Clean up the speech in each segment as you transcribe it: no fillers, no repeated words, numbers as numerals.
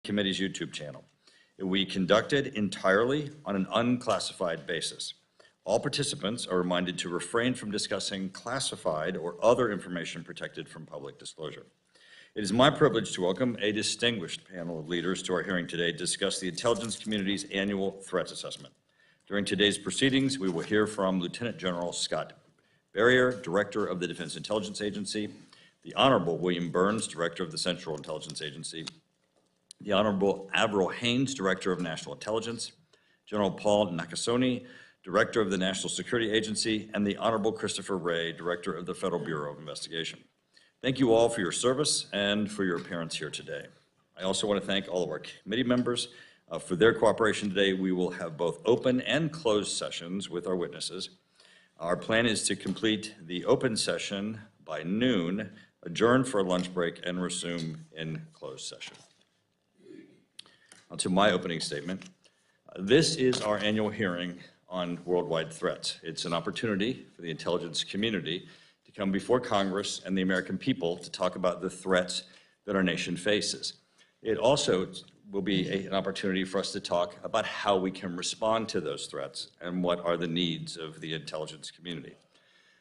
committee's YouTube channel. It will be conducted entirely on an unclassified basis. All participants are reminded to refrain from discussing classified or other information protected from public disclosure. It is my privilege to welcome a distinguished panel of leaders to our hearing today to discuss the intelligence community's annual threats assessment. During today's proceedings, we will hear from Lieutenant General Scott Berrier, Director of the Defense Intelligence Agency, the Honorable William Burns, Director of the Central Intelligence Agency, the Honorable Avril Haines, Director of National Intelligence, General Paul Nakasone, Director of the National Security Agency, and the Honorable Christopher Wray, Director of the Federal Bureau of Investigation. Thank you all for your service and for your appearance here today. I also want to thank all of our committee members for their cooperation today. We will have both open and closed sessions with our witnesses. Our plan is to complete the open session by noon, adjourn for a lunch break, and resume in closed session. Now to my opening statement. This is our annual hearing on worldwide threats. It's an opportunity for the intelligence community to come before Congress and the American people to talk about the threats that our nation faces. It also will be an opportunity for us to talk about how we can respond to those threats and what are the needs of the intelligence community.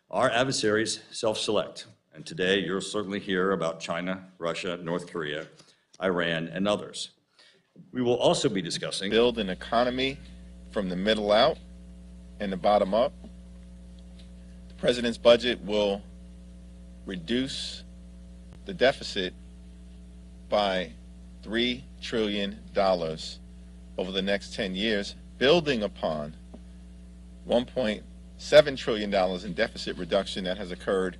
Our adversaries self-select, and today you'll certainly hear about China, Russia, North Korea, Iran, and others. We will also be discussing build an economy from the middle out and the bottom up. The president's budget will reduce the deficit by $3 trillion over the next 10 years, building upon $1.7 trillion in deficit reduction that has occurred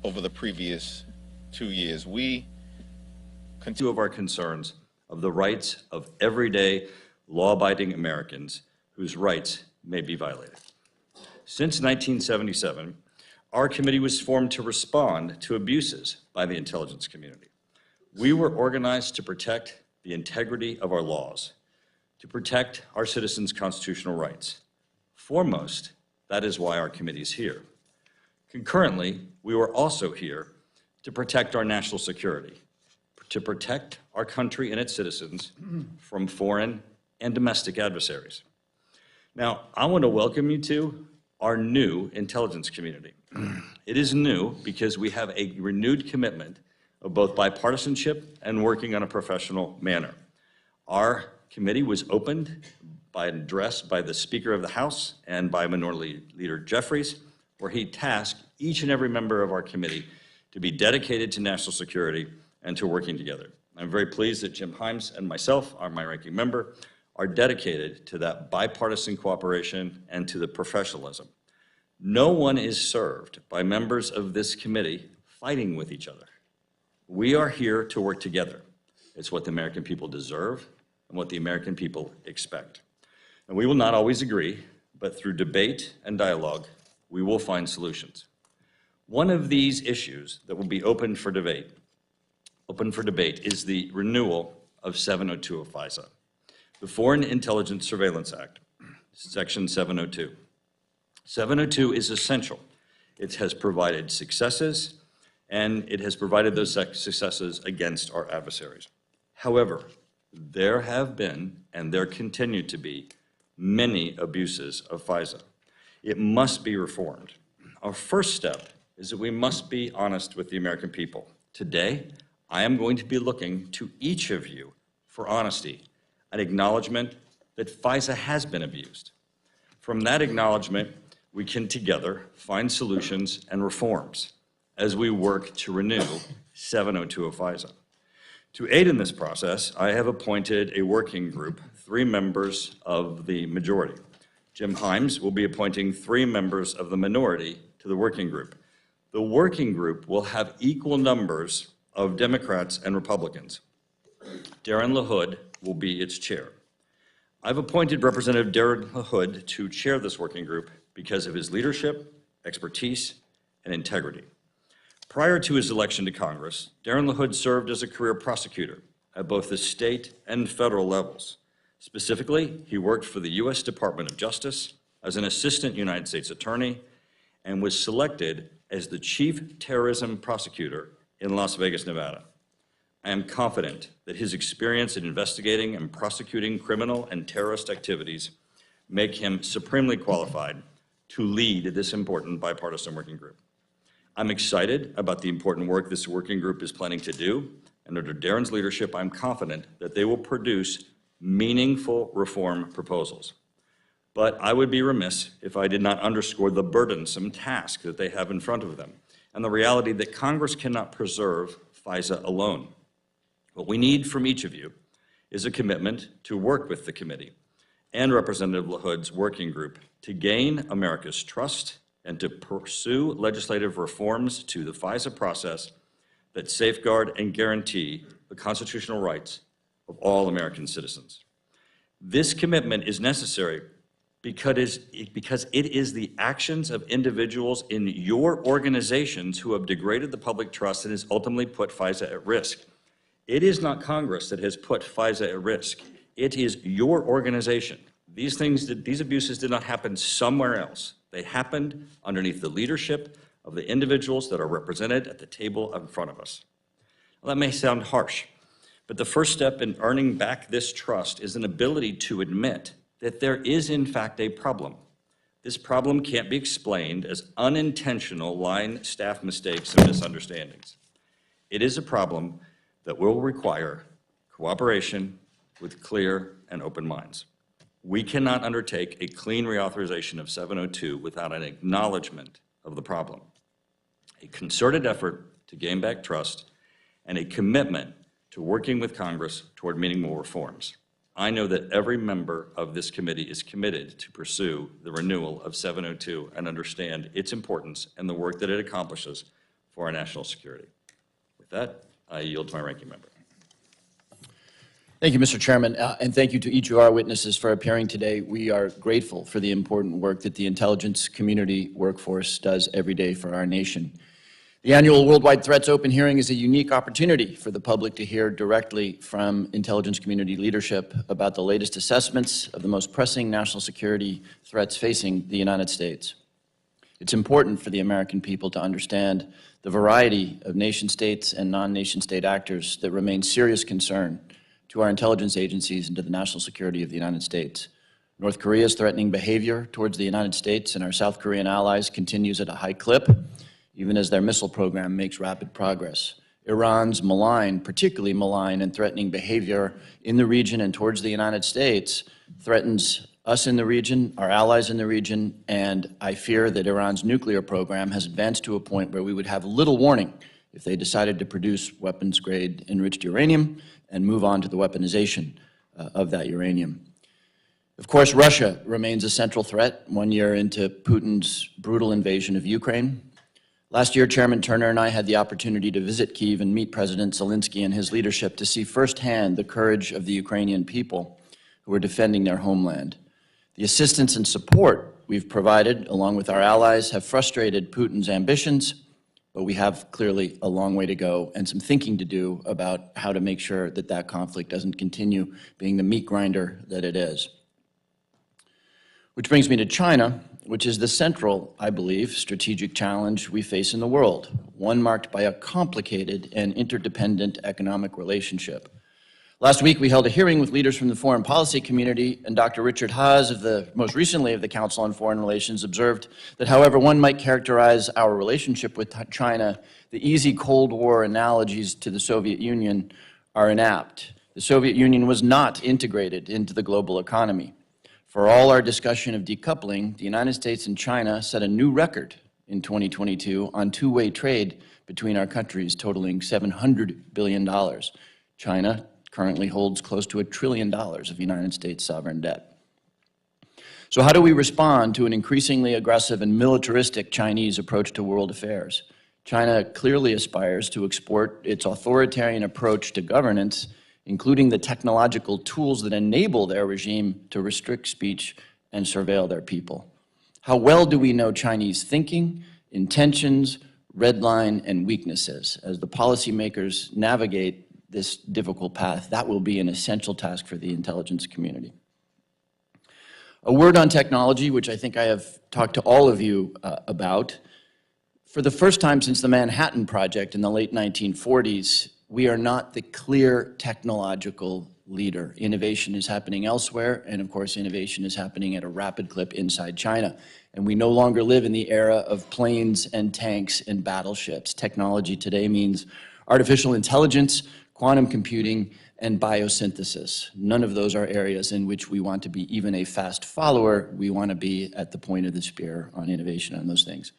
over the previous 2 years. We two of our concerns of the rights of everyday law-abiding Americans whose rights may be violated. Since 1977, our committee was formed to respond to abuses by the intelligence community. We were organized to protect the integrity of our laws, to protect our citizens' constitutional rights. Foremost, that is why our committee is here. Concurrently, we were also here to protect our national security, to protect our country and its citizens from foreign and domestic adversaries. Now, I want to welcome you to our new intelligence community. It is new because we have a renewed commitment of both bipartisanship and working on a professional manner. Our committee was opened by an address by the Speaker of the House and by Minority Leader Jeffries, where he tasked each and every member of our committee to be dedicated to national security and to working together. I'm very pleased that Jim Haines and myself, my ranking member, are dedicated to that bipartisan cooperation and to the professionalism. No one is served by members of this committee fighting with each other. We are here to work together. It's what the American people deserve and what the American people expect. And we will not always agree, but through debate and dialogue, we will find solutions. One of these issues that will be open for debate is the renewal of 702 of FISA, the Foreign Intelligence Surveillance Act, Section 702. 702 is essential. It has provided successes, and it has provided those successes against our adversaries. However, there have been, and there continue to be, many abuses of FISA. It must be reformed. Our first step is that we must be honest with the American people. Today, I am going to be looking to each of you for honesty, an acknowledgement that FISA has been abused. From that acknowledgement, we can together find solutions and reforms as we work to renew 702 of FISA. To aid in this process, I have appointed a working group, 3 members of the majority. Jim Haines will be appointing 3 members of the minority to the working group. The working group will have equal numbers of Democrats and Republicans. Darren LaHood will be its chair. I've appointed Representative Darren LaHood to chair this working group because of his leadership, expertise, and integrity. Prior to his election to Congress, Darren LaHood served as a career prosecutor at both the state and federal levels. Specifically, he worked for the U.S. Department of Justice as an assistant United States attorney and was selected as the chief terrorism prosecutor in Las Vegas, Nevada. I am confident that his experience in investigating and prosecuting criminal and terrorist activities make him supremely qualified to lead this important bipartisan working group. I'm excited about the important work this working group is planning to do, and under Darren's leadership, I'm confident that they will produce meaningful reform proposals. But I would be remiss if I did not underscore the burdensome task that they have in front of them, and the reality that Congress cannot preserve FISA alone. What we need from each of you is a commitment to work with the committee and Representative LaHood's working group to gain America's trust and to pursue legislative reforms to the FISA process that safeguard and guarantee the constitutional rights of all American citizens. This commitment is necessary because it is the actions of individuals in your organizations who have degraded the public trust and has ultimately put FISA at risk. It is not Congress that has put FISA at risk. It is your organization. These abuses did not happen somewhere else. They happened underneath the leadership of the individuals that are represented at the table in front of us. Well, that may sound harsh, but the first step in earning back this trust is an ability to admit that there is, in fact, a problem. This problem can't be explained as unintentional line staff mistakes and misunderstandings. It is a problem that will require cooperation with clear and open minds. We cannot undertake a clean reauthorization of 702 without an acknowledgement of the problem, a concerted effort to gain back trust, and a commitment to working with Congress toward meaningful reforms. I know that every member of this committee is committed to pursue the renewal of 702 and understand its importance and the work that it accomplishes for our national security. With that, I yield to my ranking member. Thank you, Mr. Chairman, and thank you to each of our witnesses for appearing today. We are grateful for the important work that the intelligence community workforce does every day for our nation. The annual Worldwide Threats Open Hearing is a unique opportunity for the public to hear directly from intelligence community leadership about the latest assessments of the most pressing national security threats facing the United States. It's important for the American people to understand the variety of nation-states and non-nation-state actors that remain serious concern to our intelligence agencies and to the national security of the United States. North Korea's threatening behavior towards the United States and our South Korean allies continues at a high clip, even as their missile program makes rapid progress. Iran's malign, particularly malign and threatening behavior in the region and towards the United States threatens us in the region, our allies in the region, and I fear that Iran's nuclear program has advanced to a point where we would have little warning if they decided to produce weapons-grade enriched uranium and move on to the weaponization of that uranium. Of course, Russia remains a central threat 1 year into Putin's brutal invasion of Ukraine. Last year, Chairman Turner and I had the opportunity to visit Kyiv and meet President Zelensky and his leadership to see firsthand the courage of the Ukrainian people who are defending their homeland. The assistance and support we've provided, along with our allies, have frustrated Putin's ambitions, but we have clearly a long way to go and some thinking to do about how to make sure that that conflict doesn't continue being the meat grinder that it is. Which brings me to China, which is the central, I believe, strategic challenge we face in the world, one marked by a complicated and interdependent economic relationship. Last week, we held a hearing with leaders from the foreign policy community, and Dr. Richard Haas, most recently of the Council on Foreign Relations, observed that however one might characterize our relationship with China, the easy Cold War analogies to the Soviet Union are inapt. The Soviet Union was not integrated into the global economy. For all our discussion of decoupling, the United States and China set a new record in 2022 on two-way trade between our countries, totaling $700 billion. China currently holds close to $1 trillion of United States sovereign debt. So how do we respond to an increasingly aggressive and militaristic Chinese approach to world affairs? China clearly aspires to export its authoritarian approach to governance, including the technological tools that enable their regime to restrict speech and surveil their people. How well do we know Chinese thinking, intentions, red line, and weaknesses? As the policymakers navigate this difficult path, that will be an essential task for the intelligence community. A word on technology, which I think I have talked to all of you about. For the first time since the Manhattan Project in the late 1940s, we are not the clear technological leader. Innovation is happening elsewhere, and of course, innovation is happening at a rapid clip inside China. And we no longer live in the era of planes and tanks and battleships. Technology today means artificial intelligence, quantum computing, and biosynthesis. None of those are areas in which we want to be even a fast follower. We want to be at the point of the spear on innovation on those things.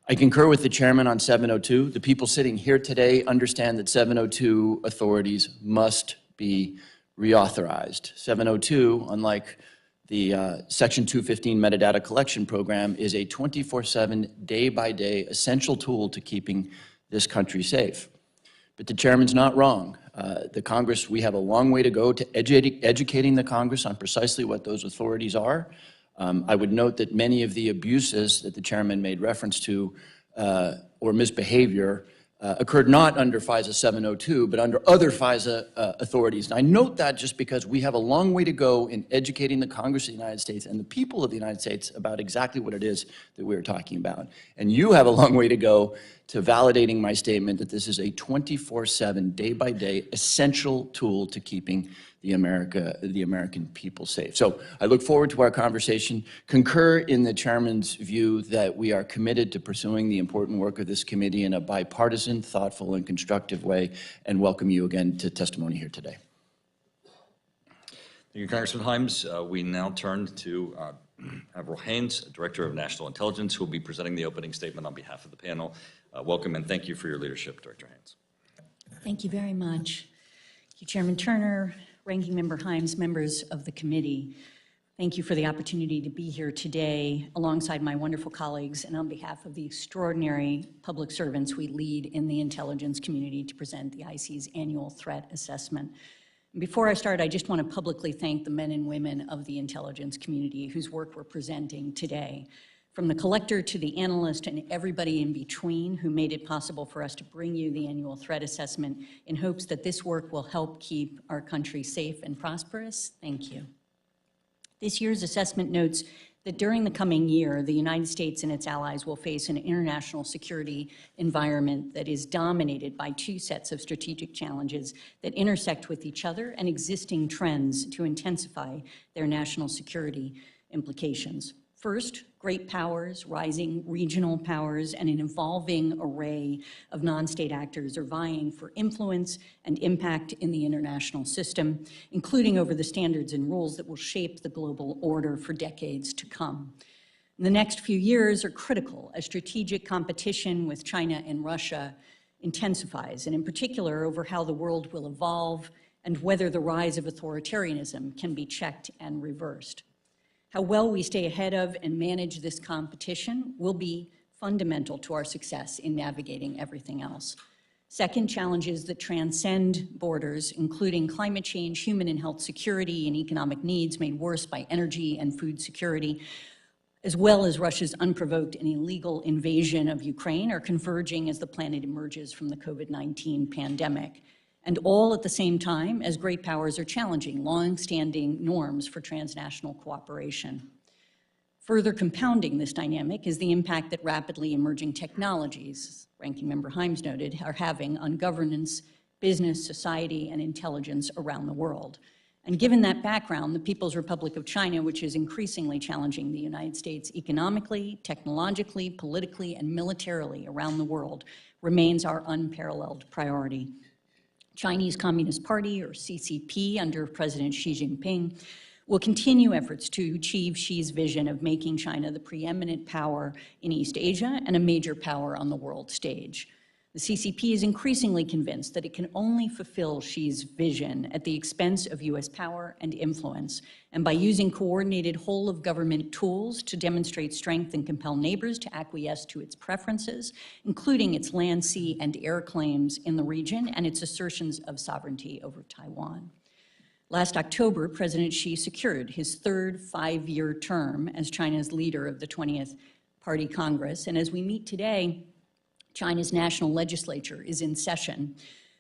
I concur with the chairman on 702. The people sitting here today understand that 702 authorities must be reauthorized. 702, unlike the Section 215 metadata collection program, is a 24/7, day-by-day essential tool to keeping this country safe. But the chairman's not wrong. The Congress, we have a long way to go to educating the Congress on precisely what those authorities are. I would note that many of the abuses that the chairman made reference to or misbehavior occurred not under FISA 702, but under other FISA authorities. And I note that just because we have a long way to go in educating the Congress of the United States and the people of the United States about exactly what it is that we're talking about. And you have a long way to go to validating my statement that this is a 24/7, day-by-day essential tool to keeping the American people safe. So I look forward to our conversation, concur in the chairman's view that we are committed to pursuing the important work of this committee in a bipartisan, thoughtful, and constructive way, and welcome you again to testimony here today. Thank you, Congressman Haines. We now turn to Avril Haines, Director of National Intelligence, who will be presenting the opening statement on behalf of the panel. Welcome and thank you for your leadership, Director Haines. Thank you very much. Thank you, Chairman Turner, Ranking Member Haines, members of the committee. Thank you for the opportunity to be here today alongside my wonderful colleagues and on behalf of the extraordinary public servants we lead in the intelligence community to present the IC's annual threat assessment. Before I start, I just want to publicly thank the men and women of the intelligence community whose work we're presenting today. From the collector to the analyst and everybody in between who made it possible for us to bring you the annual threat assessment in hopes that this work will help keep our country safe and prosperous, thank you. This year's assessment notes that during the coming year, the United States and its allies will face an international security environment that is dominated by two sets of strategic challenges that intersect with each other and existing trends to intensify their national security implications. First, great powers, rising regional powers, and an evolving array of non-state actors are vying for influence and impact in the international system, including over the standards and rules that will shape the global order for decades to come. The next few years are critical as strategic competition with China and Russia intensifies, and in particular over how the world will evolve and whether the rise of authoritarianism can be checked and reversed. How well we stay ahead of and manage this competition will be fundamental to our success in navigating everything else. Second, challenges that transcend borders, including climate change, human and health security, and economic needs made worse by energy and food security, as well as Russia's unprovoked and illegal invasion of Ukraine, are converging as the planet emerges from the COVID-19 pandemic. And all at the same time as great powers are challenging long-standing norms for transnational cooperation. Further compounding this dynamic is the impact that rapidly emerging technologies, Ranking Member Haines noted, are having on governance, business, society, and intelligence around the world. And given that background, the People's Republic of China, which is increasingly challenging the United States economically, technologically, politically, and militarily around the world, remains our unparalleled priority. Chinese Communist Party, or CCP, under President Xi Jinping, will continue efforts to achieve Xi's vision of making China the preeminent power in East Asia and a major power on the world stage. The CCP is increasingly convinced that it can only fulfill Xi's vision at the expense of U.S. power and influence, and by using coordinated whole-of-government tools to demonstrate strength and compel neighbors to acquiesce to its preferences, including its land, sea, and air claims in the region and its assertions of sovereignty over Taiwan. Last October, President Xi secured his third 5-year term as China's leader of the 20th Party Congress, and as we meet today, China's national legislature is in session,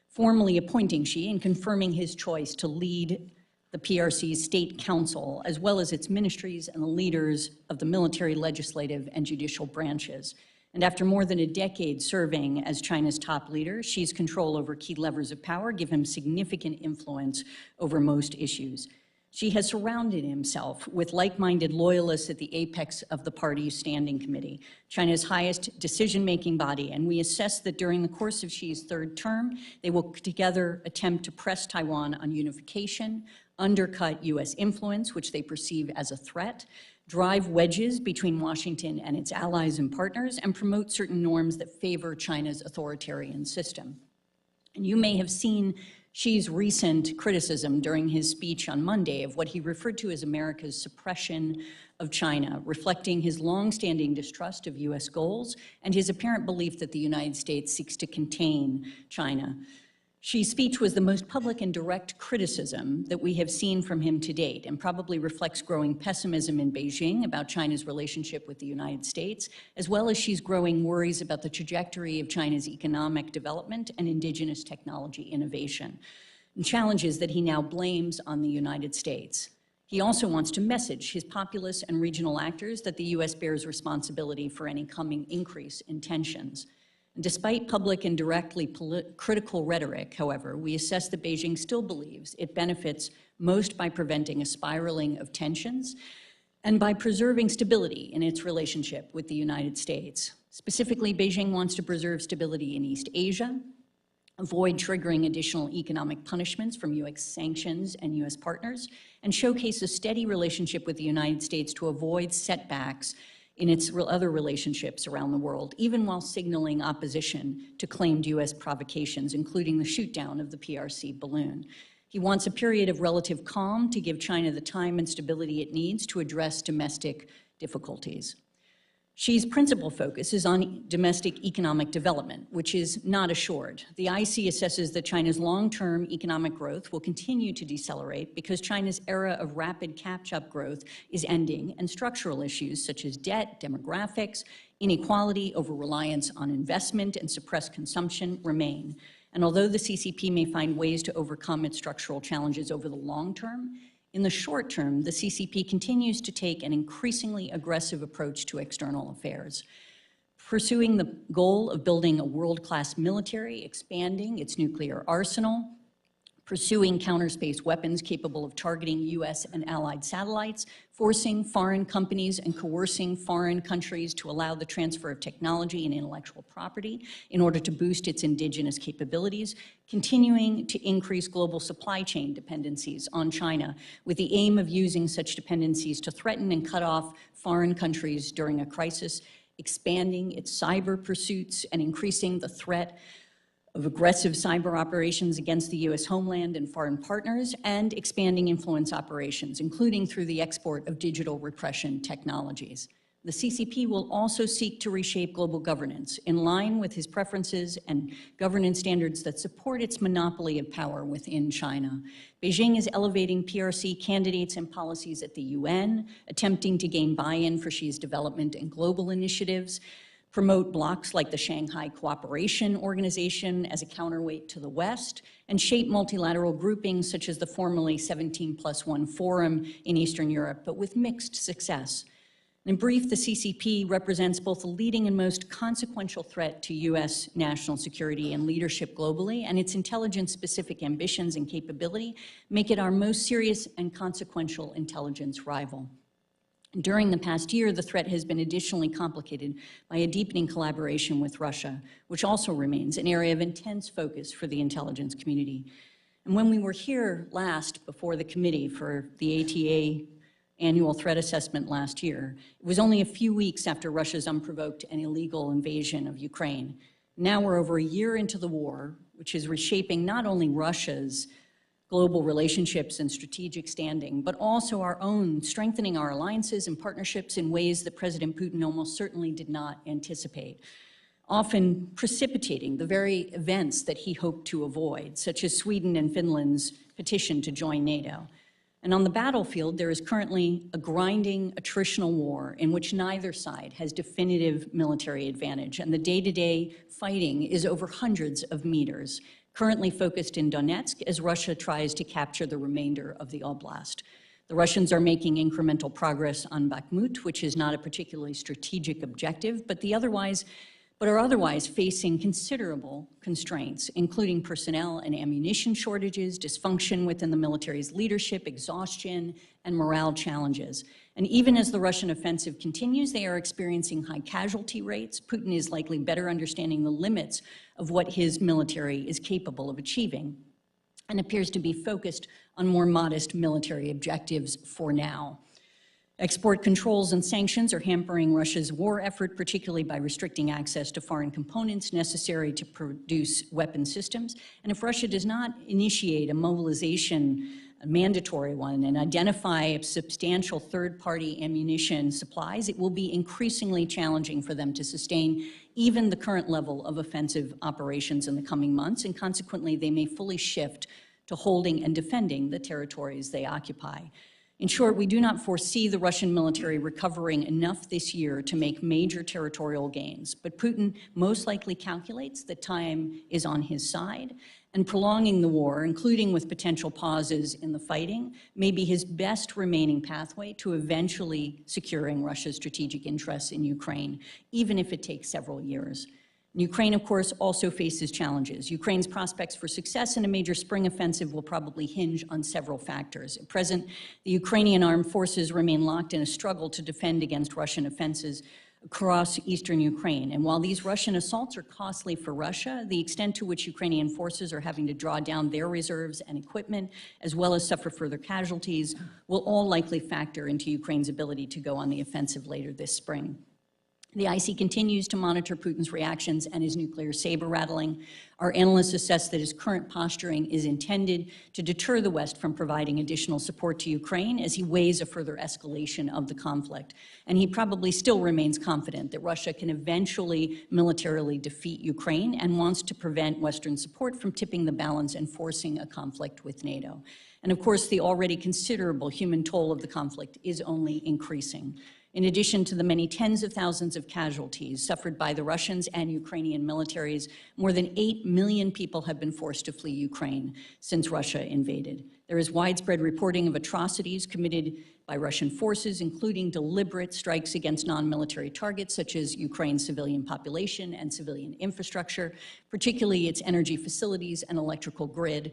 formally appointing Xi and confirming his choice to lead the PRC's State Council, as well as its ministries and the leaders of the military, legislative, and judicial branches. And after more than a decade serving as China's top leader, Xi's control over key levers of power give him significant influence over most issues. Xi has surrounded himself with like-minded loyalists at the apex of the party's standing committee, China's highest decision-making body, and we assess that during the course of Xi's third term, they will together attempt to press Taiwan on unification, undercut U.S. influence, which they perceive as a threat, drive wedges between Washington and its allies and partners, and promote certain norms that favor China's authoritarian system. And you may have seen Xi's recent criticism during his speech on Monday of what he referred to as America's suppression of China, reflecting his longstanding distrust of U.S. goals and his apparent belief that the United States seeks to contain China. Xi's speech was the most public and direct criticism that we have seen from him to date, and probably reflects growing pessimism in Beijing about China's relationship with the United States, as well as Xi's growing worries about the trajectory of China's economic development and indigenous technology innovation, and challenges that he now blames on the United States. He also wants to message his populace and regional actors that the U.S. bears responsibility for any coming increase in tensions. And despite public and directly critical rhetoric, however, we assess that Beijing still believes it benefits most by preventing a spiraling of tensions and by preserving stability in its relationship with the United States. Specifically, Beijing wants to preserve stability in East Asia, avoid triggering additional economic punishments from U.S. sanctions and U.S. partners, and showcase a steady relationship with the United States to avoid setbacks in its other relationships around the world, even while signaling opposition to claimed U.S. provocations, including the shoot-down of the PRC balloon. He wants a period of relative calm to give China the time and stability it needs to address domestic difficulties. Xi's principal focus is on domestic economic development, which is not assured. The IC assesses that China's long-term economic growth will continue to decelerate because China's era of rapid catch-up growth is ending, and structural issues such as debt, demographics, inequality, over-reliance on investment, and suppressed consumption remain. And although the CCP may find ways to overcome its structural challenges over the long term, in the short term, the CCP continues to take an increasingly aggressive approach to external affairs, pursuing the goal of building a world-class military, expanding its nuclear arsenal, pursuing counter-space weapons capable of targeting U.S. and allied satellites, forcing foreign companies and coercing foreign countries to allow the transfer of technology and intellectual property in order to boost its indigenous capabilities, continuing to increase global supply chain dependencies on China with the aim of using such dependencies to threaten and cut off foreign countries during a crisis, expanding its cyber pursuits and increasing the threat of aggressive cyber operations against the U.S. homeland and foreign partners, and expanding influence operations, including through the export of digital repression technologies. The CCP will also seek to reshape global governance in line with his preferences and governance standards that support its monopoly of power within China. Beijing is elevating PRC candidates and policies at the UN, attempting to gain buy-in for Xi's development and global initiatives, promote blocs like the Shanghai Cooperation Organization as a counterweight to the West, and shape multilateral groupings such as the formerly 17+1 Forum in Eastern Europe, but with mixed success. In brief, the CCP represents both the leading and most consequential threat to U.S. national security and leadership globally, and its intelligence-specific ambitions and capability make it our most serious and consequential intelligence rival. During the past year, the threat has been additionally complicated by a deepening collaboration with Russia, which also remains an area of intense focus for the intelligence community. And when we were here last before the committee for the ATA annual threat assessment last year, it was only a few weeks after Russia's unprovoked and illegal invasion of Ukraine. Now we're over a year into the war, which is reshaping not only Russia's global relationships and strategic standing, but also our own, strengthening our alliances and partnerships in ways that President Putin almost certainly did not anticipate, often precipitating the very events that he hoped to avoid, such as Sweden and Finland's petition to join NATO. And on the battlefield, there is currently a grinding attritional war in which neither side has definitive military advantage, and the day-to-day fighting is over hundreds of meters, currently focused in Donetsk as Russia tries to capture the remainder of the oblast. The Russians are making incremental progress on Bakhmut, which is not a particularly strategic objective, but are otherwise facing considerable constraints, including personnel and ammunition shortages, dysfunction within the military's leadership, exhaustion, and morale challenges. And even as the Russian offensive continues, they are experiencing high casualty rates. Putin is likely better understanding the limits of what his military is capable of achieving, and appears to be focused on more modest military objectives for now. Export controls and sanctions are hampering Russia's war effort, particularly by restricting access to foreign components necessary to produce weapon systems. And if Russia does not initiate a mobilization, a mandatory one, and identify substantial third-party ammunition supplies, it will be increasingly challenging for them to sustain even the current level of offensive operations in the coming months, and consequently, they may fully shift to holding and defending the territories they occupy. In short, we do not foresee the Russian military recovering enough this year to make major territorial gains, but Putin most likely calculates that time is on his side, and prolonging the war, including with potential pauses in the fighting, may be his best remaining pathway to eventually securing Russia's strategic interests in Ukraine, even if it takes several years. Ukraine, of course, also faces challenges. Ukraine's prospects for success in a major spring offensive will probably hinge on several factors. At present, the Ukrainian armed forces remain locked in a struggle to defend against Russian offenses across eastern Ukraine. And while these Russian assaults are costly for Russia, the extent to which Ukrainian forces are having to draw down their reserves and equipment, as well as suffer further casualties, will all likely factor into Ukraine's ability to go on the offensive later this spring. The IC continues to monitor Putin's reactions and his nuclear saber rattling. Our analysts assess that his current posturing is intended to deter the West from providing additional support to Ukraine as he weighs a further escalation of the conflict. And he probably still remains confident that Russia can eventually militarily defeat Ukraine and wants to prevent Western support from tipping the balance and forcing a conflict with NATO. And of course, the already considerable human toll of the conflict is only increasing. In addition to the many tens of thousands of casualties suffered by the Russians and Ukrainian militaries, more than 8 million people have been forced to flee Ukraine since Russia invaded. There is widespread reporting of atrocities committed by Russian forces, including deliberate strikes against non-military targets, such as Ukraine's civilian population and civilian infrastructure, particularly its energy facilities and electrical grid.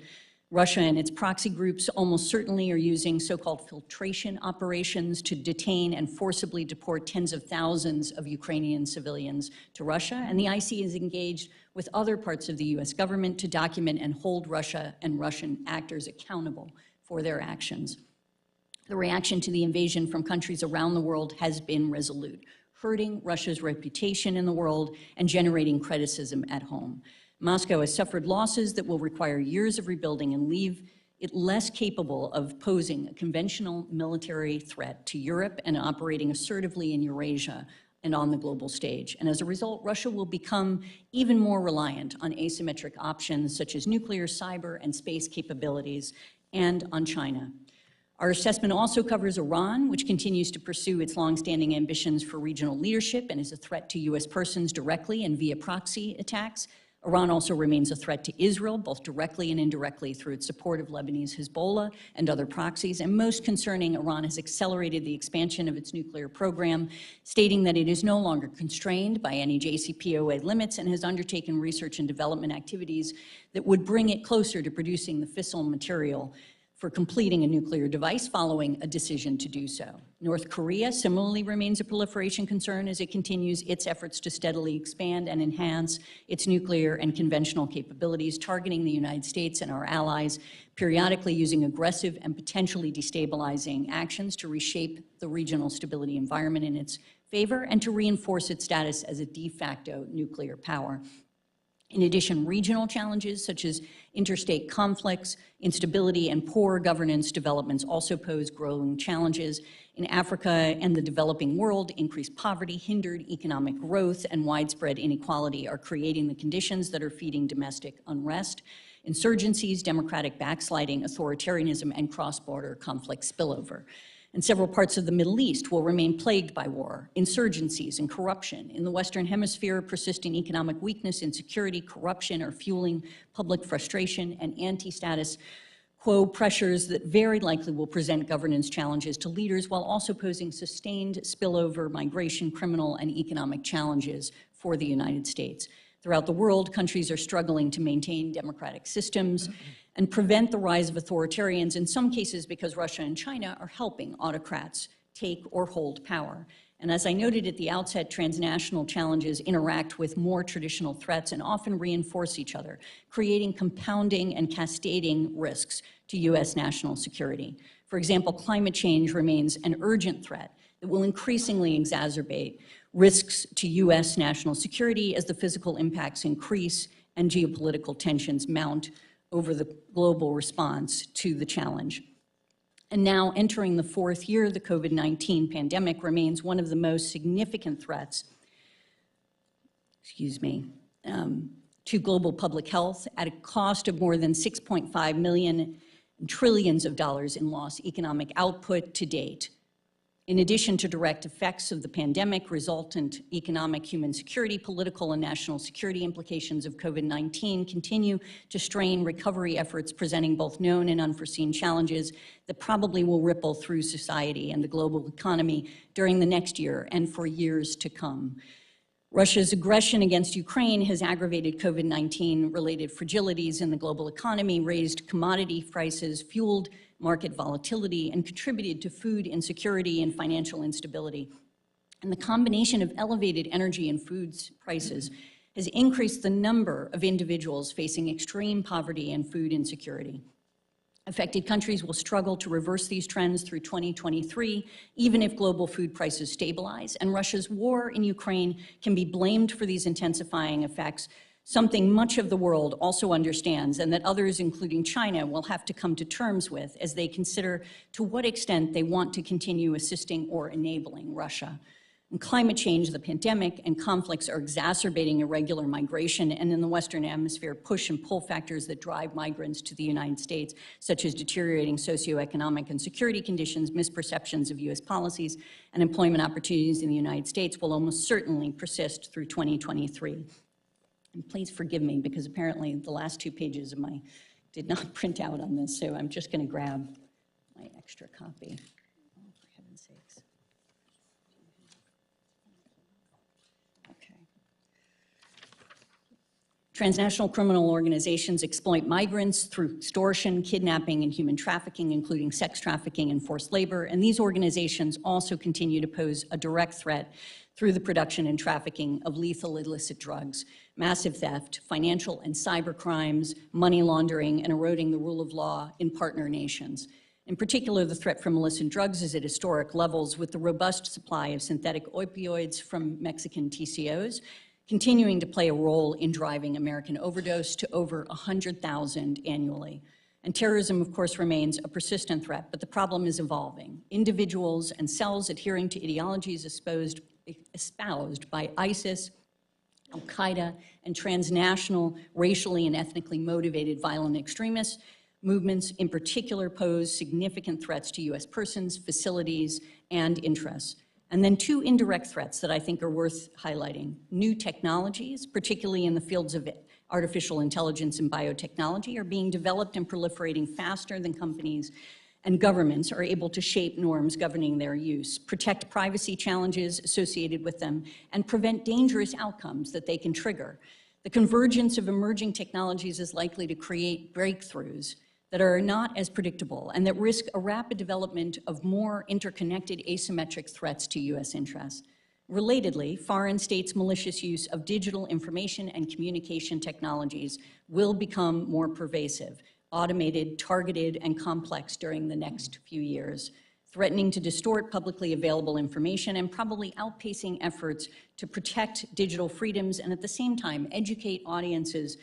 Russia and its proxy groups almost certainly are using so-called filtration operations to detain and forcibly deport tens of thousands of Ukrainian civilians to Russia, and the IC is engaged with other parts of the U.S. government to document and hold Russia and Russian actors accountable for their actions. The reaction to the invasion from countries around the world has been resolute, hurting Russia's reputation in the world and generating criticism at home. Moscow has suffered losses that will require years of rebuilding and leave it less capable of posing a conventional military threat to Europe and operating assertively in Eurasia and on the global stage. And as a result, Russia will become even more reliant on asymmetric options such as nuclear, cyber, and space capabilities, and on China. Our assessment also covers Iran, which continues to pursue its longstanding ambitions for regional leadership and is a threat to U.S. persons directly and via proxy attacks. Iran also remains a threat to Israel, both directly and indirectly through its support of Lebanese Hezbollah and other proxies. And most concerning, Iran has accelerated the expansion of its nuclear program, stating that it is no longer constrained by any JCPOA limits and has undertaken research and development activities that would bring it closer to producing the fissile material for completing a nuclear device following a decision to do so. North Korea similarly remains a proliferation concern as it continues its efforts to steadily expand and enhance its nuclear and conventional capabilities, targeting the United States and our allies, periodically using aggressive and potentially destabilizing actions to reshape the regional stability environment in its favor and to reinforce its status as a de facto nuclear power. In addition, regional challenges such as interstate conflicts, instability, and poor governance developments also pose growing challenges. In Africa and the developing world, increased poverty, hindered economic growth, and widespread inequality are creating the conditions that are feeding domestic unrest, insurgencies, democratic backsliding, authoritarianism, and cross-border conflict spillover. And several parts of the Middle East will remain plagued by war, insurgencies, and corruption. In the Western Hemisphere, persisting economic weakness, insecurity, corruption are fueling public frustration, and anti-status quo pressures that very likely will present governance challenges to leaders while also posing sustained spillover migration, criminal, and economic challenges for the United States. Throughout the world, countries are struggling to maintain democratic systems and prevent the rise of authoritarians, in some cases because Russia and China are helping autocrats take or hold power. And as I noted at the outset, transnational challenges interact with more traditional threats and often reinforce each other, creating compounding and cascading risks to U.S. national security. For example, climate change remains an urgent threat that will increasingly exacerbate risks to U.S. national security as the physical impacts increase and geopolitical tensions mount over the global response to the challenge. And now, entering the fourth year, the COVID-19 pandemic remains one of the most significant threats, to global public health at a cost of more than $6.5 million trillions of dollars in lost economic output to date. In addition to direct effects of the pandemic, resultant economic, human security, political, and national security implications of COVID-19 continue to strain recovery efforts, presenting both known and unforeseen challenges that probably will ripple through society and the global economy during the next year and for years to come. Russia's aggression against Ukraine has aggravated COVID-19 related fragilities in the global economy, raised commodity prices, fueled market volatility, and contributed to food insecurity and financial instability. And the combination of elevated energy and foods prices has increased the number of individuals facing extreme poverty and food insecurity. Affected countries will struggle to reverse these trends through 2023, even if global food prices stabilize. And Russia's war in Ukraine can be blamed for these intensifying effects, something much of the world also understands and that others, including China, will have to come to terms with as they consider to what extent they want to continue assisting or enabling Russia. And climate change, the pandemic, and conflicts are exacerbating irregular migration, and in the Western Hemisphere, push and pull factors that drive migrants to the United States, such as deteriorating socioeconomic and security conditions, misperceptions of U.S. policies, and employment opportunities in the United States will almost certainly persist through 2023. And please forgive me, because apparently the last 2 pages of my did not print out on this, so I'm just going to grab my extra copy. Oh, for heaven's sakes. Okay. Transnational criminal organizations exploit migrants through extortion, kidnapping, and human trafficking, including sex trafficking and forced labor. And these organizations also continue to pose a direct threat through the production and trafficking of lethal illicit drugs, massive theft, financial and cyber crimes, money laundering, and eroding the rule of law in partner nations. In particular, the threat from illicit drugs is at historic levels, with the robust supply of synthetic opioids from Mexican TCOs continuing to play a role in driving American overdose to over 100,000 annually. And terrorism, of course, remains a persistent threat, but the problem is evolving. Individuals and cells adhering to ideologies espoused by ISIS, Al-Qaeda, and transnational, racially and ethnically motivated violent extremist movements in particular pose significant threats to U.S. persons, facilities, and interests. And then 2 indirect threats that I think are worth highlighting. New technologies, particularly in the fields of artificial intelligence and biotechnology, are being developed and proliferating faster than companies and governments are able to shape norms governing their use, protect privacy challenges associated with them, and prevent dangerous outcomes that they can trigger. The convergence of emerging technologies is likely to create breakthroughs that are not as predictable and that risk a rapid development of more interconnected asymmetric threats to U.S. interests. Relatedly, foreign states' malicious use of digital information and communication technologies will become more pervasive, automated, targeted, and complex during the next few years, threatening to distort publicly available information and probably outpacing efforts to protect digital freedoms and at the same time educate audiences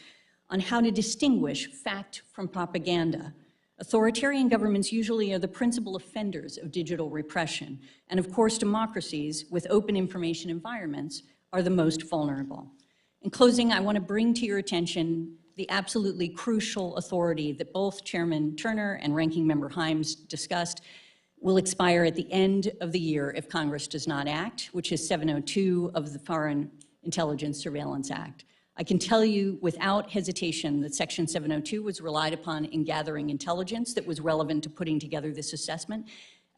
on how to distinguish fact from propaganda. Authoritarian governments usually are the principal offenders of digital repression, and of course democracies with open information environments are the most vulnerable. In closing, I want to bring to your attention the absolutely crucial authority that both Chairman Turner and Ranking Member Haines discussed will expire at the end of the year if Congress does not act, which is 702 of the Foreign Intelligence Surveillance Act. I can tell you without hesitation that Section 702 was relied upon in gathering intelligence that was relevant to putting together this assessment,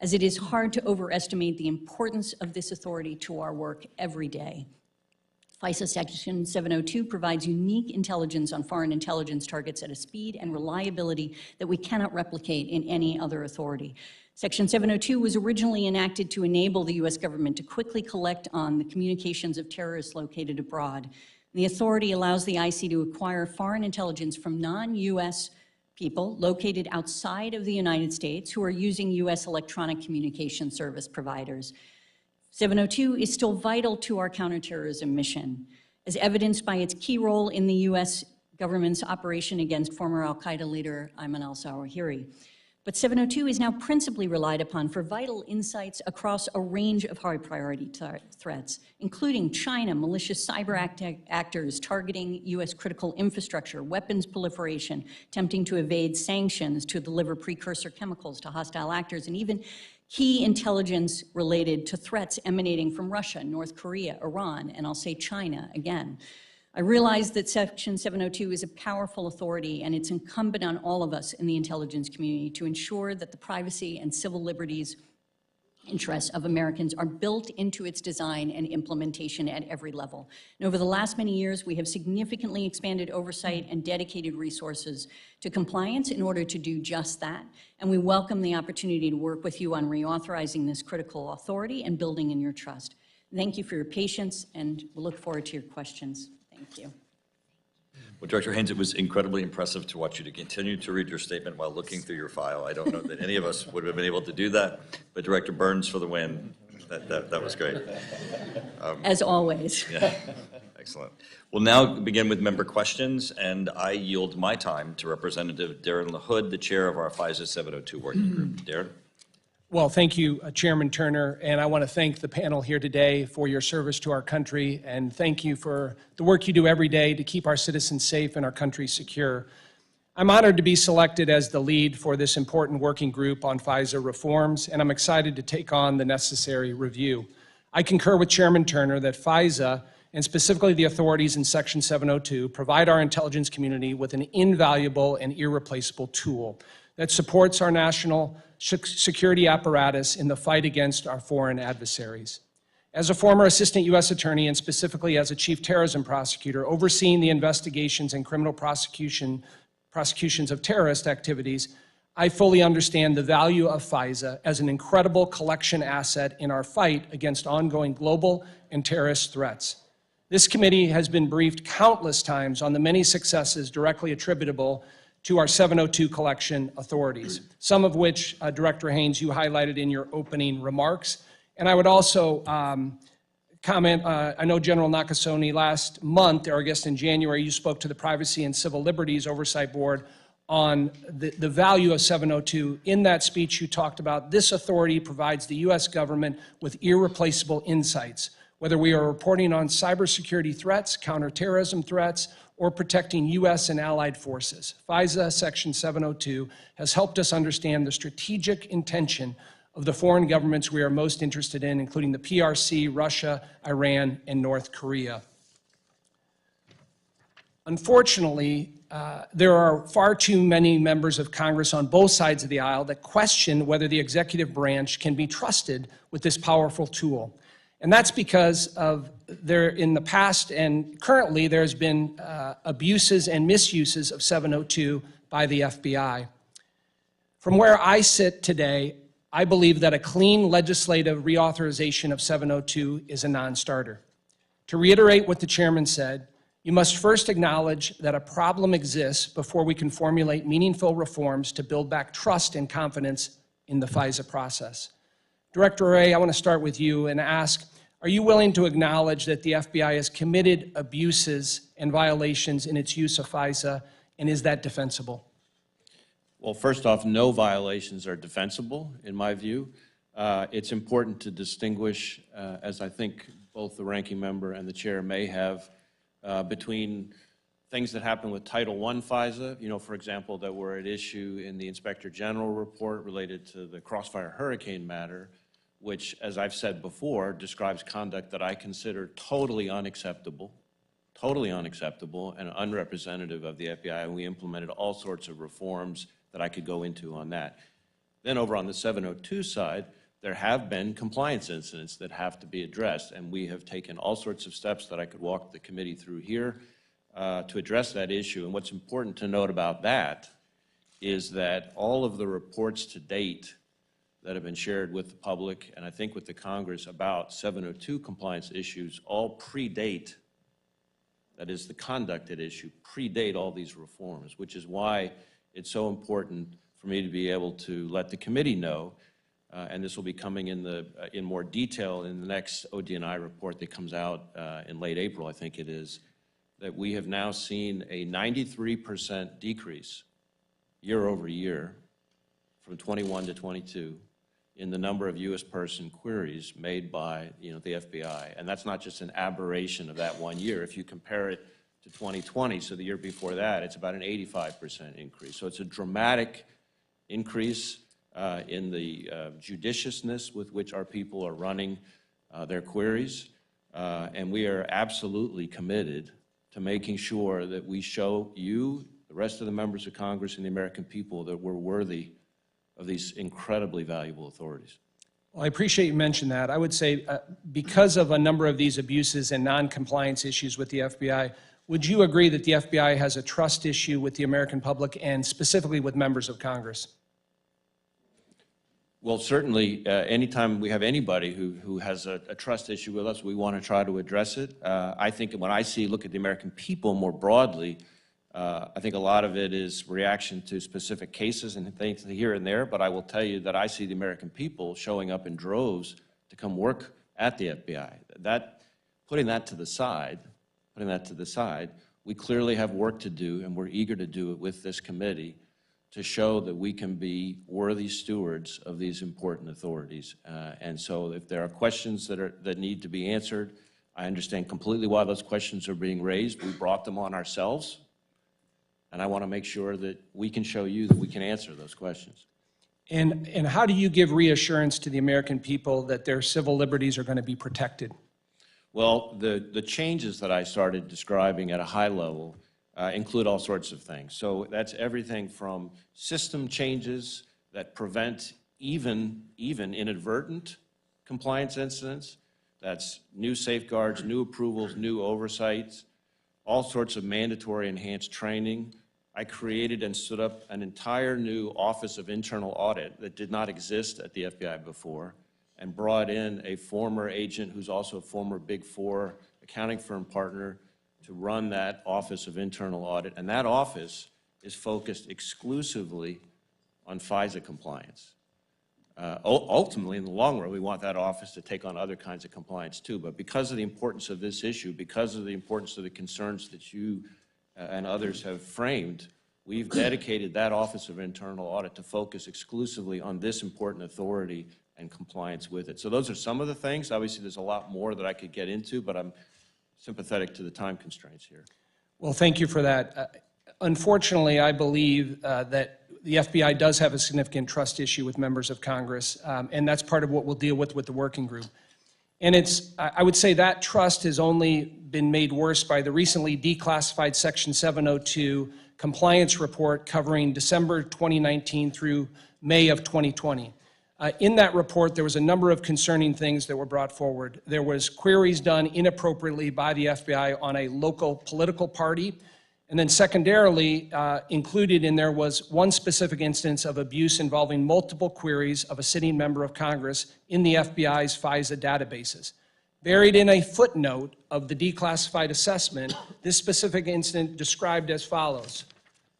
as it is hard to overestimate the importance of this authority to our work every day. FISA Section 702 provides unique intelligence on foreign intelligence targets at a speed and reliability that we cannot replicate in any other authority. Section 702 was originally enacted to enable the U.S. government to quickly collect on the communications of terrorists located abroad. The authority allows the IC to acquire foreign intelligence from non-U.S. people located outside of the United States who are using U.S. electronic communication service providers. 702 is still vital to our counterterrorism mission, as evidenced by its key role in the U.S. government's operation against former al-Qaeda leader Ayman al-Zawahiri. But 702 is now principally relied upon for vital insights across a range of high priority threats, including China, malicious cyber actors targeting U.S. critical infrastructure, weapons proliferation, attempting to evade sanctions to deliver precursor chemicals to hostile actors, and even key intelligence related to threats emanating from Russia, North Korea, Iran, and I'll say China again. I realize that Section 702 is a powerful authority, and it's incumbent on all of us in the intelligence community to ensure that the privacy and civil liberties interests of Americans are built into its design and implementation at every level. And over the last many years, we have significantly expanded oversight and dedicated resources to compliance in order to do just that. And we welcome the opportunity to work with you on reauthorizing this critical authority and building in your trust. Thank you for your patience, and we'll look forward to your questions. Thank you. Well, Director Haines, it was incredibly impressive to watch you to continue to read your statement while looking through your file. I don't know that any of us would have been able to do that, but Director Burns for the win. That was great. As always. Yeah, excellent. We'll now begin with member questions, and I yield my time to Representative Darren LaHood, the chair of our FISA 702 working group. Darren? Well, thank you, Chairman Turner, and I want to thank the panel here today for your service to our country, and thank you for the work you do every day to keep our citizens safe and our country secure. I'm honored to be selected as the lead for this important working group on FISA reforms, and I'm excited to take on the necessary review. I concur with Chairman Turner that FISA, and specifically the authorities in Section 702, provide our intelligence community with an invaluable and irreplaceable tool that supports our national security apparatus in the fight against our foreign adversaries. As a former assistant U.S. attorney, and specifically as a chief terrorism prosecutor, overseeing the investigations and criminal prosecutions of terrorist activities, I fully understand the value of FISA as an incredible collection asset in our fight against ongoing global and terrorist threats. This committee has been briefed countless times on the many successes directly attributable to our 702 collection authorities, some of which, Director Haines, you highlighted in your opening remarks. And I would also comment, I know General Nakasone last month, or I guess in January, you spoke to the Privacy and Civil Liberties Oversight Board on the value of 702. In that speech, you talked about this authority provides the U.S. government with irreplaceable insights, whether we are reporting on cybersecurity threats, counterterrorism threats, or protecting U.S. and allied forces. FISA Section 702 has helped us understand the strategic intention of the foreign governments we are most interested in, including the PRC, Russia, Iran, and North Korea. Unfortunately, there are far too many members of Congress on both sides of the aisle that question whether the executive branch can be trusted with this powerful tool. And that's because of in the past and currently there's been abuses and misuses of 702 by the FBI. From where I sit today, I believe that a clean legislative reauthorization of 702 is a non-starter. To reiterate what the chairman said, you must first acknowledge that a problem exists before we can formulate meaningful reforms to build back trust and confidence in the FISA process. Director Wray, I want to start with you and ask, are you willing to acknowledge that the FBI has committed abuses and violations in its use of FISA, and is that defensible? Well, first off, no violations are defensible, in my view. It's important to distinguish, as I think both the ranking member and the chair may have, between things that happen with Title I FISA, for example, that were at issue in the Inspector General report related to the Crossfire Hurricane matter, which, as I've said before, describes conduct that I consider totally unacceptable, totally unacceptable and unrepresentative of the FBI, and we implemented all sorts of reforms that I could go into on that. Then over on the 702 side, there have been compliance incidents that have to be addressed, and we have taken all sorts of steps that I could walk the committee through here to address that issue. And what's important to note about that is that all of the reports to date that have been shared with the public, and I think with the Congress, about 702 compliance issues all predate, that is the conduct at issue, predate all these reforms, which is why it's so important for me to be able to let the committee know, and this will be coming in more detail in the next OD&I report that comes out in late April, I think it is, that we have now seen a 93% decrease year over year from 21 to 22 in the number of U.S. person queries made by the FBI. And that's not just an aberration of that 1 year. If you compare it to 2020, so the year before that, it's about an 85% increase. So it's a dramatic increase in the judiciousness with which our people are running their queries. And we are absolutely committed to making sure that we show you, the rest of the members of Congress and the American people, that we're worthy of these incredibly valuable authorities. Well, I appreciate you mentioned that. I would say because of a number of these abuses and non-compliance issues with the FBI, would you agree that the FBI has a trust issue with the American public and specifically with members of Congress? Well, certainly, anytime we have anybody who has a trust issue with us, we want to try to address it. I think when I look at the American people more broadly, I think a lot of it is reaction to specific cases and things here and there, but I will tell you that I see the American people showing up in droves to come work at the FBI. Putting that to the side, we clearly have work to do, and we're eager to do it with this committee to show that we can be worthy stewards of these important authorities. And so if there are questions that need to be answered, I understand completely why those questions are being raised. We brought them on ourselves. And I want to make sure that we can show you that we can answer those questions. And how do you give reassurance to the American people that their civil liberties are going to be protected? Well, the changes that I started describing at a high level include all sorts of things. So that's everything from system changes that prevent even inadvertent compliance incidents. That's new safeguards, new approvals, new oversights, all sorts of mandatory enhanced training. I created and stood up an entire new Office of Internal Audit that did not exist at the FBI before, and brought in a former agent who's also a former Big Four accounting firm partner to run that Office of Internal Audit. And that office is focused exclusively on FISA compliance. Ultimately, in the long run, we want that office to take on other kinds of compliance too. But because of the importance of this issue, because of the importance of the concerns that you and others have framed, we've dedicated that Office of Internal Audit to focus exclusively on this important authority and compliance with it. So those are some of the things. Obviously, there's a lot more that I could get into, but I'm sympathetic to the time constraints here. Well, thank you for that. Unfortunately, I believe that the FBI does have a significant trust issue with members of Congress, and that's part of what we'll deal with the working group. And I would say that trust has only been made worse by the recently declassified Section 702 compliance report covering December 2019 through May of 2020. In that report, there was a number of concerning things that were brought forward. There was queries done inappropriately by the FBI on a local political party. And then secondarily, included in there was one specific instance of abuse involving multiple queries of a sitting member of Congress in the FBI's FISA databases. Buried in a footnote of the declassified assessment, this specific incident described as follows.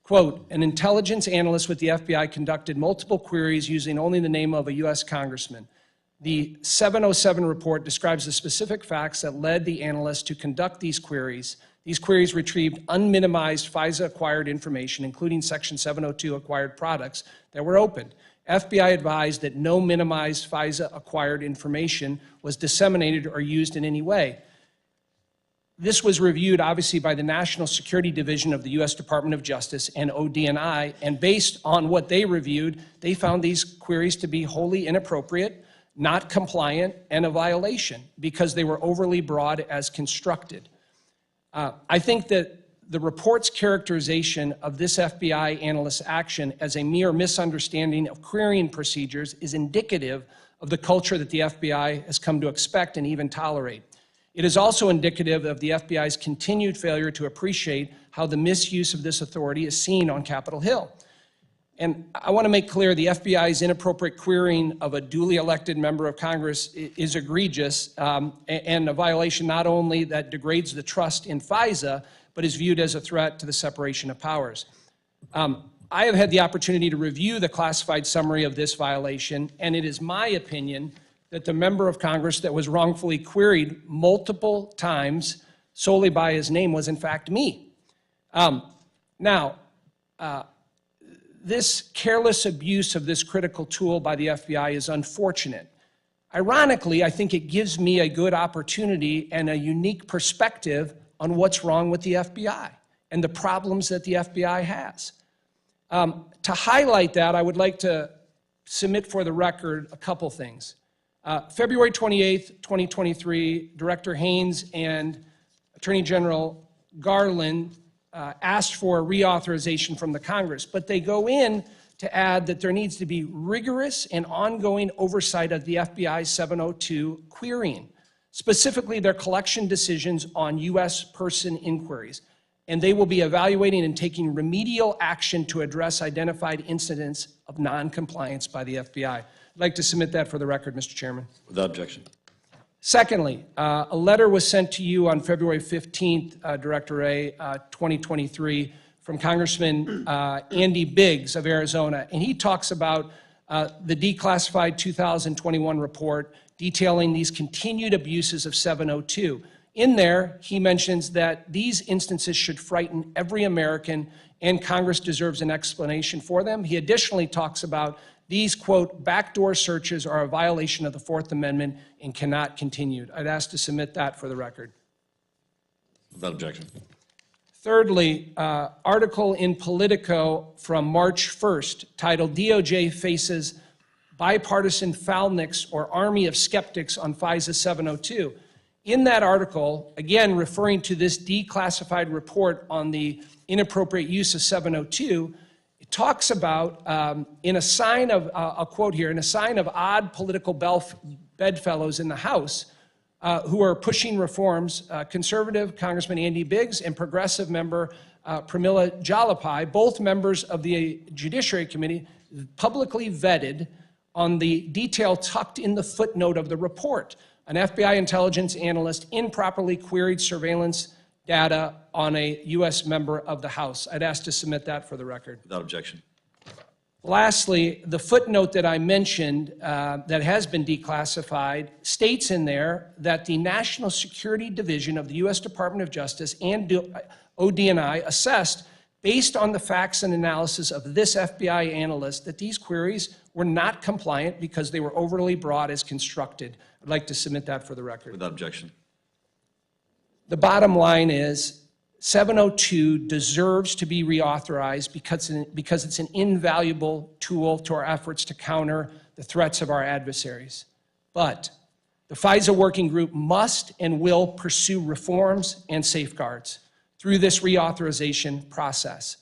Quote, an intelligence analyst with the FBI conducted multiple queries using only the name of a U.S. congressman. The 707 report describes the specific facts that led the analyst to conduct these queries. These queries retrieved unminimized FISA-acquired information, including Section 702 acquired products that were opened. FBI advised that no minimized FISA-acquired information was disseminated or used in any way. This was reviewed, obviously, by the National Security Division of the U.S. Department of Justice and OD&I, and based on what they reviewed, they found these queries to be wholly inappropriate, not compliant, and a violation because they were overly broad as constructed. I think that the report's characterization of this FBI analyst's action as a mere misunderstanding of querying procedures is indicative of the culture that the FBI has come to expect and even tolerate. It is also indicative of the FBI's continued failure to appreciate how the misuse of this authority is seen on Capitol Hill. And I want to make clear the FBI's inappropriate querying of a duly elected member of Congress is egregious and a violation not only that degrades the trust in FISA, but is viewed as a threat to the separation of powers. I have had the opportunity to review the classified summary of this violation, and it is my opinion that the member of Congress that was wrongfully queried multiple times solely by his name was in fact me. This careless abuse of this critical tool by the FBI is unfortunate. Ironically, I think it gives me a good opportunity and a unique perspective on what's wrong with the FBI and the problems that the FBI has. To highlight that, I would like to submit for the record a couple things. February 28th, 2023, Director Haines and Attorney General Garland asked for a reauthorization from the Congress, but they go in to add that there needs to be rigorous and ongoing oversight of the FBI's 702 querying, specifically their collection decisions on U.S. person inquiries. And they will be evaluating and taking remedial action to address identified incidents of noncompliance by the FBI. I'd like to submit that for the record, Mr. Chairman. Without objection. Secondly, a letter was sent to you on February 15th, Director Wray, 2023, from Congressman Andy Biggs of Arizona, and he talks about the declassified 2021 report detailing these continued abuses of 702. In there, he mentions that these instances should frighten every American, and Congress deserves an explanation for them. He additionally talks about these, quote, backdoor searches are a violation of the Fourth Amendment and cannot continue. I'd ask to submit that for the record. Without objection. Thirdly, article in Politico from March 1st titled DOJ Faces Bipartisan Foulniks or Army of Skeptics on FISA 702. In that article, again referring to this declassified report on the inappropriate use of 702, it talks about, in a sign of, I'll quote here, in a sign of odd political bedfellows in the House who are pushing reforms, conservative Congressman Andy Biggs and progressive member Pramila Jalapai, both members of the Judiciary Committee, publicly vetted on the detail tucked in the footnote of the report. An FBI intelligence analyst improperly queried surveillance data on a U.S. member of the House. I'd ask to submit that for the record. Without objection. Lastly, the footnote that I mentioned that has been declassified states in there that the National Security Division of the U.S. Department of Justice and ODNI assessed, based on the facts and analysis of this FBI analyst, that these queries were not compliant because they were overly broad as constructed. I'd like to submit that for the record. Without objection. The bottom line is 702 deserves to be reauthorized because it's an invaluable tool to our efforts to counter the threats of our adversaries. But the FISA working group must and will pursue reforms and safeguards through this reauthorization process.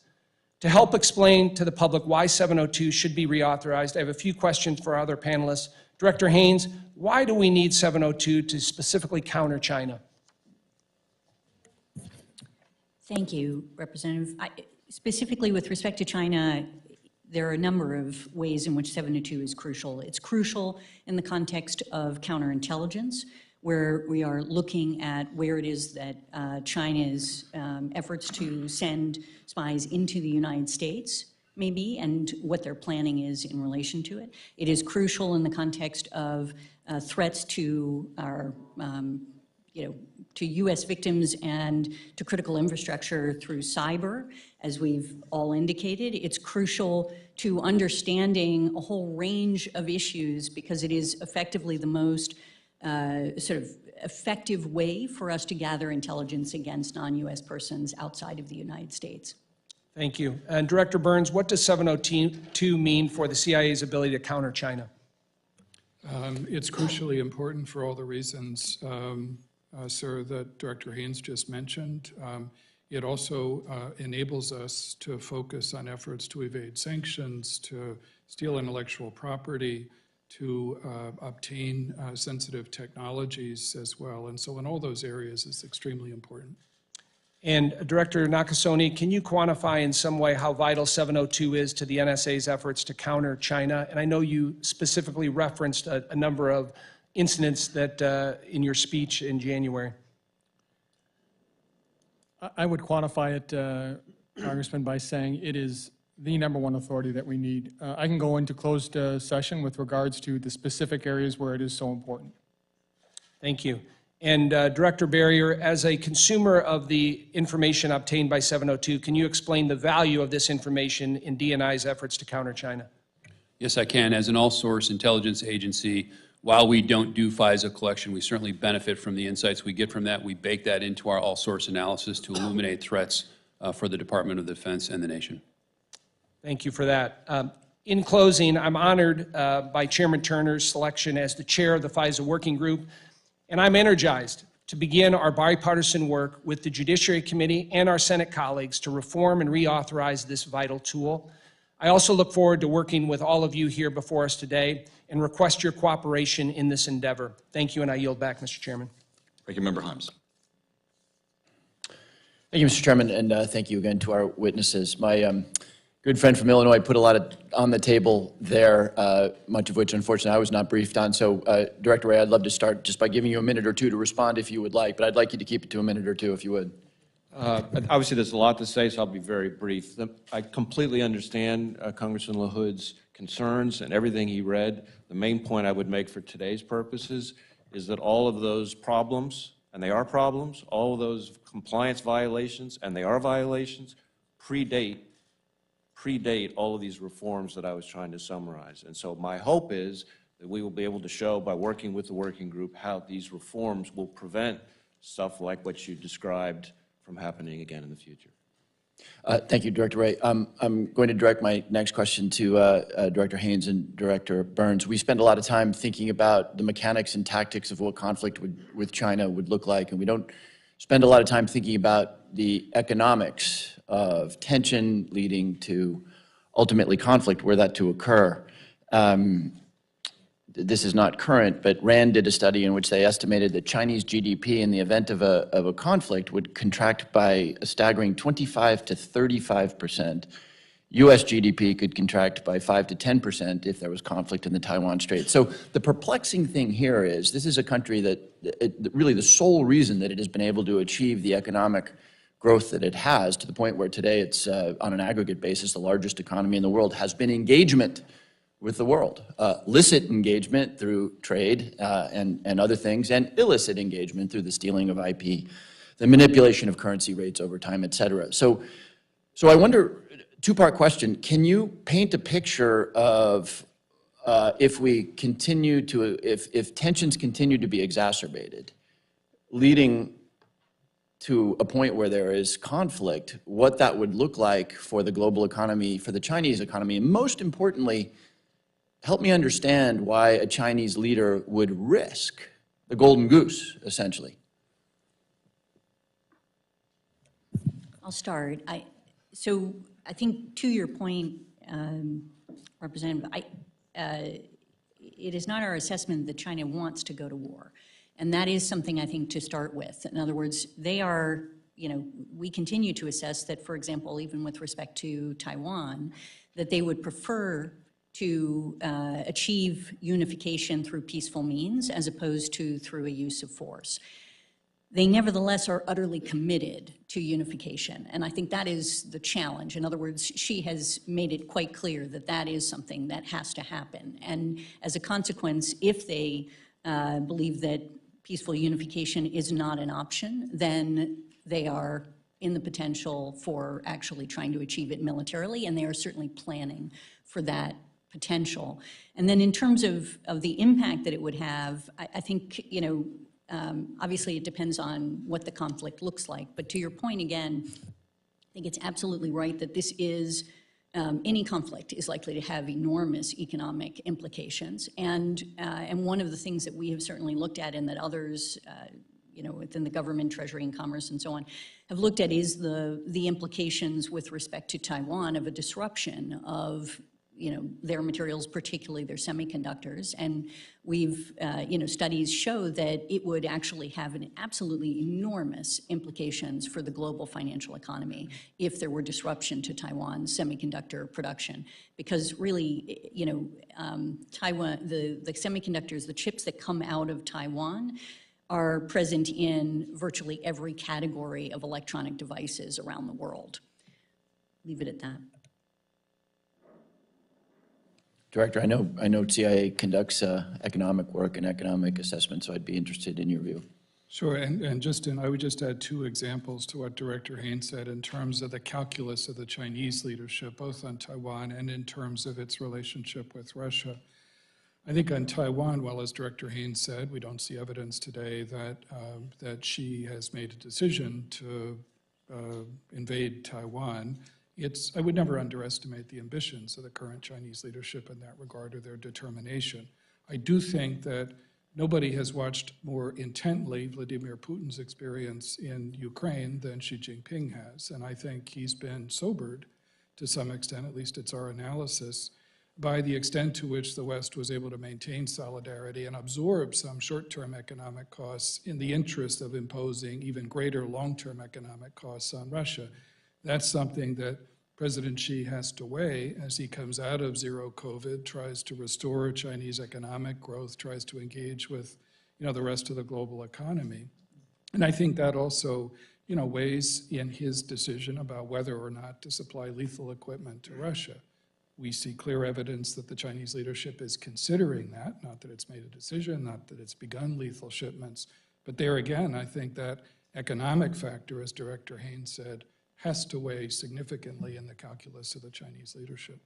To help explain to the public why 702 should be reauthorized, I have a few questions for our other panelists. Director Haines, why do we need 702 to specifically counter China? Thank you, Representative. Specifically with respect to China, there are a number of ways in which 702 is crucial. It's crucial in the context of counterintelligence, where we are looking at where it is that China's efforts to send spies into the United States maybe, and what their planning is in relation to it. It is crucial in the context of threats to our, to U.S. victims and to critical infrastructure through cyber, as we've all indicated. It's crucial to understanding a whole range of issues because it is effectively the most sort of effective way for us to gather intelligence against non-U.S. persons outside of the United States. Thank you. And Director Burns, what does 702 mean for the CIA's ability to counter China? It's crucially important for all the reasons sir, that Director Haines just mentioned. It also enables us to focus on efforts to evade sanctions, to steal intellectual property, to obtain sensitive technologies as well. And so in all those areas, it's extremely important. And Director Nakasone, can you quantify in some way how vital 702 is to the NSA's efforts to counter China? And I know you specifically referenced a number of incidents that in your speech in January. I would quantify it, Congressman, by saying it is the #1 authority that we need. I can go into closed session with regards to the specific areas where it is so important. Thank you. And Director Berrier, as a consumer of the information obtained by 702, can you explain the value of this information in DNI's efforts to counter China? Yes, I can. As an all-source intelligence agency, while we don't do FISA collection, we certainly benefit from the insights we get from that. We bake that into our all-source analysis to illuminate threats for the Department of Defense and the nation. Thank you for that. In closing, I'm honored by Chairman Turner's selection as the chair of the FISA Working Group, and I'm energized to begin our bipartisan work with the Judiciary Committee and our Senate colleagues to reform and reauthorize this vital tool. I also look forward to working with all of you here before us today and request your cooperation in this endeavor. Thank you, and I yield back, Mr. Chairman. Ranking Member Haines. Thank you, Mr. Chairman, and thank you again to our witnesses. My good friend from Illinois put a lot on the table there, much of which, unfortunately, I was not briefed on. So, Director Wray, I'd love to start just by giving you a minute or two to respond if you would like, but I'd like you to keep it to a minute or two if you would. Obviously, there's a lot to say, so I'll be very brief. I completely understand Congressman LaHood's concerns and everything he read. The main point I would make for today's purposes is that all of those problems, and they are problems, all of those compliance violations, and they are violations, predate all of these reforms that I was trying to summarize. And so my hope is that we will be able to show by working with the working group how these reforms will prevent stuff like what you described from happening again in the future. Thank you, Director Wray. I'm going to direct my next question to Director Haines and Director Burns. We spend a lot of time thinking about the mechanics and tactics of what conflict with China would look like, and we don't spend a lot of time thinking about the economics of tension leading to ultimately conflict, were that to occur. This is not current, but RAND did a study in which they estimated that Chinese GDP in the event of a conflict would contract by a staggering 25 to 35%. US GDP could contract by 5 to 10% if there was conflict in the Taiwan Strait. So the perplexing thing here is this is a country that really the sole reason that it has been able to achieve the economic growth that it has, to the point where today it's on an aggregate basis the largest economy in the world, has been engagement with the world. Licit engagement through trade and other things, and illicit engagement through the stealing of IP, the manipulation of currency rates over time, et cetera. So I wonder, two-part question, can you paint a picture of if tensions continue to be exacerbated, leading to a point where there is conflict, what that would look like for the global economy, for the Chinese economy, and most importantly, help me understand why a Chinese leader would risk the golden goose, essentially. I'll start. So I think to your point, Representative, it is not our assessment that China wants to go to war. And that is something I think to start with. In other words, they are, we continue to assess that, for example, even with respect to Taiwan, that they would prefer to achieve unification through peaceful means as opposed to through a use of force. They nevertheless are utterly committed to unification, and I think that is the challenge. In other words, she has made it quite clear that that is something that has to happen. And as a consequence, if they believe that peaceful unification is not an option, then they are in the potential for actually trying to achieve it militarily, and they are certainly planning for that potential. And then in terms of the impact that it would have, I think, obviously it depends on what the conflict looks like. But to your point again, I think it's absolutely right that this is, any conflict is likely to have enormous economic implications. And one of the things that we have certainly looked at and that others, within the government, treasury and commerce and so on, have looked at is the implications with respect to Taiwan of a disruption of their materials, particularly their semiconductors. And we've, studies show that it would actually have an absolutely enormous implications for the global financial economy if there were disruption to Taiwan's semiconductor production. Because really, Taiwan, the semiconductors, the chips that come out of Taiwan are present in virtually every category of electronic devices around the world. Leave it at that. Director, I know CIA conducts economic work and economic assessment, so I'd be interested in your view. Sure, and I would just add two examples to what Director Haines said in terms of the calculus of the Chinese leadership, both on Taiwan and in terms of its relationship with Russia. I think on Taiwan, well, as Director Haines said, we don't see evidence today that she has made a decision to invade Taiwan. I would never underestimate the ambitions of the current Chinese leadership in that regard or their determination. I do think that nobody has watched more intently Vladimir Putin's experience in Ukraine than Xi Jinping has. And I think he's been sobered to some extent, at least it's our analysis, by the extent to which the West was able to maintain solidarity and absorb some short-term economic costs in the interest of imposing even greater long-term economic costs on Russia. That's something that President Xi has to weigh as he comes out of zero COVID, tries to restore Chinese economic growth, tries to engage with the rest of the global economy. And I think that also weighs in his decision about whether or not to supply lethal equipment to Russia. We see clear evidence that the Chinese leadership is considering that, not that it's made a decision, not that it's begun lethal shipments. But there again, I think that economic factor, as Director Haines said, has to weigh significantly in the calculus of the Chinese leadership.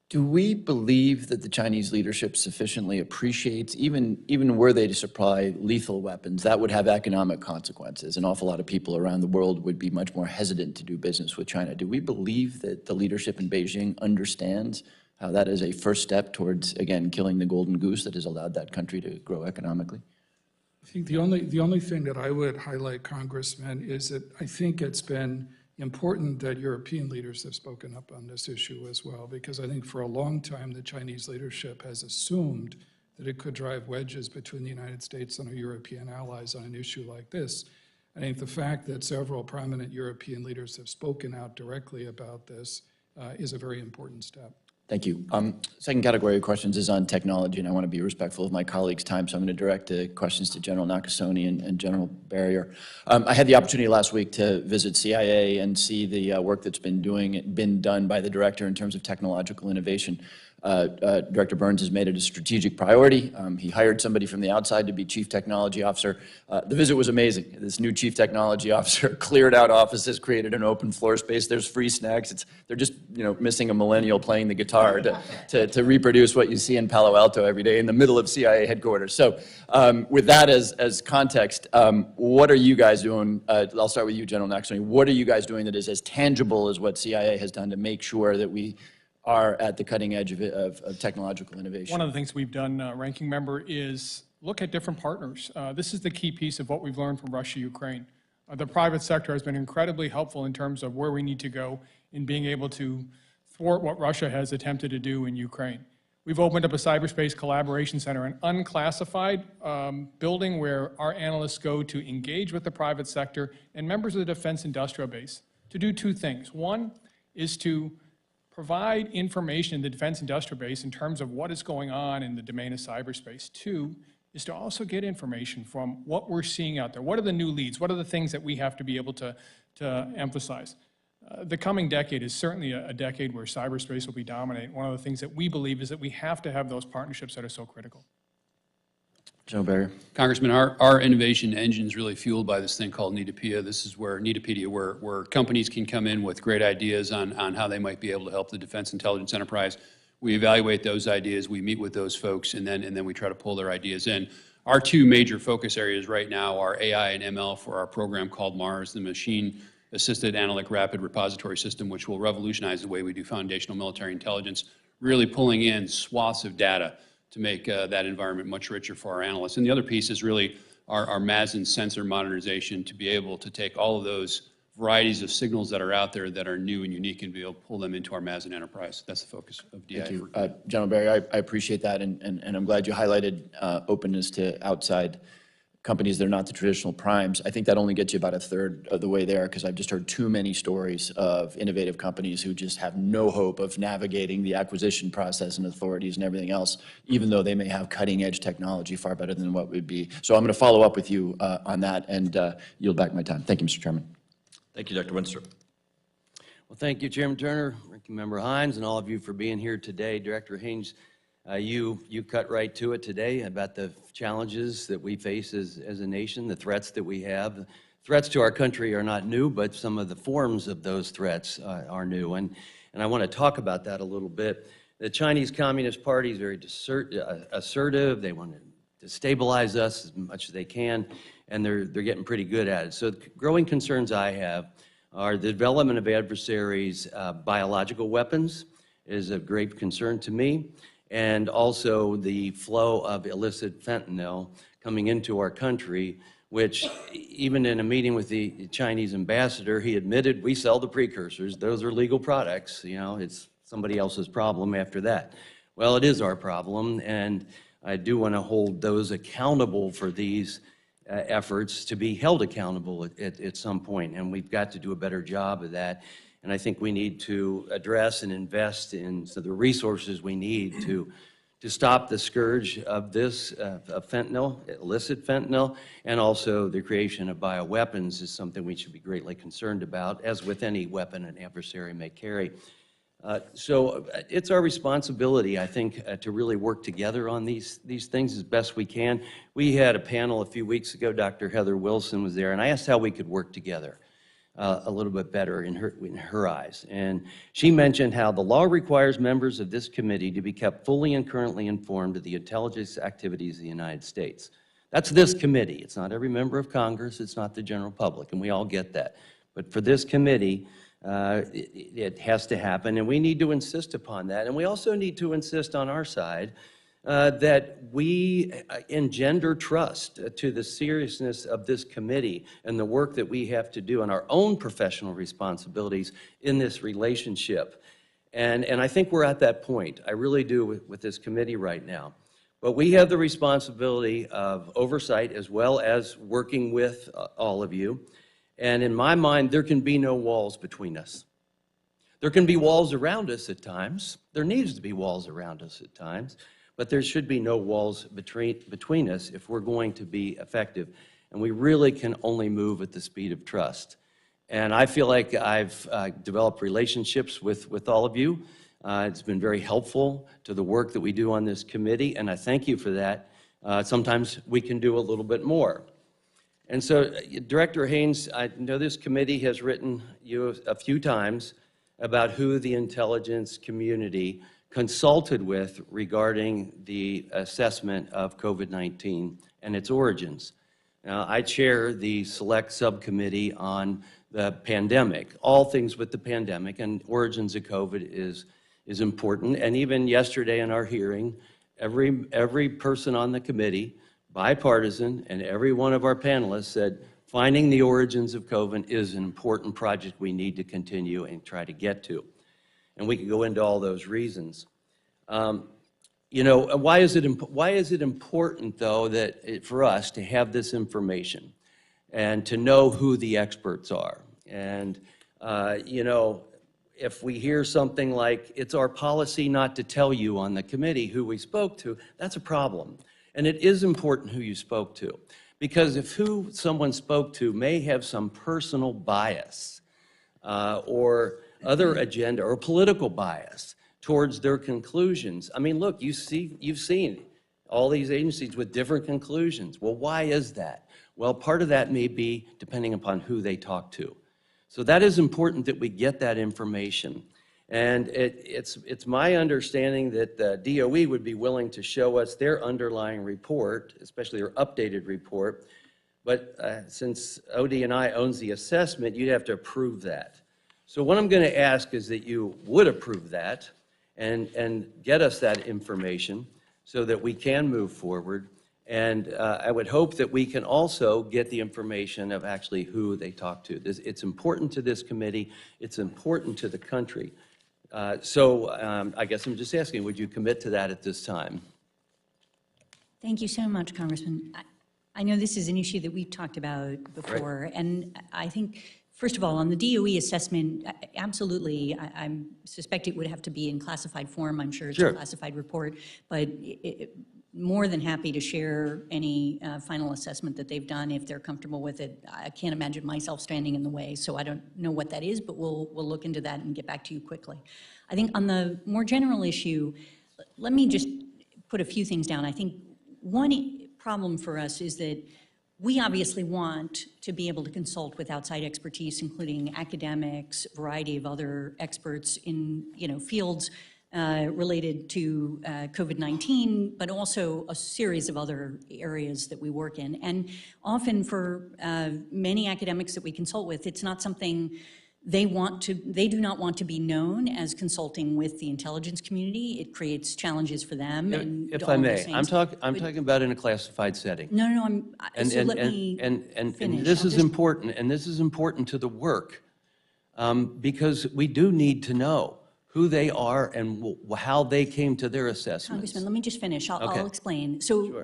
Do we believe that the Chinese leadership sufficiently appreciates, even were they to supply lethal weapons, that would have economic consequences? An awful lot of people around the world would be much more hesitant to do business with China. Do we believe that the leadership in Beijing understands how that is a first step towards, again, killing the golden goose that has allowed that country to grow economically? I think the only thing that I would highlight, Congressman, is that I think it's been important that European leaders have spoken up on this issue as well, because I think for a long time the Chinese leadership has assumed that it could drive wedges between the United States and our European allies on an issue like this. I think the fact that several prominent European leaders have spoken out directly about this is a very important step. Thank you. Second category of questions is on technology, and I want to be respectful of my colleagues' time, so I'm going to direct the questions to General Nakasone and General Berrier. I had the opportunity last week to visit CIA and see the work that's been done by the director in terms of technological innovation. Director Burns has made it a strategic priority. He hired somebody from the outside to be Chief Technology Officer. The visit was amazing. This new Chief Technology Officer cleared out offices, created an open floor space. There's free snacks. They're just missing a millennial playing the guitar to reproduce what you see in Palo Alto every day in the middle of CIA headquarters. So with that as context, what are you guys doing? I'll start with you, General Nakasone. What are you guys doing that is as tangible as what CIA has done to make sure that we are at the cutting edge of technological innovation? One of the things we've done, Ranking Member, is look at different partners. This is the key piece of what we've learned from Russia, Ukraine. The private sector has been incredibly helpful in terms of where we need to go in being able to thwart what Russia has attempted to do in Ukraine. We've opened up a cyberspace collaboration center, an unclassified building where our analysts go to engage with the private sector and members of the defense industrial base to do two things. One is to provide information in the defense industrial base in terms of what is going on in the domain of cyberspace. Two is to also get information from what we're seeing out there. What are the new leads? What are the things that we have to be able to emphasize? The coming decade is certainly a decade where cyberspace will be dominant. One of the things that we believe is that we have to have those partnerships that are so critical. General Berrier. Congressman, our innovation engine is really fueled by this thing called Neetopedia. This is where Neetopedia, where companies can come in with great ideas on how they might be able to help the defense intelligence enterprise. We evaluate those ideas, we meet with those folks, and then we try to pull their ideas in. Our two major focus areas right now are AI and ML for our program called MARS, the Machine Assisted Analytic Rapid Repository System, which will revolutionize the way we do foundational military intelligence, really pulling in swaths of data to make that environment much richer for our analysts. And the other piece is really our MASN sensor modernization to be able to take all of those varieties of signals that are out there that are new and unique and be able to pull them into our MASN enterprise. That's the focus of DI. Thank you. General Berrier, I appreciate that, and I'm glad you highlighted openness to outside companies that are not the traditional primes. I think that only gets you about a third of the way there, because I've just heard too many stories of innovative companies who just have no hope of navigating the acquisition process and authorities and everything else, even though they may have cutting-edge technology far better than what would be. So I'm going to follow up with you on that and yield back my time. Thank you, Mr. Chairman. Thank you, Dr. Winster. Well, thank you, Chairman Turner, Ranking Member Haines, and all of you for being here today. Director Haines, you cut right to it today about the challenges that we face as a nation, the threats that we have. Threats to our country are not new, but some of the forms of those threats are new, and I want to talk about that a little bit. The Chinese Communist Party is very assertive. They want to destabilize us as much as they can, and they're getting pretty good at it. So the growing concerns I have are the development of adversaries' biological weapons is of great concern to me, and also the flow of illicit fentanyl coming into our country, which even in a meeting with the Chinese ambassador, he admitted we sell the precursors. Those are legal products. You know, it's somebody else's problem after that. Well, it is our problem, and I do want to hold those accountable for these efforts to be held accountable at some point, and we've got to do a better job of that. And I think we need to address and invest in the resources we need to stop the scourge of this of fentanyl, illicit fentanyl, and also the creation of bioweapons is something we should be greatly concerned about, as with any weapon an adversary may carry. So it's our responsibility, I think, to really work together on these things as best we can. We had a panel a few weeks ago. Dr. Heather Wilson was there, and I asked how we could work together a little bit better in her eyes. And she mentioned how the law requires members of this committee to be kept fully and currently informed of the intelligence activities of the United States. That's this committee. It's not every member of Congress. It's not the general public, and we all get that. But for this committee, it has to happen, and we need to insist upon that. And we also need to insist on our side that we engender trust to the seriousness of this committee and the work that we have to do on our own professional responsibilities in this relationship. And I think we're at that point. I really do with this committee right now. But we have the responsibility of oversight as well as working with all of you. And in my mind, there can be no walls between us. There can be walls around us at times. There needs to be walls around us at times. But there should be no walls between us if we're going to be effective. And we really can only move at the speed of trust. And I feel like I've developed relationships with all of you. It's been very helpful to the work that we do on this committee, and I thank you for that. Sometimes we can do a little bit more. And so, Director Haines, I know this committee has written you a few times about who the intelligence community consulted with regarding the assessment of COVID-19 and its origins. Now, I chair the select subcommittee on the pandemic, all things with the pandemic, and origins of COVID is important. And even yesterday in our hearing, every person on the committee, bipartisan, and every one of our panelists said, finding the origins of COVID is an important project we need to continue and try to get to. And we can go into all those reasons. You know, why is it important, though, that for us to have this information and to know who the experts are? And, you know, if we hear something like, it's our policy not to tell you on the committee who we spoke to, that's a problem. And it is important who you spoke to, because if who someone spoke to may have some personal bias or other agenda or political bias towards their conclusions. I mean, look, you've seen all these agencies with different conclusions. Well, why is that? Well, part of that may be depending upon who they talk to. So that is important that we get that information. And it's my understanding that the DOE would be willing to show us their underlying report, especially their updated report. But since OD&I owns the assessment, you'd have to approve that. So what I'm going to ask is that you would approve that and get us that information so that we can move forward. And I would hope that we can also get the information of actually who they talk to. It's important to this committee. It's important to the country. So I guess I'm just asking, would you commit to that at this time? Thank you so much, Congressman. I know this is an issue that we've talked about before, and I think, first of all, on the DOE assessment, absolutely, I suspect it would have to be in classified form. I'm sure it's a classified report, but more than happy to share any final assessment that they've done if they're comfortable with it. I can't imagine myself standing in the way, so I don't know what that is, but we'll look into that and get back to you quickly. I think on the more general issue, let me just put a few things down. I think one problem for us is that we obviously want to be able to consult with outside expertise, including academics, a variety of other experts in fields related to COVID-19, but also a series of other areas that we work in. And often for many academics that we consult with, it's not something they do not want to be known as consulting with the intelligence community. It creates challenges for them. And if I may, I'm talking about in a classified setting. No, let me finish. And this is important, and this is important to the work, because we do need to know who they are and how they came to their assessments. Congressman, let me just finish. I'll explain. So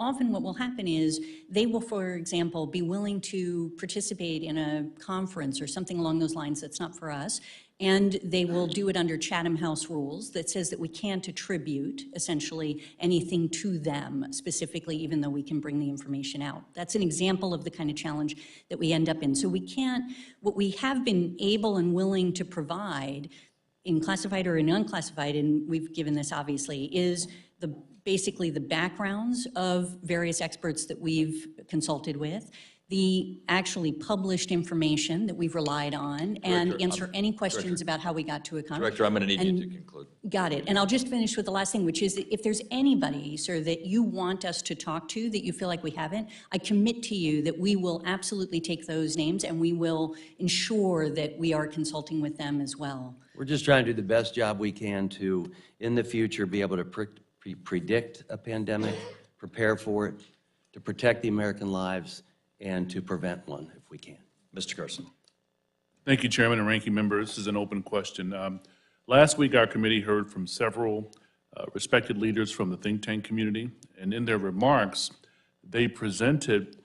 often what will happen is they will, for example, be willing to participate in a conference or something along those lines that's not for us, and they will do it under Chatham House rules that says that we can't attribute, essentially, anything to them specifically, even though we can bring the information out. That's an example of the kind of challenge that we end up in. So we can't, what we have been able and willing to provide in classified or in unclassified, and we've given this obviously, is basically the backgrounds of various experts that we've consulted with, the actually published information that we've relied on, and answer any questions about how we got to a conference. Director, I'm going to need you to conclude. Got it. And I'll just finish with the last thing, which is that if there's anybody, sir, that you want us to talk to that you feel like we haven't, I commit to you that we will absolutely take those names and we will ensure that we are consulting with them as well. We're just trying to do the best job we can to, in the future, be able to predict a pandemic, prepare for it, to protect the American lives, and to prevent one if we can. Mr. Carson. Thank you, Chairman and Ranking Member. This is an open question. Last week, our committee heard from several respected leaders from the think tank community, and in their remarks, they presented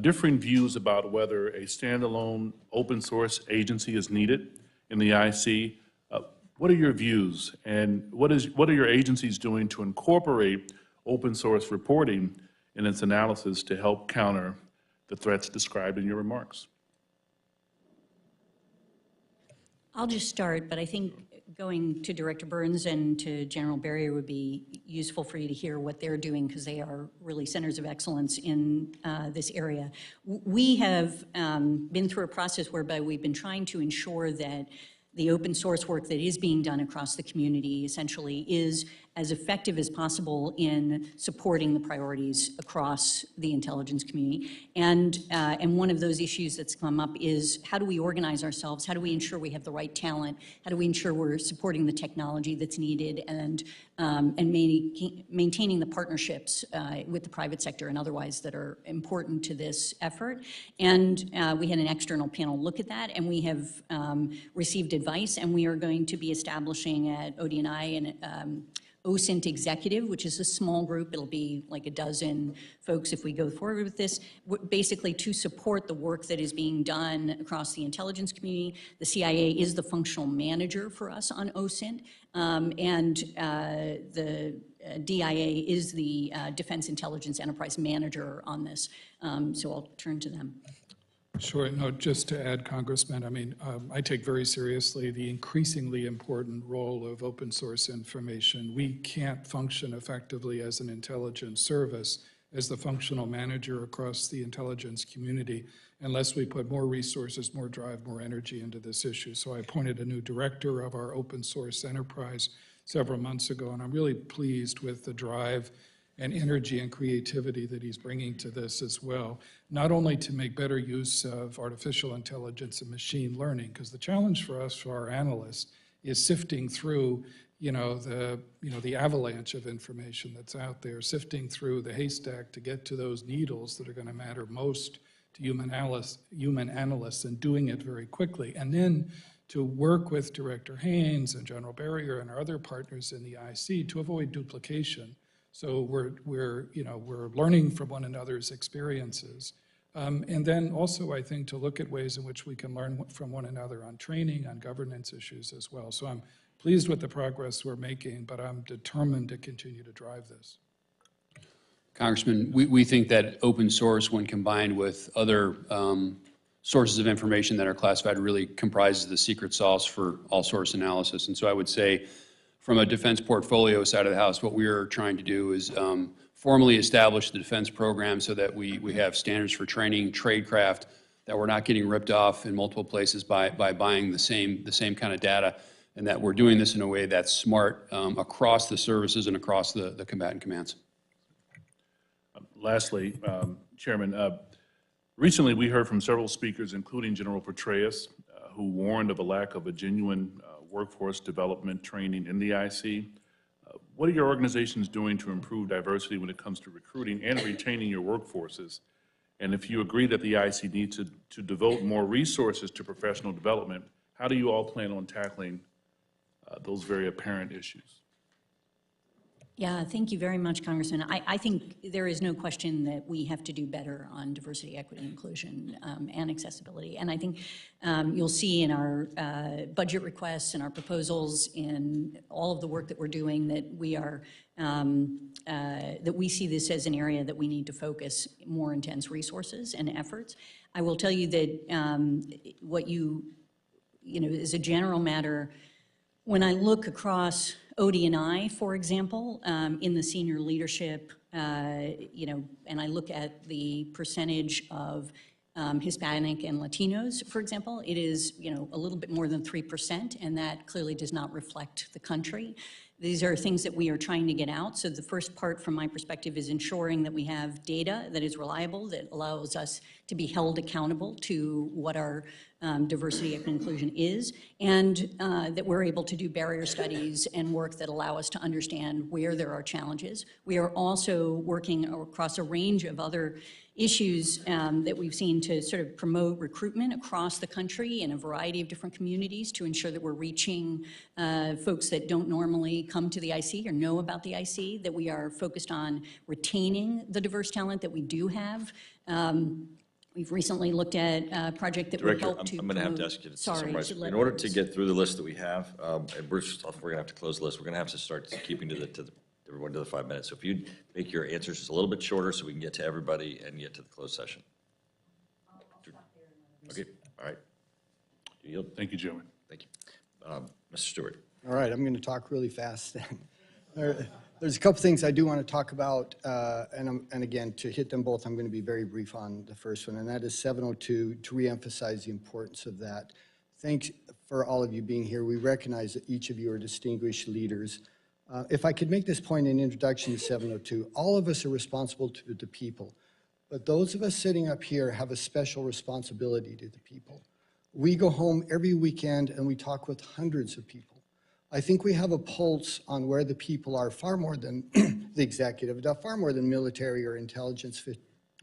differing views about whether a standalone open source agency is needed in the IC. What are your views, and what are your agencies doing to incorporate open source reporting in its analysis to help counter the threats described in your remarks? I'll just start, but I think going to Director Burns and to General Berrier would be useful for you to hear what they're doing, because they are really centers of excellence in this area. We have been through a process whereby we've been trying to ensure that the open source work that is being done across the community essentially is as effective as possible in supporting the priorities across the intelligence community. And one of those issues that's come up is how do we organize ourselves? How do we ensure we have the right talent? How do we ensure we're supporting the technology that's needed and maintaining the partnerships with the private sector and otherwise that are important to this effort? And we had an external panel look at that, and we have received advice, and we are going to be establishing at ODNI and OSINT Executive, which is a small group. It'll be like a dozen folks if we go forward with this, basically to support the work that is being done across the intelligence community. The CIA is the functional manager for us on OSINT, and the DIA is the Defense Intelligence Enterprise Manager on this. So I'll turn to them. Sure. No, just to add, Congressman, I mean, I take very seriously the increasingly important role of open source information. We can't function effectively as an intelligence service, as the functional manager across the intelligence community, unless we put more resources, more drive, more energy into this issue. So I appointed a new director of our open source enterprise several months ago, and I'm really pleased with the drive and energy and creativity that he's bringing to this as well, not only to make better use of artificial intelligence and machine learning, because the challenge for us, for our analysts, is sifting through the avalanche of information that's out there, sifting through the haystack to get to those needles that are going to matter most to human analysts, and doing it very quickly. And then to work with Director Haines and General Berrier and our other partners in the IC to avoid duplication. So we're learning from one another's experiences. And then also, I think, to look at ways in which we can learn from one another on training, on governance issues as well. So I'm pleased with the progress we're making, but I'm determined to continue to drive this. Congressman, we think that open source, when combined with other sources of information that are classified, really comprises the secret sauce for all source analysis. And so I would say, from a defense portfolio side of the house, what we are trying to do is formally establish the defense program so that we have standards for training, tradecraft, that we're not getting ripped off in multiple places by buying the same kind of data, and that we're doing this in a way that's smart across the services and across the combatant commands. Lastly, Chairman, recently we heard from several speakers, including General Petraeus, who warned of a lack of a genuine workforce development training in the IC. What are your organizations doing to improve diversity when it comes to recruiting and retaining your workforces? And if you agree that the IC needs to devote more resources to professional development, how do you all plan on tackling those very apparent issues? Yeah, thank you very much, Congressman. I think there is no question that we have to do better on diversity, equity, inclusion, and accessibility. And I think you'll see in our budget requests and our proposals, in all of the work that we're doing, that we see this as an area that we need to focus more intense resources and efforts. I will tell you that what as a general matter, when I look across OD&I, for example, in the senior leadership, and I look at the percentage of Hispanic and Latinos, for example, it is, a little bit more than 3%, and that clearly does not reflect the country. These are things that we are trying to get out. So the first part, from my perspective, is ensuring that we have data that is reliable, that allows us to be held accountable to what our diversity and inclusion is, and that we're able to do barrier studies and work that allow us to understand where there are challenges. We are also working across a range of other issues that we've seen to sort of promote recruitment across the country in a variety of different communities to ensure that we're reaching folks that don't normally come to the IC or know about the IC, that we are focused on retaining the diverse talent that we do have. We've recently looked at a project that would help to I'm going to have to ask you to summarize. In order to get through the list that we have, and Bruce, we're going to have to close the list. We're going to have to start keeping everyone to the 5 minutes. So if you'd make your answers just a little bit shorter so we can get to everybody and get to the closed session. Okay, all right. You yield? Thank you, Chairman. Thank you. Mr. Stewart. All right, I'm going to talk really fast then. There's a couple things I do want to talk about, and again, to hit them both, I'm going to be very brief on the first one, and that is 702, to reemphasize the importance of that. Thanks for all of you being here. We recognize that each of you are distinguished leaders. If I could make this point in introduction to 702, all of us are responsible to the people, but those of us sitting up here have a special responsibility to the people. We go home every weekend and we talk with hundreds of people. I think we have a pulse on where the people are, far more than the executive, far more than military or intelligence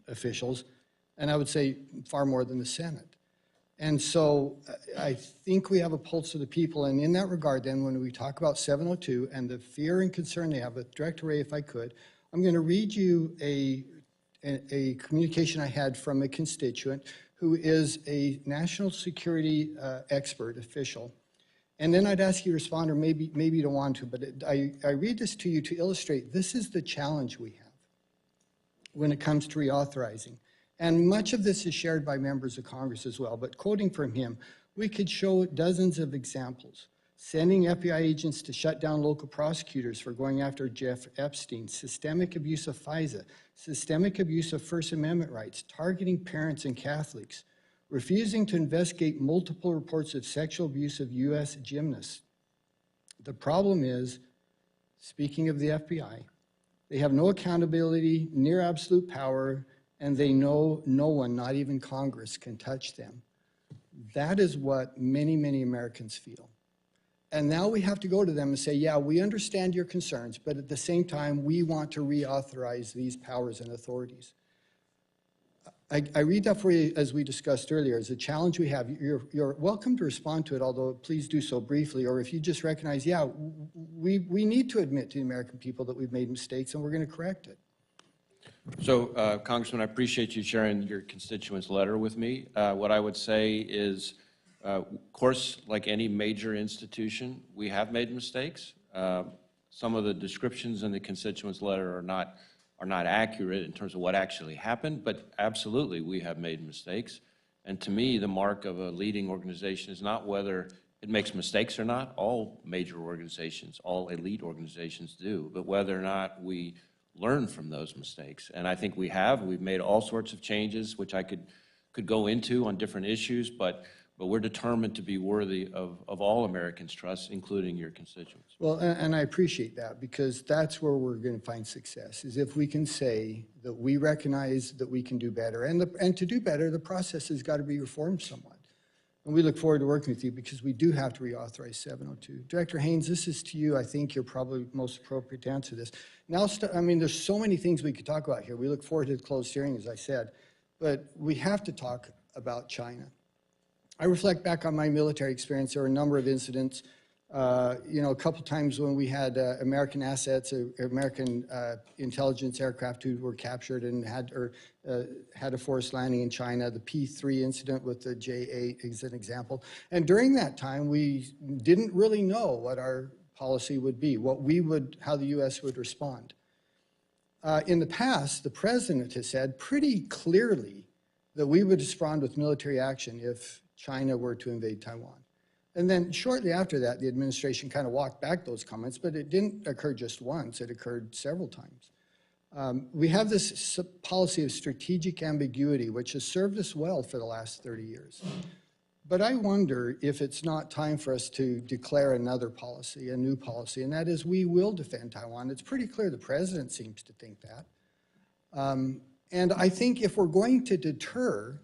officials, and I would say far more than the Senate. And so I think we have a pulse of the people, and in that regard then, when we talk about 702 and the fear and concern they have, with Director Wray, if I could, I'm going to read you a communication I had from a constituent who is a national security expert official. And then I'd ask you to respond, or maybe you don't want to, but I read this to you to illustrate this is the challenge we have when it comes to reauthorizing. And much of this is shared by members of Congress as well, but quoting from him, we could show dozens of examples. Sending FBI agents to shut down local prosecutors for going after Jeff Epstein, systemic abuse of FISA, systemic abuse of First Amendment rights, targeting parents and Catholics, refusing to investigate multiple reports of sexual abuse of U.S. gymnasts. The problem is, speaking of the FBI, they have no accountability, near absolute power, and they know no one, not even Congress, can touch them. That is what many, many Americans feel. And now we have to go to them and say, yeah, we understand your concerns, but at the same time, we want to reauthorize these powers and authorities. I read that for you, as we discussed earlier, as a challenge we have. You're welcome to respond to it, although please do so briefly, or if you just recognize, yeah, we need to admit to the American people that we've made mistakes and we're going to correct it. So, Congressman, I appreciate you sharing your constituents' letter with me. What I would say is, of course, like any major institution, we have made mistakes. Some of the descriptions in the constituents' letter are not accurate in terms of what actually happened, but absolutely we have made mistakes. And to me, the mark of a leading organization is not whether it makes mistakes or not. All major organizations, all elite organizations do, but whether or not we learn from those mistakes. And I think we have. We've made all sorts of changes, which I could go into on different issues, but we're determined to be worthy of all Americans' trust, including your constituents. Well, and I appreciate that, because that's where we're going to find success, is if we can say that we recognize that we can do better. And to do better, the process has got to be reformed somewhat. And we look forward to working with you, because we do have to reauthorize 702. Director Haines, this is to you. I think you're probably most appropriate to answer this. Now, I mean, there's so many things we could talk about here. We look forward to the closed hearing, as I said, but we have to talk about China. I reflect back on my military experience. There were a number of incidents, you know, a couple times when we had American assets, American intelligence aircraft who were captured and had a forced landing in China. The P-3 incident with the J-8 is an example. And during that time, we didn't really know what our policy would be, how the U.S. would respond. In the past, the president has said pretty clearly that we would respond with military action if China were to invade Taiwan. And then shortly after that, the administration kind of walked back those comments, but it didn't occur just once, it occurred several times. We have this policy of strategic ambiguity, which has served us well for the last 30 years. But I wonder if it's not time for us to declare another policy, a new policy, and that is we will defend Taiwan. It's pretty clear the president seems to think that. And I think if we're going to deter,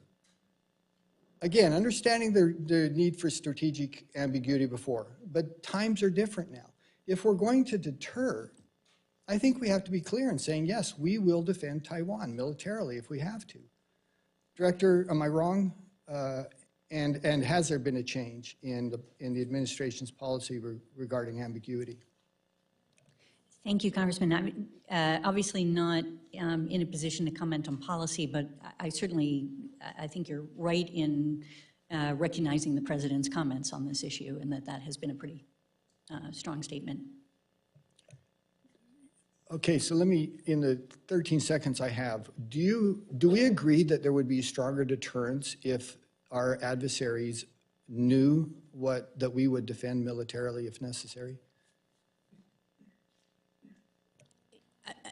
again, understanding the need for strategic ambiguity before, but times are different now. If we're going to deter, I think we have to be clear in saying, yes, we will defend Taiwan militarily if we have to. Director, am I wrong? And has there been a change in the administration's policy regarding ambiguity? Thank you, Congressman. I'm obviously not in a position to comment on policy, but I think you're right in recognizing the president's comments on this issue, and that has been a pretty strong statement. Okay, so let me, in the 13 seconds I have, do we agree that there would be stronger deterrence if our adversaries knew that we would defend militarily if necessary?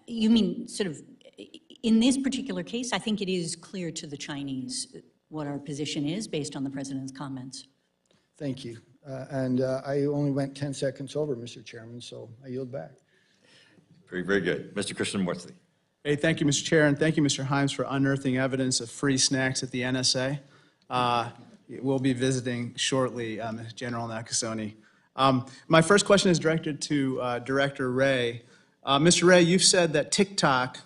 You mean sort of, in this particular case, I think it is clear to the Chinese what our position is based on the president's comments. Thank you. And I only went 10 seconds over, Mr. Chairman, so I yield back. Very, very good. Mr. Christian Morthley. Hey, thank you, Mr. Chair, and thank you, Mr. Haines, for unearthing evidence of free snacks at the NSA. We'll be visiting shortly, General Nakasone. My first question is directed to Director Wray. Mr. Wray, you've said that TikTok,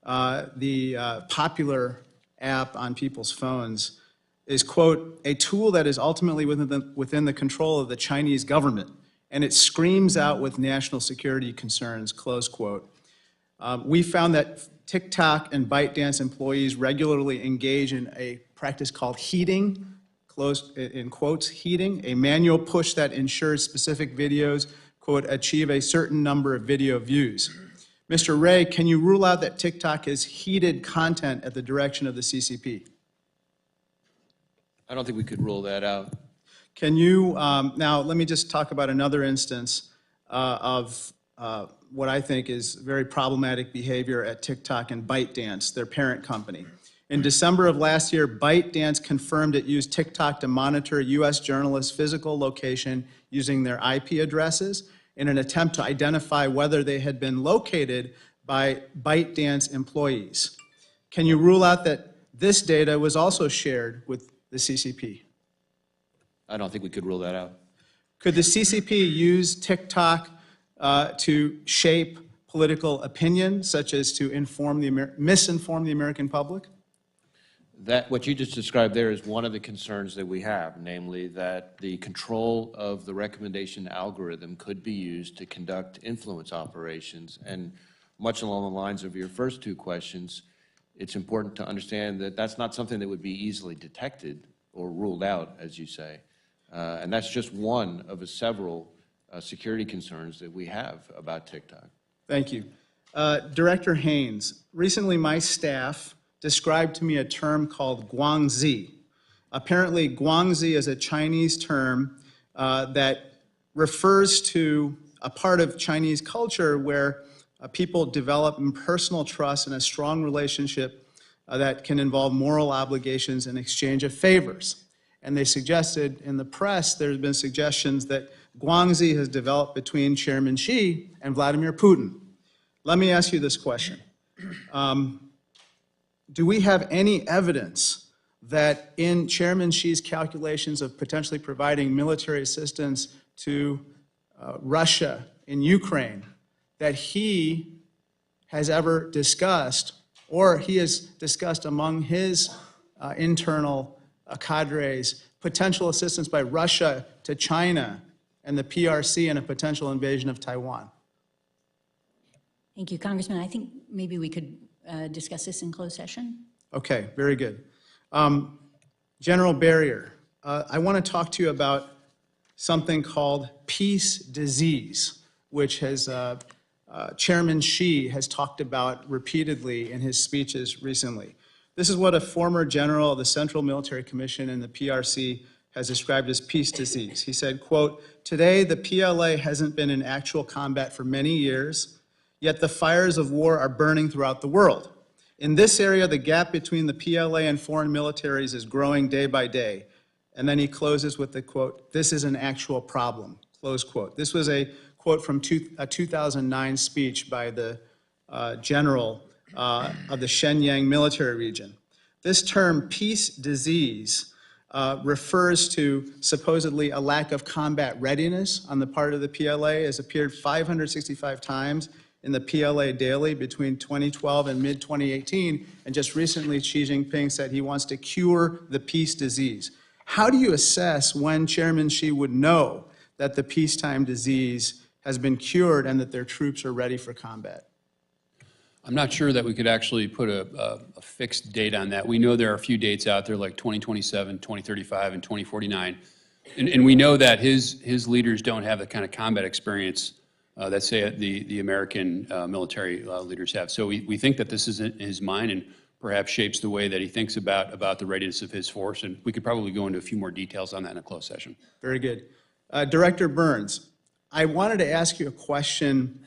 the popular app on people's phones, is, quote, a tool that is ultimately within the control of the Chinese government, and it screams out with national security concerns, close quote. We found that TikTok and ByteDance employees regularly engage in a practice called heeding, close in quotes, heeding, a manual push that ensures specific videos, quote, achieve a certain number of video views. Mr. Wray, can you rule out that TikTok has heeded content at the direction of the CCP? I don't think we could rule that out. Can you, now let me just talk about another instance of what I think is very problematic behavior at TikTok and ByteDance, their parent company. In December of last year, ByteDance confirmed it used TikTok to monitor U.S. journalists' physical location using their IP addresses in an attempt to identify whether they had been located by ByteDance employees. Can you rule out that this data was also shared with the CCP? I don't think we could rule that out. Could the CCP use TikTok to shape political opinion, such as to misinform the American public? That, what you just described there is one of the concerns that we have, namely that the control of the recommendation algorithm could be used to conduct influence operations. And much along the lines of your first two questions, it's important to understand that that's not something that would be easily detected or ruled out, as you say. And that's just one of the several security concerns that we have about TikTok. Thank you. Director Haines, recently my staff described to me a term called guangzi. Apparently, guangzi is a Chinese term that refers to a part of Chinese culture where people develop personal trust and a strong relationship that can involve moral obligations in exchange of favors. And they suggested in the press, there's been suggestions that guangzi has developed between Chairman Xi and Vladimir Putin. Let me ask you this question. Do we have any evidence that in Chairman Xi's calculations of potentially providing military assistance to Russia in Ukraine, that he has ever discussed, or he has discussed among his internal cadres, potential assistance by Russia to China and the PRC in a potential invasion of Taiwan? Thank you, Congressman. I think maybe we could discuss this in closed session. Okay, very good. General Berrier, I want to talk to you about something called peace disease, which has Chairman Xi has talked about repeatedly in his speeches recently. This is what a former general of the Central Military Commission and the PRC has described as peace disease. He said, quote, "Today the PLA hasn't been in actual combat for many years, yet the fires of war are burning throughout the world. In this area, the gap between the PLA and foreign militaries is growing day by day." And then he closes with the quote, "This is an actual problem," close quote. This was a quote from a 2009 speech by the general of the Shenyang military region. This term, peace disease, refers to supposedly a lack of combat readiness on the part of the PLA. Has appeared 565 times in the PLA Daily between 2012 and mid-2018, and just recently Xi Jinping said he wants to cure the peace disease. How do you assess when Chairman Xi would know that the peacetime disease has been cured and that their troops are ready for combat? I'm not sure that we could actually put a fixed date on that. We know there are a few dates out there like 2027, 2035, and 2049. And we know that his leaders don't have the kind of combat experience that, say, the American military leaders have. So we think that this is in his mind and perhaps shapes the way that he thinks about the readiness of his force. And we could probably go into a few more details on that in a closed session. Very good. Director Burns, I wanted to ask you a question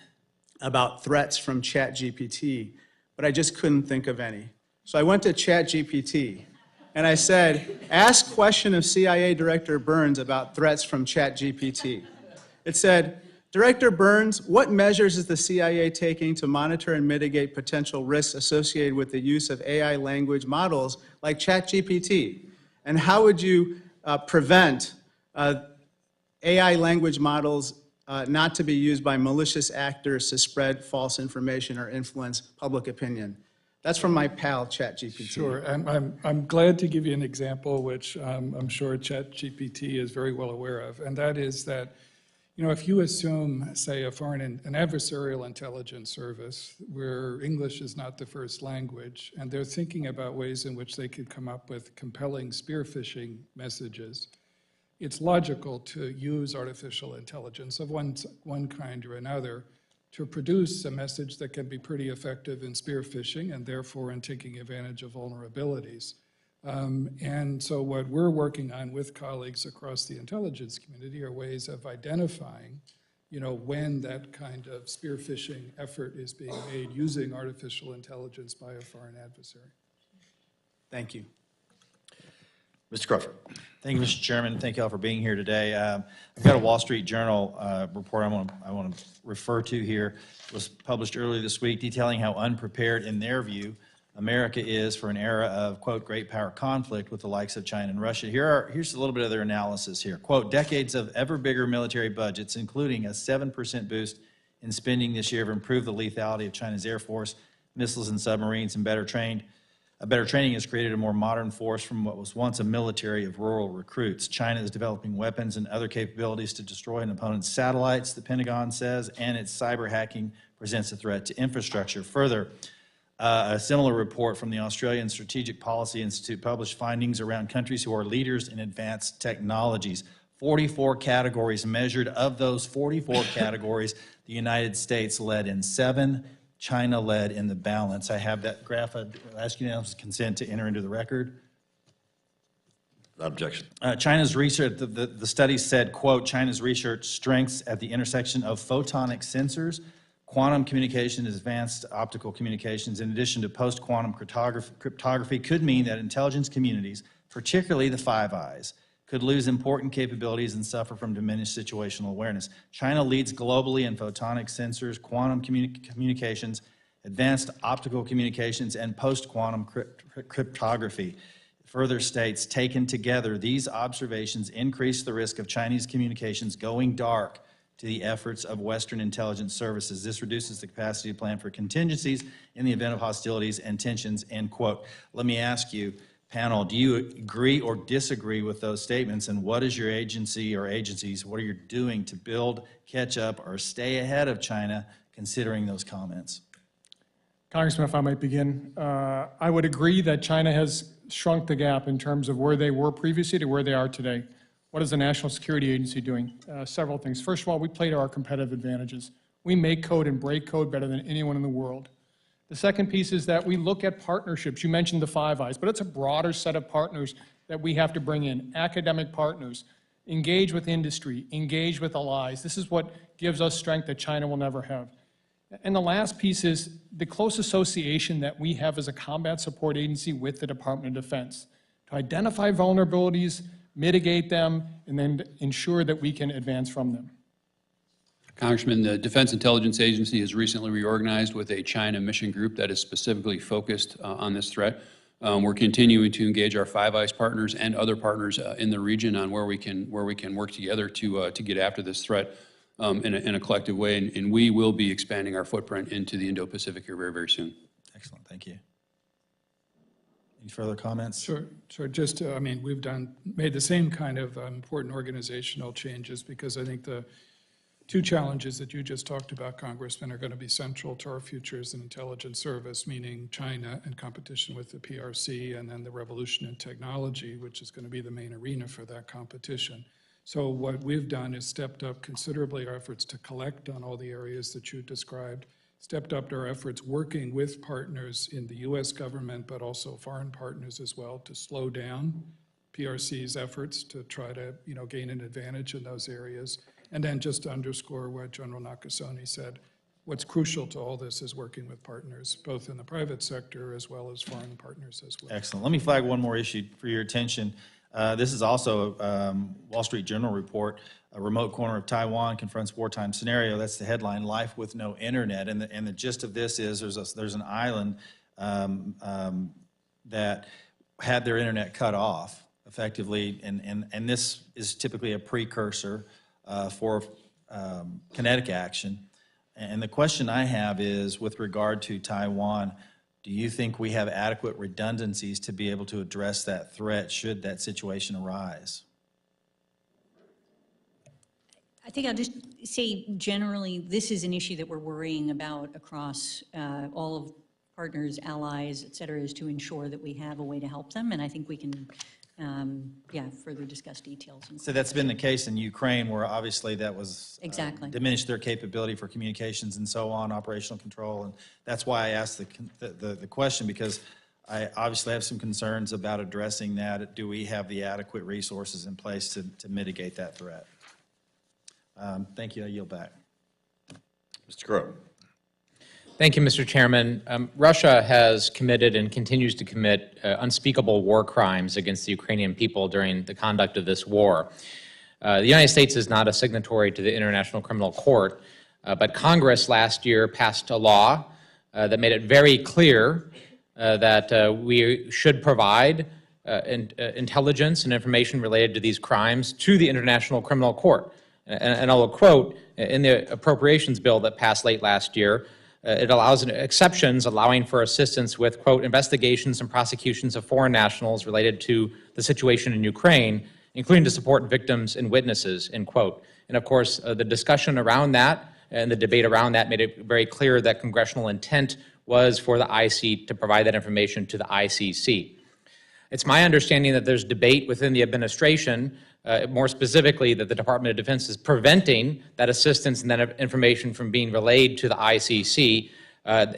about threats from ChatGPT, but I just couldn't think of any. So I went to ChatGPT and I said, ask question of CIA Director Burns about threats from ChatGPT. It said, Director Burns, what measures is the CIA taking to monitor and mitigate potential risks associated with the use of AI language models like ChatGPT? And how would you prevent AI language models not to be used by malicious actors to spread false information or influence public opinion? That's from my pal, ChatGPT. Sure, and I'm glad to give you an example, which I'm sure ChatGPT is very well aware of, and that is that, you know, if you assume, say, an adversarial intelligence service where English is not the first language, and they're thinking about ways in which they could come up with compelling spear phishing messages, it's logical to use artificial intelligence of one kind or another to produce a message that can be pretty effective in spear phishing and therefore in taking advantage of vulnerabilities. And so what we're working on with colleagues across the intelligence community are ways of identifying, you know, when that kind of spear phishing effort is being made using artificial intelligence by a foreign adversary. Thank you. Mr. Crawford. Thank you, Mr. Chairman. Thank you all for being here today. I've got a Wall Street Journal report I want to refer to here. It was published earlier this week detailing how unprepared, in their view, America is for an era of, quote, great power conflict with the likes of China and Russia. Here's a little bit of their analysis here. Quote, decades of ever bigger military budgets, including a 7% boost in spending this year, have improved the lethality of China's Air Force, missiles and submarines, and better training has created a more modern force from what was once a military of rural recruits. China is developing weapons and other capabilities to destroy an opponent's satellites, the Pentagon says, and its cyber hacking presents a threat to infrastructure. Further, a similar report from the Australian Strategic Policy Institute published findings around countries who are leaders in advanced technologies. 44 categories measured. Of those 44 categories, the United States led in 7, China led in the balance. I have that graph. I'd ask unanimous consent to enter into the record. Without objection. China's research, the study said, quote, China's research strengths at the intersection of photonic sensors, quantum communication, and advanced optical communications, in addition to post-quantum cryptography, could mean that intelligence communities, particularly the Five Eyes, could lose important capabilities and suffer from diminished situational awareness. China leads globally in photonic sensors, quantum communications, advanced optical communications, and post-quantum cryptography. Further states, taken together, these observations increase the risk of Chinese communications going dark to the efforts of Western intelligence services. This reduces the capacity to plan for contingencies in the event of hostilities and tensions, end quote. Let me ask you, panel, do you agree or disagree with those statements, and what is your agency or agencies, what are you doing to build, catch up, or stay ahead of China, considering those comments? Congressman, if I might begin, I would agree that China has shrunk the gap in terms of where they were previously to where they are today. What is the National Security Agency doing? Several things. First of all, we play to our competitive advantages. We make code and break code better than anyone in the world. The second piece is that we look at partnerships. You mentioned the Five Eyes, but it's a broader set of partners that we have to bring in. Academic partners, engage with industry, engage with allies. This is what gives us strength that China will never have. And the last piece is the close association that we have as a combat support agency with the Department of Defense to identify vulnerabilities, mitigate them, and then ensure that we can advance from them. Congressman, the Defense Intelligence Agency has recently reorganized with a China mission group that is specifically focused on this threat. We're continuing to engage our Five Eyes partners and other partners in the region on where we can work together to get after this threat in a collective way, and we will be expanding our footprint into the Indo-Pacific here very, very soon. Excellent, thank you. Any further comments? Sure. Just, I mean, we've made the same kind of important organizational changes because I think the two challenges that you just talked about, Congressman, are going to be central to our future as an intelligence service, meaning China and competition with the PRC, and then the revolution in technology, which is going to be the main arena for that competition. So what we've done is stepped up considerably our efforts to collect on all the areas that you described, stepped up our efforts working with partners in the U.S. government, but also foreign partners as well, to slow down PRC's efforts to try to, gain an advantage in those areas. And then just to underscore what General Nakasone said, what's crucial to all this is working with partners, both in the private sector as well as foreign partners as well. Excellent. Let me flag one more issue for your attention. This is also a Wall Street Journal report. A remote corner of Taiwan confronts wartime scenario. That's the headline, Life with No Internet. And the gist of this is there's an island that had their internet cut off effectively, and this is typically a precursor for kinetic action. And the question I have is, with regard to Taiwan, do you think we have adequate redundancies to be able to address that threat should that situation arise? I think I'll just say generally, this is an issue that we're worrying about across all of partners, allies, et cetera, is to ensure that we have a way to help them. And I think we can, further discuss details. So that's been the case in Ukraine, where obviously that was exactly diminished their capability for communications and so on, operational control. And that's why I asked the question, because I obviously have some concerns about addressing that. Do we have the adequate resources in place to mitigate that threat? Thank you. I yield back. Mr. Crow. Thank you, Mr. Chairman. Russia has committed and continues to commit unspeakable war crimes against the Ukrainian people during the conduct of this war. The United States is not a signatory to the International Criminal Court, but Congress last year passed a law that made it very clear that we should provide intelligence and information related to these crimes to the International Criminal Court. And I'll quote, in the appropriations bill that passed late last year, it allows exceptions allowing for assistance with, quote, investigations and prosecutions of foreign nationals related to the situation in Ukraine, including to support victims and witnesses, end quote. And of course, the discussion around that and the debate around that made it very clear that congressional intent was for the IC to provide that information to the ICC. It's my understanding that there's debate within the administration, more specifically that the Department of Defense is preventing that assistance and that information from being relayed to the ICC,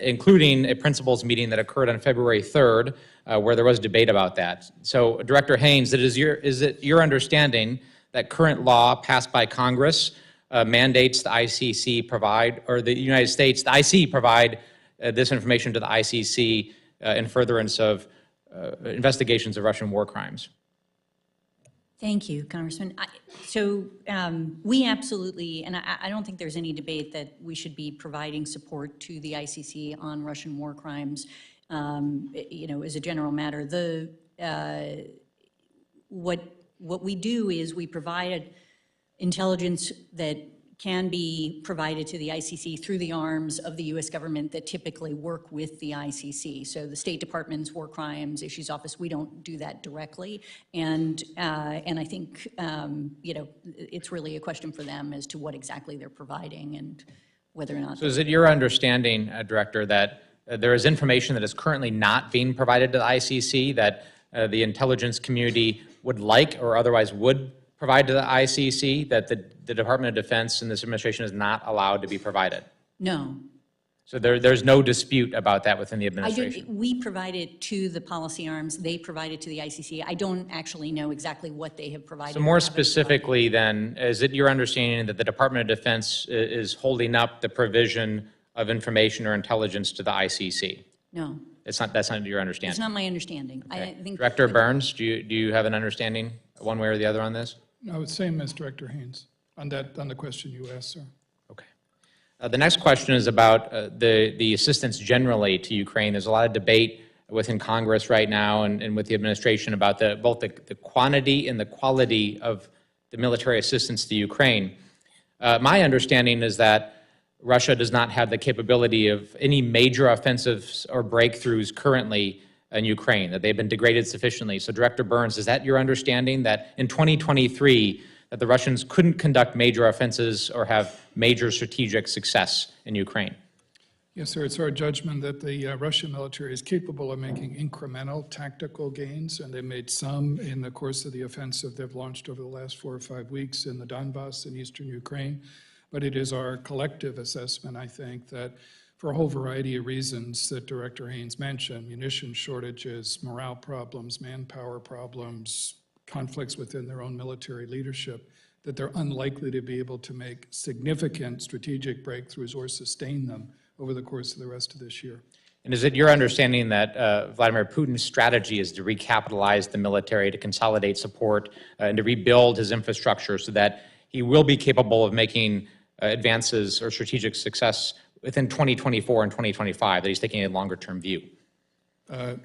including a principals meeting that occurred on February 3rd, where there was debate about that. So, Director Haines, is it your understanding that current law passed by Congress mandates the ICC provide, or the United States, the IC provide this information to the ICC in furtherance of investigations of Russian war crimes? Thank you, Congressman. We absolutely, and I don't think there's any debate that we should be providing support to the ICC on Russian war crimes, as a general matter. What we do is we provide intelligence that can be provided to the ICC through the arms of the U.S. government that typically work with the ICC. So the State Department's War Crimes Issues Office, we don't do that directly. And I think, it's really a question for them as to what exactly they're providing and whether or not. So is it your understanding, Director, that there is information that is currently not being provided to the ICC that the intelligence community would like or otherwise would provide to the ICC, that the Department of Defense and this administration is not allowed to be provided? No. So there's no dispute about that within the administration? We provide it to the policy arms. They provide it to the ICC. I don't actually know exactly what they have provided. So more specifically then, is it your understanding that the Department of Defense is holding up the provision of information or intelligence to the ICC? No. That's not your understanding? It's not my understanding. Okay. I think Director Burns, do you have an understanding one way or the other on this? No, same as Director Haines on the question you asked, sir. Okay. The next question is about the assistance generally to Ukraine. There's a lot of debate within Congress right now and with the administration about both the quantity and the quality of the military assistance to Ukraine. My understanding is that Russia does not have the capability of any major offensives or breakthroughs currently in Ukraine, that they've been degraded sufficiently. So Director Burns, is that your understanding that in 2023 that the Russians couldn't conduct major offenses or have major strategic success in Ukraine? Yes, sir. It's our judgment that the Russian military is capable of making incremental tactical gains, and they made some in the course of the offensive they've launched over the last 4 or 5 weeks in the Donbass in eastern Ukraine. But it is our collective assessment, I think, that for a whole variety of reasons that Director Haines mentioned, munition shortages, morale problems, manpower problems, conflicts within their own military leadership, that they're unlikely to be able to make significant strategic breakthroughs or sustain them over the course of the rest of this year. And is it your understanding that Vladimir Putin's strategy is to recapitalize the military, to consolidate support, and to rebuild his infrastructure so that he will be capable of making advances or strategic success within 2024 and 2025, that he's taking a longer-term view?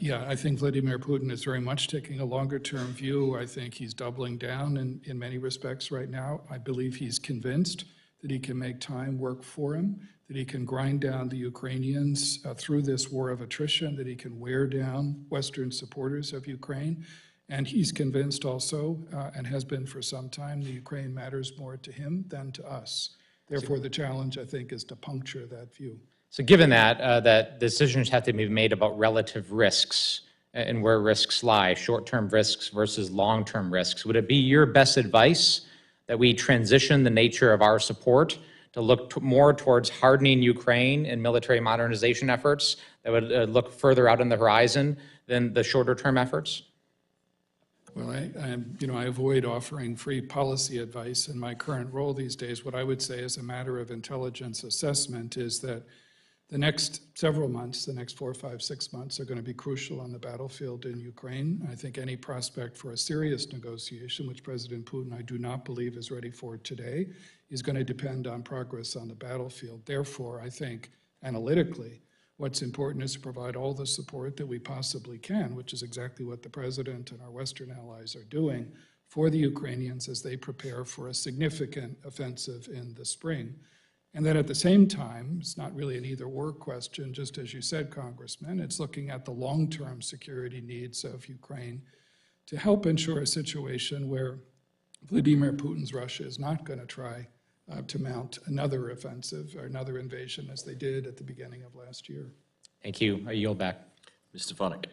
Yeah, I think Vladimir Putin is very much taking a longer-term view. I think he's doubling down in many respects right now. I believe he's convinced that he can make time work for him, that he can grind down the Ukrainians through this war of attrition, that he can wear down Western supporters of Ukraine. And he's convinced also, and has been for some time, that Ukraine matters more to him than to us. Therefore, the challenge, I think, is to puncture that view. So given that, that decisions have to be made about relative risks and where risks lie, short-term risks versus long-term risks, would it be your best advice that we transition the nature of our support to look more towards hardening Ukraine and military modernization efforts that would look further out on the horizon than the shorter-term efforts? Well, I avoid offering free policy advice in my current role these days. What I would say as a matter of intelligence assessment is that the next several months, the next 4, 5, 6 months are going to be crucial on the battlefield in Ukraine. I think any prospect for a serious negotiation, which President Putin, I do not believe, is ready for today, is going to depend on progress on the battlefield. Therefore, I think analytically, What's important is to provide all the support that we possibly can, which is exactly what the President and our Western allies are doing for the Ukrainians as they prepare for a significant offensive in the spring. And then at the same time, it's not really an either-or question, just as you said, Congressman, it's looking at the long-term security needs of Ukraine to help ensure a situation where Vladimir Putin's Russia is not going to try to mount another offensive or another invasion as they did at the beginning of last year. Thank you. I yield back. Ms. Stefanik.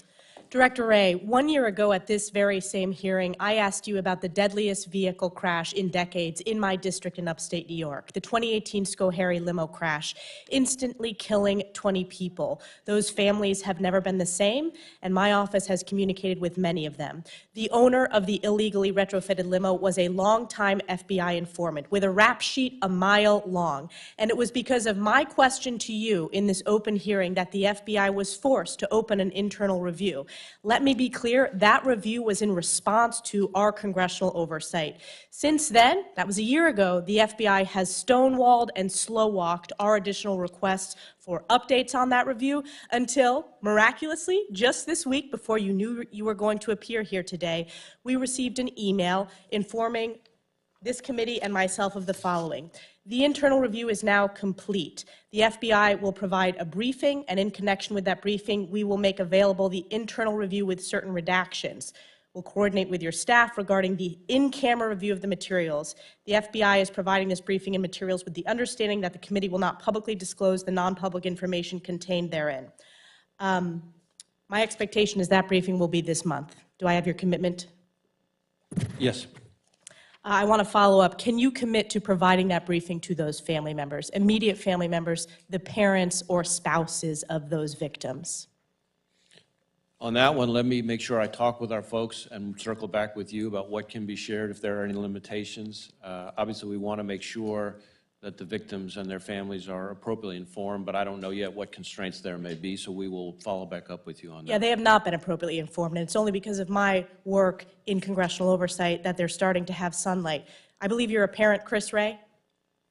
Director Wray, 1 year ago at this very same hearing, I asked you about the deadliest vehicle crash in decades in my district in upstate New York, the 2018 Schoharie limo crash, instantly killing 20 people. Those families have never been the same, and my office has communicated with many of them. The owner of the illegally retrofitted limo was a longtime FBI informant with a rap sheet a mile long, and it was because of my question to you in this open hearing that the FBI was forced to open an internal review. Let me be clear, that review was in response to our congressional oversight. Since then, that was a year ago, the FBI has stonewalled and slow-walked our additional requests for updates on that review until, miraculously, just this week before you knew you were going to appear here today, we received an email informing this committee and myself of the following. The internal review is now complete. The FBI will provide a briefing, and in connection with that briefing, we will make available the internal review with certain redactions. We'll coordinate with your staff regarding the in-camera review of the materials. The FBI is providing this briefing and materials with the understanding that the committee will not publicly disclose the non-public information contained therein. My expectation is that briefing will be this month. Do I have your commitment? Yes. I want to follow up. Can you commit to providing that briefing to those family members, immediate family members, the parents or spouses of those victims? On that one, let me make sure I talk with our folks and circle back with you about what can be shared if there are any limitations. Obviously, we want to make sure that the victims and their families are appropriately informed, but I don't know yet what constraints there may be, so we will follow back up with you on that. Yeah, they have not been appropriately informed, and it's only because of my work in congressional oversight that they're starting to have sunlight. I believe you're a parent, Chris Wray?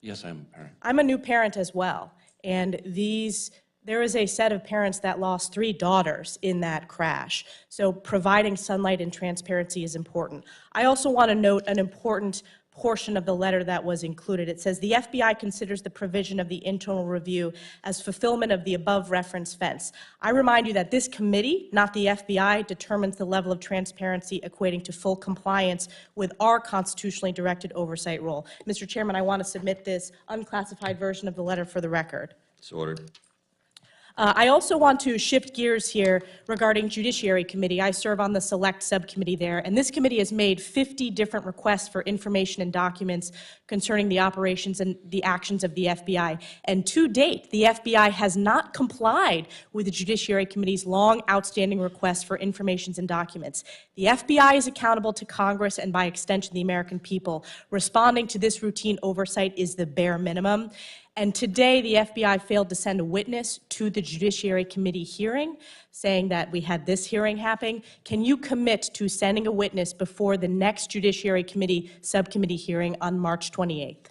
Yes, I'm a parent. I'm a new parent as well, and there is a set of parents that lost 3 daughters in that crash. So providing sunlight and transparency is important. I also want to note an important portion of the letter that was included. It says, the FBI considers the provision of the internal review as fulfillment of the above referenced fence. I remind you that this committee, not the FBI, determines the level of transparency equating to full compliance with our constitutionally directed oversight role. Mr. Chairman, I want to submit this unclassified version of the letter for the record. It's ordered. I also want to shift gears here regarding Judiciary Committee. I serve on the Select Subcommittee there, and this committee has made 50 different requests for information and documents concerning the operations and the actions of the FBI. And to date, the FBI has not complied with the Judiciary Committee's long outstanding requests for information and documents. The FBI is accountable to Congress and, by extension, the American people. Responding to this routine oversight is the bare minimum. And today, the FBI failed to send a witness to the Judiciary Committee hearing, saying that we had this hearing happening. Can you commit to sending a witness before the next Judiciary Committee subcommittee hearing on March 28th?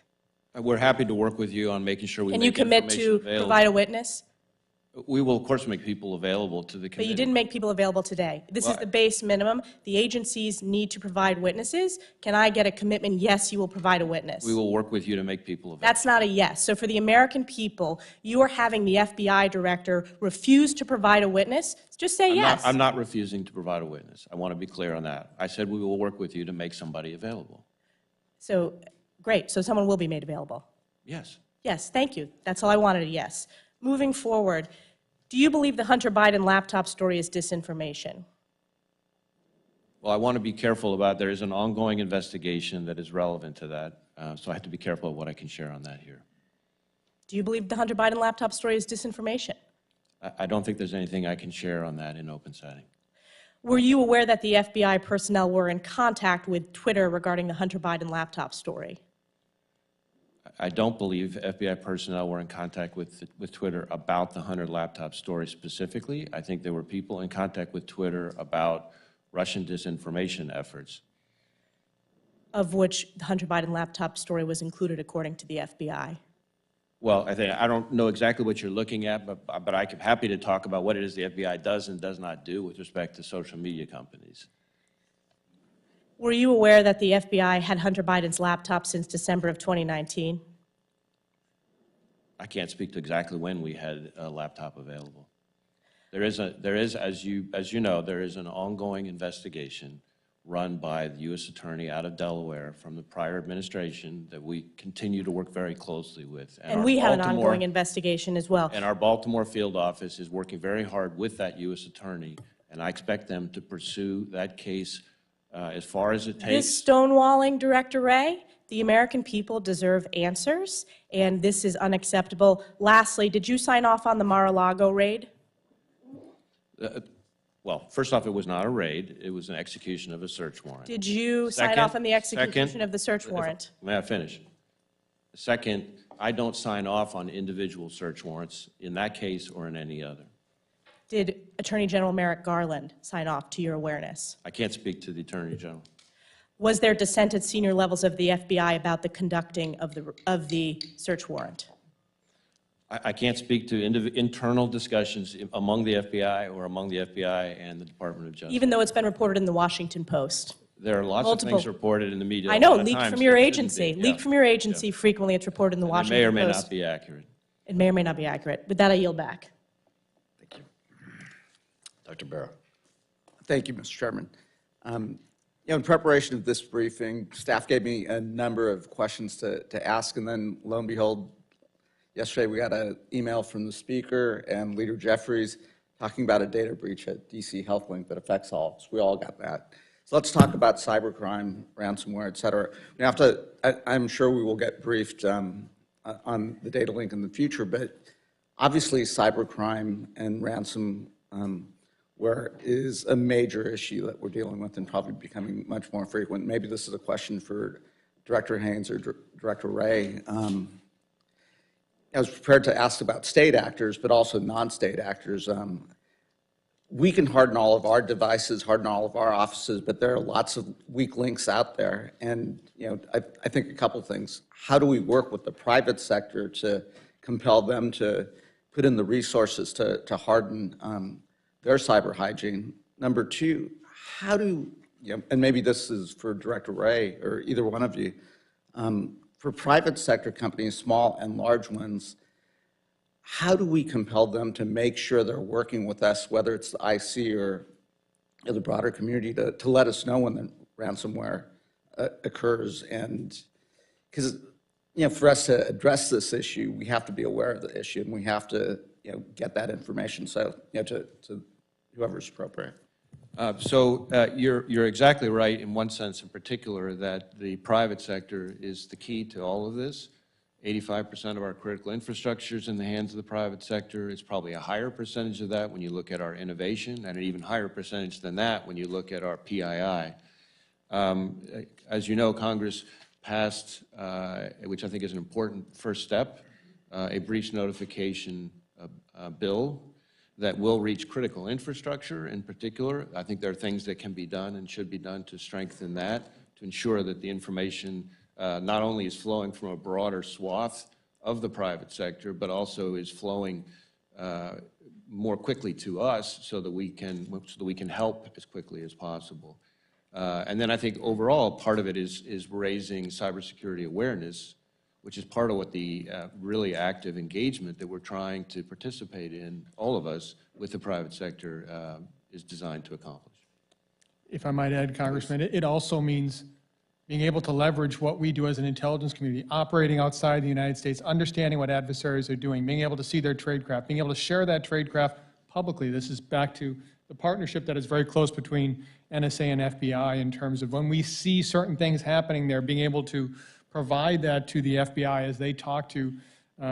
We're happy to work with you on making sure we Can make you commit information to available. provide a witness? We will, of course, make people available to the But committee. you didn't make people available today. This is the base minimum. The agencies need to provide witnesses. Can I get a commitment, yes, you will provide a witness? We will work with you to make people available. That's not a yes. So for the American people, you are having the FBI director refuse to provide a witness? Just say yes. I'm not refusing to provide a witness. I want to be clear on that. I said we will work with you to make somebody available. So, great. So someone will be made available? Yes. Yes, thank you. That's all I wanted, a yes. Moving forward, do you believe the Hunter Biden laptop story is disinformation? Well, I want to be careful about, there is an ongoing investigation that is relevant to that, so I have to be careful of what I can share on that here. Do you believe the Hunter Biden laptop story is disinformation? I don't think there's anything I can share on that in open setting. Were you aware that the FBI personnel were in contact with Twitter regarding the Hunter Biden laptop story? I don't believe FBI personnel were in contact with Twitter about the Hunter laptop story specifically. I think there were people in contact with Twitter about Russian disinformation efforts. Of which the Hunter Biden laptop story was included according to the FBI. Well, I don't know exactly what you're looking at, but I'm happy to talk about what it is the FBI does and does not do with respect to social media companies. Were you aware that the FBI had Hunter Biden's laptop since December of 2019? I can't speak to exactly when we had a laptop available. There is, as you know, there is an ongoing investigation run by the U.S. Attorney out of Delaware from the prior administration that we continue to work very closely with. And we have an ongoing investigation as well. And our Baltimore field office is working very hard with that U.S. Attorney, and I expect them to pursue that case as far as it takes. This stonewalling, Director Wray, the American people deserve answers, and this is unacceptable. Lastly, did you sign off on the Mar-a-Lago raid? Well, first off, it was not a raid. It was an execution of a search warrant. Did you sign off on the execution of the search warrant? May I finish? Second, I don't sign off on individual search warrants in that case or in any other. Did Attorney General Merrick Garland sign off to your awareness? I can't speak to the Attorney General. Was there dissent at senior levels of the FBI about the conducting of the search warrant? I can't speak to internal discussions among the FBI or among the FBI and the Department of Justice. Even though it's been reported in the Washington Post? There are lots of things reported in the media. I know, leaked from your agency. Leaked from your agency, frequently it's reported in the Washington Post. It may or may not be accurate. It may or may not be accurate. With that, I yield back. Thank you. Dr. Berrier. Thank you, Mr. Chairman. In preparation of this briefing, staff gave me a number of questions to ask, and then lo and behold, yesterday we got an email from the Speaker and Leader Jeffries talking about a data breach at DC HealthLink that affects all. So we all got that. So let's talk about cybercrime, ransomware, et cetera. We have to, I'm sure we will get briefed on the data link in the future, but obviously cybercrime and ransomware is a major issue that we're dealing with and probably becoming much more frequent. Maybe this is a question for Director Haines or Director Wray. I was prepared to ask about state actors, but also non-state actors. We can harden all of our devices, harden all of our offices, but there are lots of weak links out there. And I think a couple things. How do we work with the private sector to compel them to put in the resources to harden their cyber hygiene? Number two, how do, and maybe this is for Director Wray or either one of you, for private sector companies, small and large ones, how do we compel them to make sure they're working with us, whether it's the IC or the broader community, to let us know when the ransomware occurs? And because, for us to address this issue, we have to be aware of the issue and we have to, get that information. So, to whoever's appropriate. You're exactly right in one sense in particular that the private sector is the key to all of this. 85% of our critical infrastructure is in the hands of the private sector. It's probably a higher percentage of that when you look at our innovation, and an even higher percentage than that when you look at our PII. As you know, Congress passed, which I think is an important first step, a breach notification bill that will reach critical infrastructure in particular. I think there are things that can be done and should be done to strengthen that, to ensure that the information not only is flowing from a broader swath of the private sector, but also is flowing more quickly to us so that we can help as quickly as possible. And then I think overall, part of it is raising cybersecurity awareness, which is part of what the really active engagement that we're trying to participate in, all of us, with the private sector is designed to accomplish. If I might add, Congressman, it also means being able to leverage what we do as an intelligence community, operating outside the United States, understanding what adversaries are doing, being able to see their tradecraft, being able to share that tradecraft publicly. This is back to the partnership that is very close between NSA and FBI in terms of when we see certain things happening there, being able to provide that to the FBI as they talk to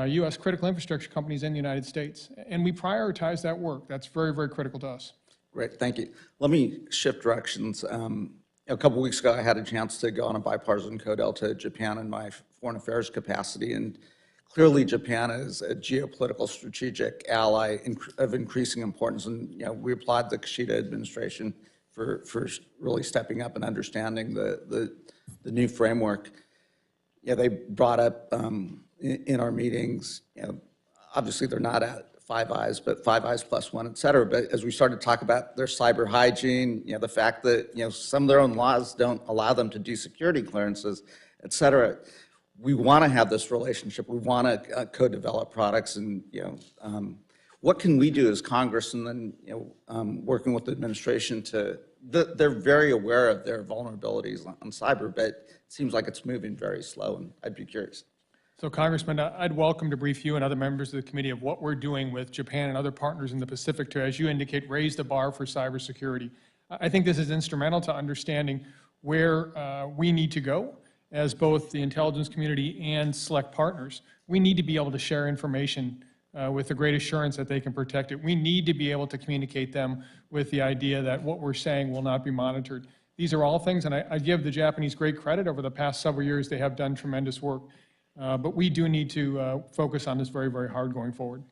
U.S. critical infrastructure companies in the United States. And we prioritize that work. That's very, very critical to us. Great, thank you. Let me shift directions. A couple weeks ago, I had a chance to go on a bipartisan CODEL to Japan in my foreign affairs capacity, and clearly Japan is a geopolitical strategic ally of increasing importance, and we applaud the Kishida administration for really stepping up and understanding the new framework. They brought up in our meetings, obviously they're not at Five Eyes, but Five Eyes plus one, et cetera. But as we started to talk about their cyber hygiene, the fact that, some of their own laws don't allow them to do security clearances, et cetera, we want to have this relationship. We want to co-develop products, and, what can we do as Congress, and then, working with the administration they're very aware of their vulnerabilities on cyber, but it seems like it's moving very slow, and I'd be curious. So Congressman, I'd welcome to brief you and other members of the committee of what we're doing with Japan and other partners in the Pacific to, as you indicate, raise the bar for cybersecurity. I think this is instrumental to understanding where we need to go as both the intelligence community and select partners. We need to be able to share information with the great assurance that they can protect it. We need to be able to communicate them with the idea that what we're saying will not be monitored. These are all things, and I give the Japanese great credit. Over the past several years, they have done tremendous work. But we do need to focus on this very, very hard going forward.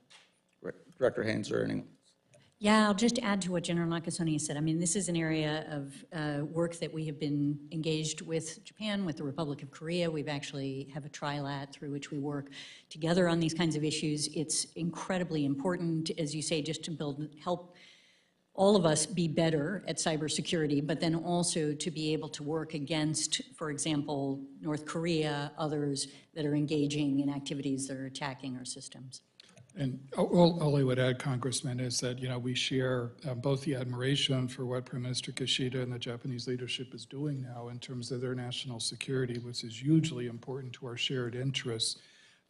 Director Haines or anyone? Yeah, I'll just add to what General Nakasone said. I mean, this is an area of work that we have been engaged with Japan, with the Republic of Korea. We've actually have a trilat through which we work together on these kinds of issues. It's incredibly important, as you say, just to help all of us be better at cybersecurity, but then also to be able to work against, for example, North Korea, others that are engaging in activities that are attacking our systems. And all I would add, Congressman, is that, we share both the admiration for what Prime Minister Kishida and the Japanese leadership is doing now in terms of their national security, which is hugely important to our shared interests.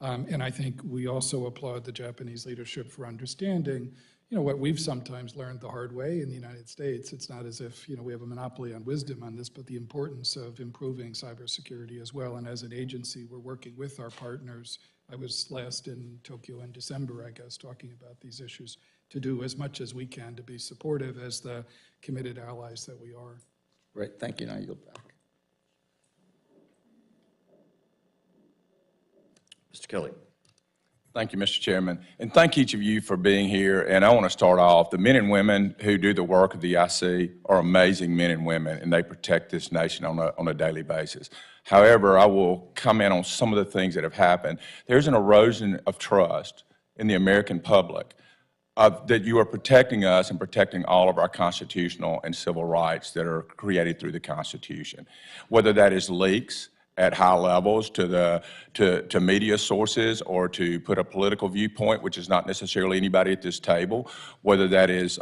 And I think we also applaud the Japanese leadership for understanding what we've sometimes learned the hard way in the United States. It's not as if, we have a monopoly on wisdom on this, but the importance of improving cybersecurity as well. And as an agency, we're working with our partners. I was last in Tokyo in December, I guess, talking about these issues, to do as much as we can to be supportive as the committed allies that we are. Great, thank you. Now you go back. Mr. Kelly. Thank you, Mr. Chairman, and thank each of you for being here. And I want to start off, the men and women who do the work of the IC are amazing men and women, and they protect this nation on a daily basis. However, I will comment on some of the things that have happened. There's an erosion of trust in the American public that you are protecting us and protecting all of our constitutional and civil rights that are created through the Constitution, whether that is leaks at high levels to media sources, or to put a political viewpoint, which is not necessarily anybody at this table, whether that is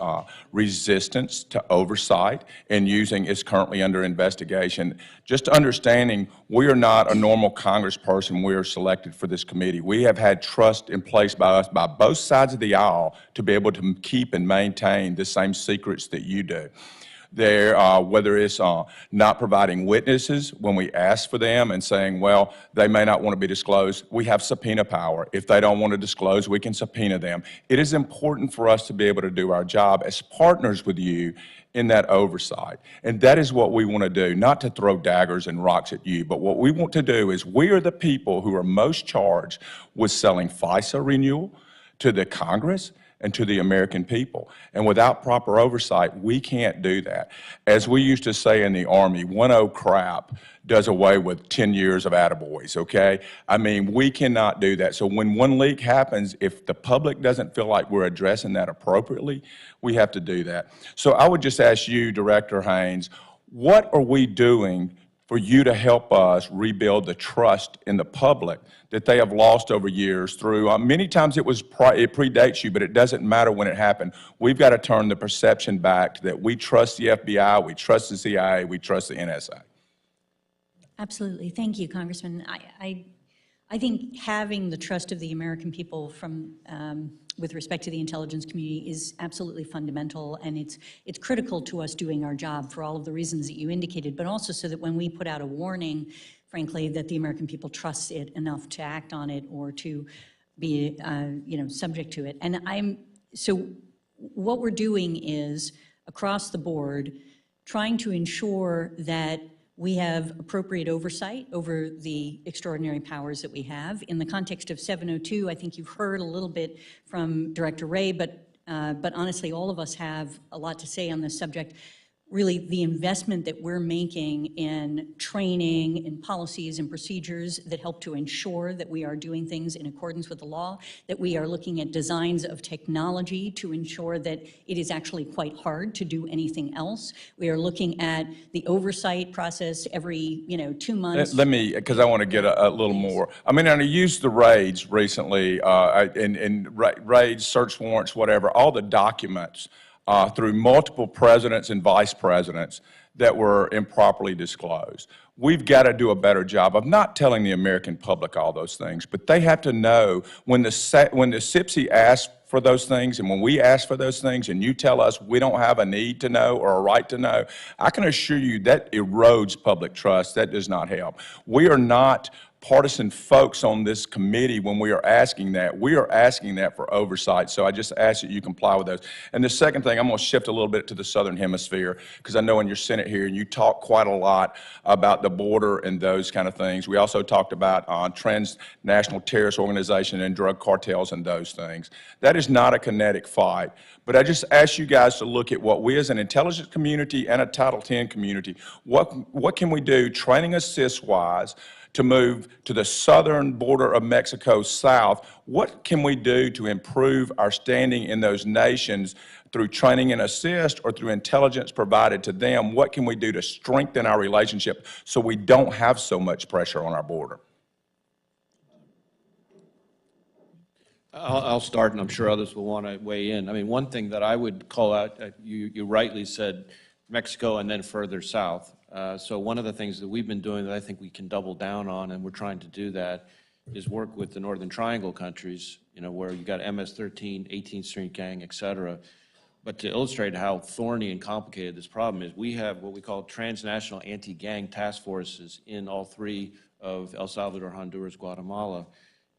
resistance to oversight and using is currently under investigation. Just understanding we are not a normal congressperson. We are selected for this committee. We have had trust in place by us, by both sides of the aisle, to be able to keep and maintain the same secrets that you do. Whether it's not providing witnesses when we ask for them and saying, well, they may not want to be disclosed, we have subpoena power. If they don't want to disclose, we can subpoena them. It is important for us to be able to do our job as partners with you in that oversight. And that is what we want to do, not to throw daggers and rocks at you, but what we want to do is we are the people who are most charged with selling FISA renewal to the Congress and to the American people. And without proper oversight, we can't do that. As we used to say in the Army, 1-0 crap does away with 10 years of attaboys, okay? I mean, we cannot do that. So when one leak happens, if the public doesn't feel like we're addressing that appropriately, we have to do that. So I would just ask you, Director Haines, what are we doing for you to help us rebuild the trust in the public that they have lost over years through, many times it predates you, but it doesn't matter when it happened. We've got to turn the perception back that we trust the FBI, we trust the CIA, we trust the NSA. Absolutely. Thank you, Congressman. I think having the trust of the American people from with respect to the intelligence community is absolutely fundamental, and it's critical to us doing our job for all of the reasons that you indicated, but also so that when we put out a warning, frankly, that the American people trust it enough to act on it or to be, subject to it. And so what we're doing is, across the board, trying to ensure that we have appropriate oversight over the extraordinary powers that we have. In the context of 702, I think you've heard a little bit from Director Wray, but honestly, all of us have a lot to say on this subject. really the investment that we're making in training, in policies and procedures that help to ensure that we are doing things in accordance with the law, that we are looking at designs of technology to ensure that it is actually quite hard to do anything else. We are looking at the oversight process every, 2 months. Let me, because I want to get a little more. I mean, I used the raids recently, and raids, search warrants, whatever, all the documents through multiple presidents and vice presidents that were improperly disclosed. We've got to do a better job of not telling the American public all those things, but they have to know when the SIPC asks for those things and when we ask for those things and you tell us we don't have a need to know or a right to know, I can assure you that erodes public trust. That does not help. We are not partisan folks on this committee when we are asking that. We are asking that for oversight, so I just ask that you comply with those. And the second thing, I'm going to shift a little bit to the Southern Hemisphere, because I know in your Senate here, you talk quite a lot about the border and those kind of things. We also talked about transnational terrorist organization and drug cartels and those things. That is not a kinetic fight, but I just ask you guys to look at what we as an intelligence community and a Title X community, what can we do training assist-wise to move to the southern border of Mexico south? What can we do to improve our standing in those nations through training and assist or through intelligence provided to them? What can we do to strengthen our relationship so we don't have so much pressure on our border? I'll start, and I'm sure others will want to weigh in. I mean, one thing that I would call out, you rightly said Mexico and then further south. So one of the things that we've been doing that I think we can double down on, and we're trying to do that, is work with the Northern Triangle countries, where you got MS-13, 18th Street Gang, et cetera. But to illustrate how thorny and complicated this problem is, we have what we call transnational anti-gang task forces in all three of El Salvador, Honduras, Guatemala.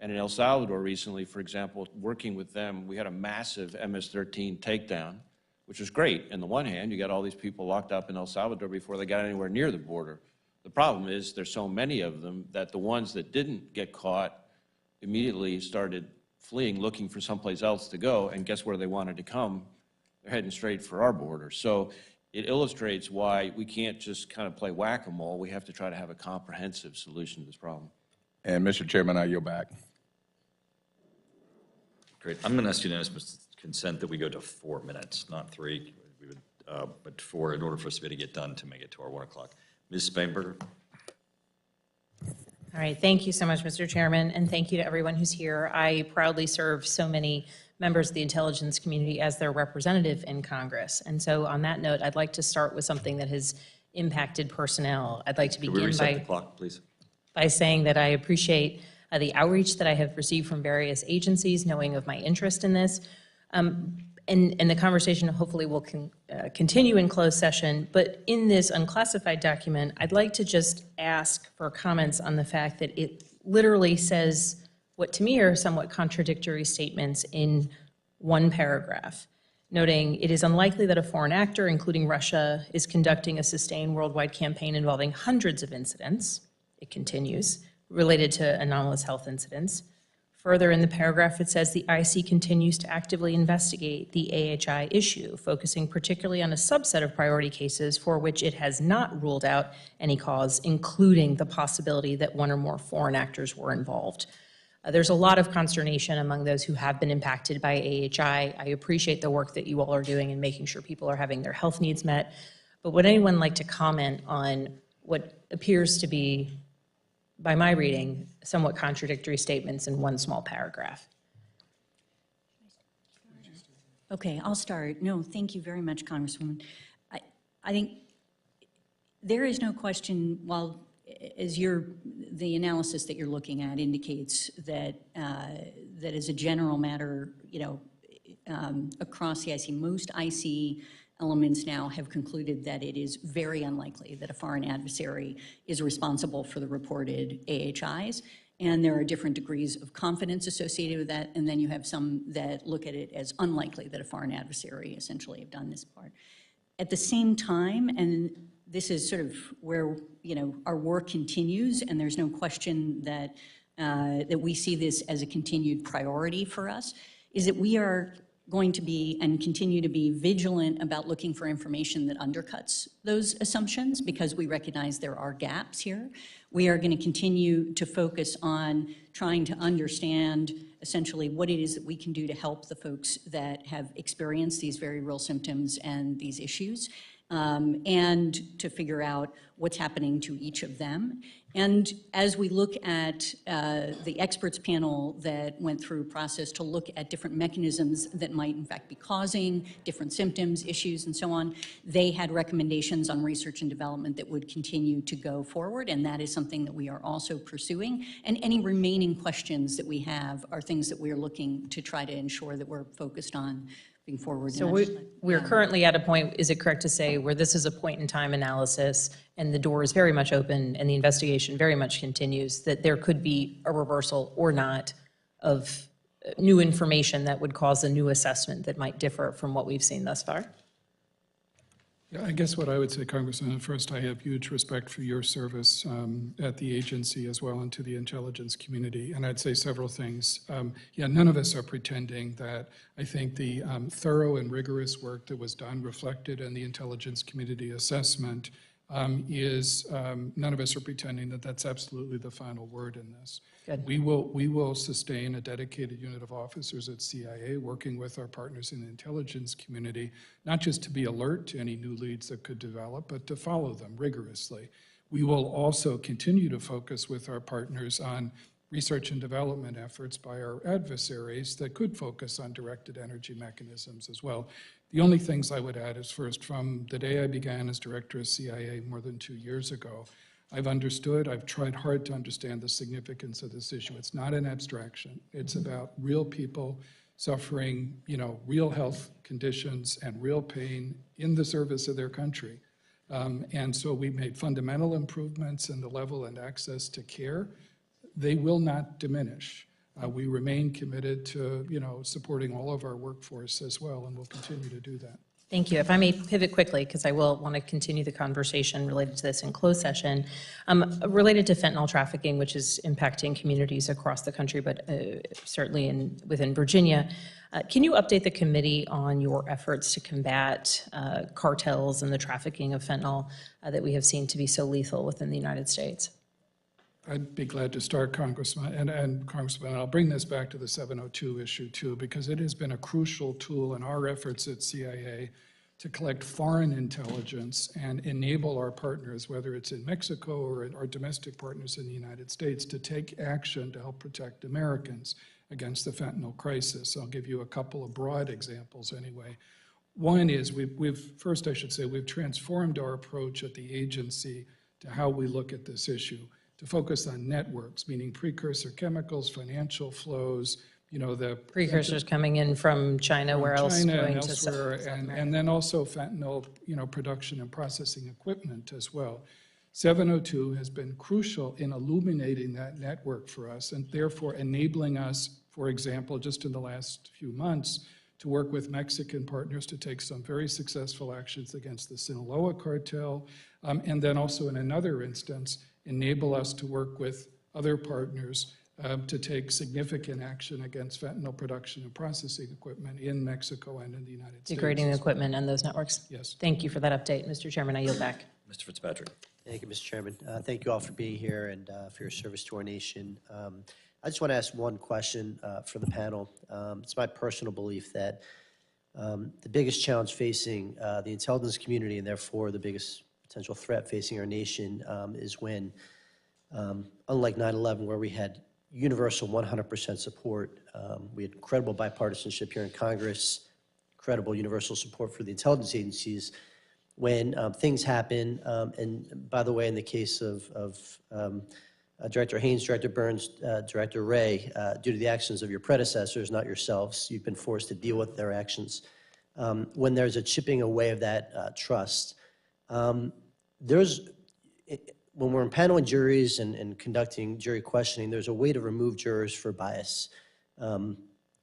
And in El Salvador recently, for example, working with them, we had a massive MS-13 takedown, which was great. On the one hand, you got all these people locked up in El Salvador before they got anywhere near the border. The problem is there's so many of them that the ones that didn't get caught immediately started fleeing, looking for someplace else to go, and guess where they wanted to come? They're heading straight for our border. So it illustrates why we can't just kind of play whack-a-mole. We have to try to have a comprehensive solution to this problem. And Mr. Chairman, I yield back. Great. I'm going to ask unanimous consent that we go to 4 minutes, not 3. We would, but 4 in order for us to be able to get done to make it to our 1 o'clock. Ms. Spanberger. All right, thank you so much, Mr. Chairman, and thank you to everyone who's here. I proudly serve so many members of the intelligence community as their representative in Congress. And so on that note, I'd like to start with something that has impacted personnel. I'd like to begin Could we reset the clock, please? by saying that I appreciate the outreach that I have received from various agencies, knowing of my interest in this. And the conversation hopefully will continue in closed session, but in this unclassified document, I'd like to just ask for comments on the fact that it literally says what to me are somewhat contradictory statements in one paragraph, noting it is unlikely that a foreign actor, including Russia, is conducting a sustained worldwide campaign involving hundreds of incidents, it continues, related to anomalous health incidents. Further in the paragraph, it says the IC continues to actively investigate the AHI issue, focusing particularly on a subset of priority cases for which it has not ruled out any cause, including the possibility that one or more foreign actors were involved. There's a lot of consternation among those who have been impacted by AHI. I appreciate the work that you all are doing in making sure people are having their health needs met, but would anyone like to comment on what appears to be, by my reading, somewhat contradictory statements in one small paragraph? Okay, I'll start. No, thank you very much, Congresswoman. I think there is no question, while as the analysis that you're looking at indicates that that as a general matter, across the IC, most IC elements now have concluded that it is very unlikely that a foreign adversary is responsible for the reported AHIs. And there are different degrees of confidence associated with that. And then you have some that look at it as unlikely that a foreign adversary essentially have done this part. At the same time, and this is sort of where our work continues, and there's no question that that we see this as a continued priority for us, is that we are going to be and continue to be vigilant about looking for information that undercuts those assumptions because we recognize there are gaps here. We are going to continue to focus on trying to understand essentially what it is that we can do to help the folks that have experienced these very real symptoms and these issues, and to figure out what's happening to each of them. And as we look at the experts panel that went through a process to look at different mechanisms that might in fact be causing different symptoms, issues, and so on, they had recommendations on research and development that would continue to go forward, and that is something that we are also pursuing. And any remaining questions that we have are things that we are looking to try to ensure that we're focused on moving forward. So we're currently at a point, is it correct to say, where this is a point in time analysis and the door is very much open and the investigation very much continues, that there could be a reversal or not of new information that would cause a new assessment that might differ from what we've seen thus far? Yeah, I guess what I would say, Congressman, first, I have huge respect for your service at the agency as well and to the intelligence community. And I'd say several things. Yeah, none of us are pretending that I think the thorough and rigorous work that was done reflected in the intelligence community assessment none of us are pretending that that's absolutely the final word in this. Good. We will sustain a dedicated unit of officers at CIA working with our partners in the intelligence community, not just to be alert to any new leads that could develop, but to follow them rigorously. We will also continue to focus with our partners on research and development efforts by our adversaries that could focus on directed energy mechanisms as well. The only things I would add is first, from the day I began as director of CIA more than 2 years ago, I've tried hard to understand the significance of this issue. It's not an abstraction. It's about real people suffering, real health conditions and real pain in the service of their country. And so we made fundamental improvements in the level and access to care. They will not diminish. We remain committed to, supporting all of our workforce as well, and we'll continue to do that. Thank you. If I may pivot quickly, because I will want to continue the conversation related to this in closed session, related to fentanyl trafficking, which is impacting communities across the country, but certainly within Virginia. Can you update the committee on your efforts to combat cartels and the trafficking of fentanyl that we have seen to be so lethal within the United States? I'd be glad to start, Congressman, and Congressman, I'll bring this back to the 702 issue too, because it has been a crucial tool in our efforts at CIA to collect foreign intelligence and enable our partners, whether it's in Mexico or our domestic partners in the United States, to take action to help protect Americans against the fentanyl crisis. I'll give you a couple of broad examples anyway. One is first I should say, we've transformed our approach at the agency to how we look at this issue, to focus on networks, meaning precursor chemicals, financial flows, the precursors coming in from China, where else China going and to elsewhere, and then also fentanyl, production and processing equipment as well. 702 has been crucial in illuminating that network for us, and therefore enabling us, for example, just in the last few months, to work with Mexican partners to take some very successful actions against the Sinaloa cartel, and then also in another instance, enable us to work with other partners to take significant action against fentanyl production and processing equipment in Mexico and in the United States. degrading the equipment and those networks? Yes. Thank you for that update. Mr. Chairman, I yield back. Mr. Fitzpatrick. Thank you, Mr. Chairman. Thank you all for being here and for your service to our nation. I just want to ask one question for the panel. It's my personal belief that the biggest challenge facing the intelligence community, and therefore the biggest potential threat facing our nation, is when, unlike 9/11, where we had universal 100% support, we had incredible bipartisanship here in Congress, incredible universal support for the intelligence agencies. When things happen, and by the way, in the case of Director Haines, Director Burns, Director Wray, due to the actions of your predecessors, not yourselves, you've been forced to deal with their actions. When there's a chipping away of that trust, when we're impanelling juries and conducting jury questioning, there's a way to remove jurors for bias,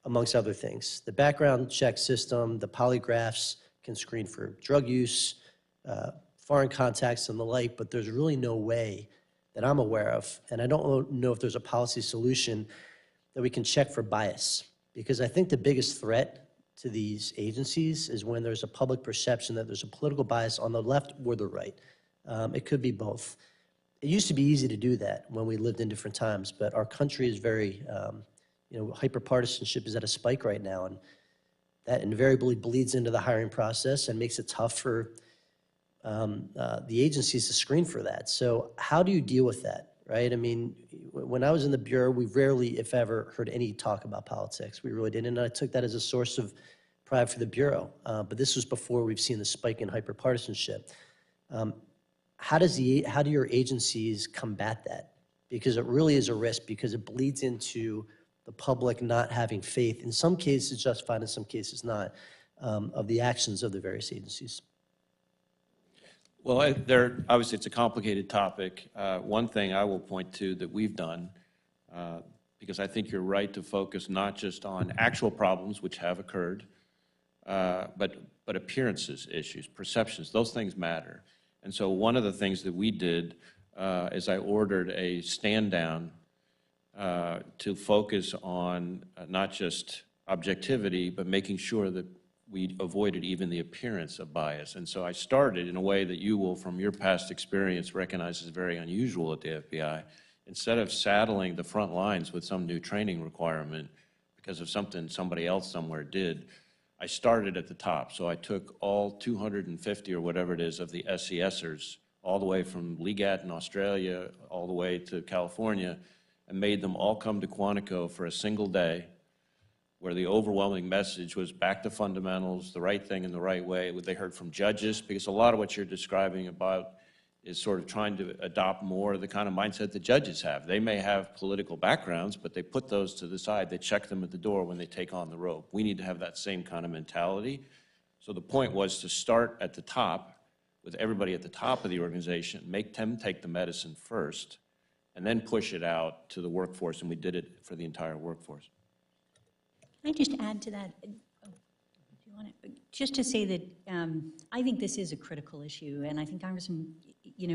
amongst other things. The background check system, the polygraphs can screen for drug use, foreign contacts and the like, but there's really no way that I'm aware of, and I don't know if there's a policy solution that we can check for bias, because I think the biggest threat to these agencies is when there's a public perception that there's a political bias on the left or the right. It could be both. It used to be easy to do that when we lived in different times, but our country is very, hyper-partisanship is at a spike right now, and that invariably bleeds into the hiring process and makes it tough for the agencies to screen for that. So how do you deal with that, right? I mean, when I was in the Bureau, we rarely, if ever, heard any talk about politics. We really didn't, and I took that as a source of pride for the Bureau. But this was before we've seen the spike in hyper-partisanship. How do your agencies combat that? Because it really is a risk, because it bleeds into the public not having faith, in some cases justified, in some cases not, of the actions of the various agencies. Well, obviously, it's a complicated topic. One thing I will point to that we've done, because I think you're right to focus not just on actual problems, which have occurred, but appearances issues, perceptions, those things matter. And so one of the things that we did is I ordered a stand-down to focus on not just objectivity, but making sure that we avoided even the appearance of bias. And so I started in a way that you will, from your past experience, recognize is very unusual at the FBI. Instead of saddling the front lines with some new training requirement because of something somebody else somewhere did, I started at the top. So I took all 250 or whatever it is of the SCSers, all the way from Legat in Australia, all the way to California, and made them all come to Quantico for a single day, where the overwhelming message was back to fundamentals, the right thing in the right way, what they heard from judges, because a lot of what you're describing about is sort of trying to adopt more of the kind of mindset that judges have. They may have political backgrounds, but they put those to the side. They check them at the door when they take on the robe. We need to have that same kind of mentality. So the point was to start at the top, with everybody at the top of the organization, make them take the medicine first, and then push it out to the workforce, and we did it for the entire workforce. Can I just add to that? Oh, if you want to, just to say that I think this is a critical issue, and I think Congressman,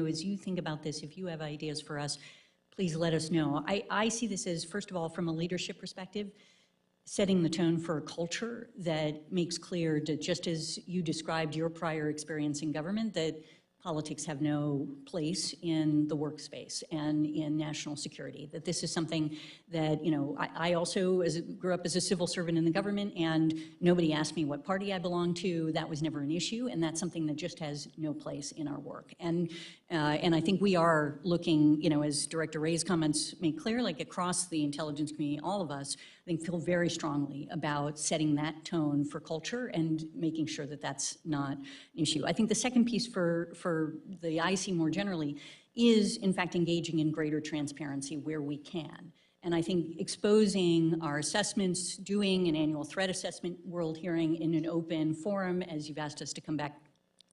as you think about this, if you have ideas for us, please let us know. I see this as, first of all, from a leadership perspective, setting the tone for a culture that makes clear that, just as you described your prior experience in government, that politics have no place in the workspace and in national security, that this is something that, I also grew up as a civil servant in the government, and nobody asked me what party I belonged to. That was never an issue, and that's something that just has no place in our work. And I think we are looking, as Director Wray's comments make clear, like across the intelligence community, all of us, I think, feel very strongly about setting that tone for culture and making sure that that's not an issue. I think the second piece for the IC more generally is, in fact, engaging in greater transparency where we can. And I think exposing our assessments, doing an annual threat assessment world hearing in an open forum, as you've asked us to come back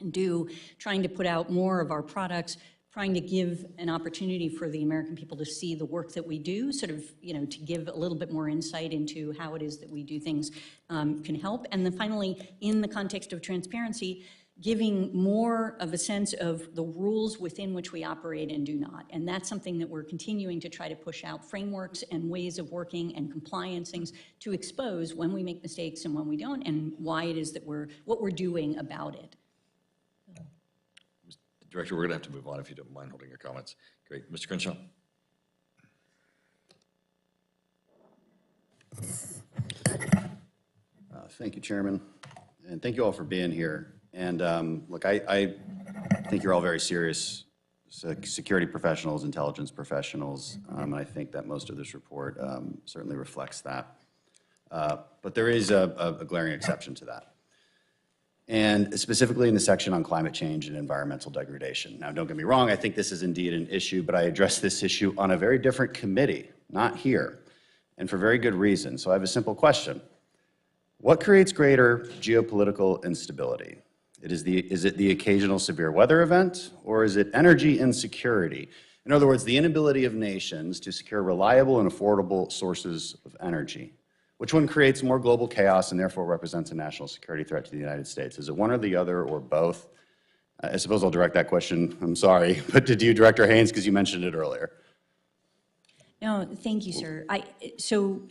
and do, trying to put out more of our products, trying to give an opportunity for the American people to see the work that we do, sort of, to give a little bit more insight into how it is that we do things can help. And then finally, in the context of transparency, giving more of a sense of the rules within which we operate and do not. And that's something that we're continuing to try to push out, frameworks and ways of working and compliance things to expose when we make mistakes and when we don't, and why it is that what we're doing about it. Director, we're going to have to move on if you don't mind holding your comments. Great. Mr. Crenshaw. Thank you, Chairman, and thank you all for being here. And look, I think you're all very serious security professionals, intelligence professionals, and I think that most of this report certainly reflects that. But there is a glaring exception to that, and specifically in the section on climate change and environmental degradation. Now, don't get me wrong, I think this is indeed an issue, but I address this issue on a very different committee, not here, and for very good reason. So I have a simple question. What creates greater geopolitical instability? Is it the occasional severe weather event, or is it energy insecurity? In other words, the inability of nations to secure reliable and affordable sources of energy. Which one creates more global chaos and therefore represents a national security threat to the United States? Is it one or the other, or both? I suppose I'll direct that question, I'm sorry, but to you, Director Haines, because you mentioned it earlier. No, thank you, sir. So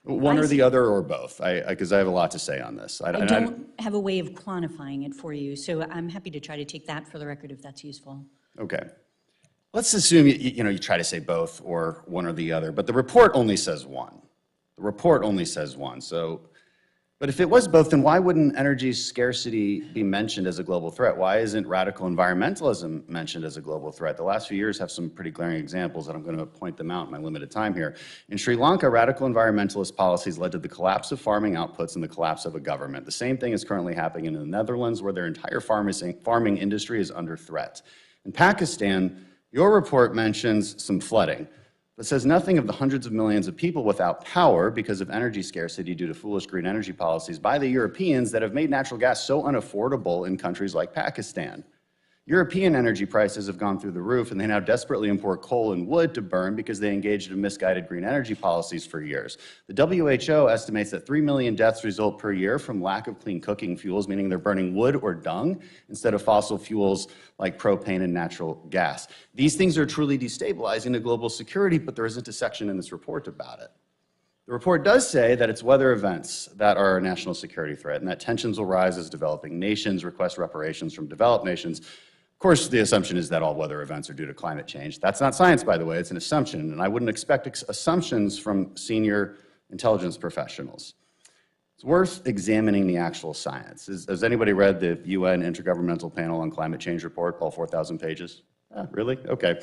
One or the other or both, because I have a lot to say on this. I don't have a way of quantifying it for you, so I'm happy to try to take that for the record if that's useful. Okay. Let's assume you try to say both or one or the other, but the report only says one. The report only says one. But if it was both, then why wouldn't energy scarcity be mentioned as a global threat? Why isn't radical environmentalism mentioned as a global threat? The last few years have some pretty glaring examples, and I'm going to point them out in my limited time here. In Sri Lanka, radical environmentalist policies led to the collapse of farming outputs and the collapse of a government. The same thing is currently happening in the Netherlands, where their entire farming industry is under threat. In Pakistan, your report mentions some flooding, but says nothing of the hundreds of millions of people without power because of energy scarcity due to foolish green energy policies by the Europeans that have made natural gas so unaffordable in countries like Pakistan. European energy prices have gone through the roof, and they now desperately import coal and wood to burn because they engaged in misguided green energy policies for years. The WHO estimates that 3 million deaths result per year from lack of clean cooking fuels, meaning they're burning wood or dung instead of fossil fuels like propane and natural gas. These things are truly destabilizing to global security, but there isn't a section in this report about it. The report does say that it's weather events that are a national security threat and that tensions will rise as developing nations request reparations from developed nations. Of course, the assumption is that all weather events are due to climate change. That's not science, by the way, it's an assumption, and I wouldn't expect assumptions from senior intelligence professionals. It's worth examining the actual science. Has anybody read the UN Intergovernmental Panel on Climate Change report, all 4,000 pages? Really? Okay.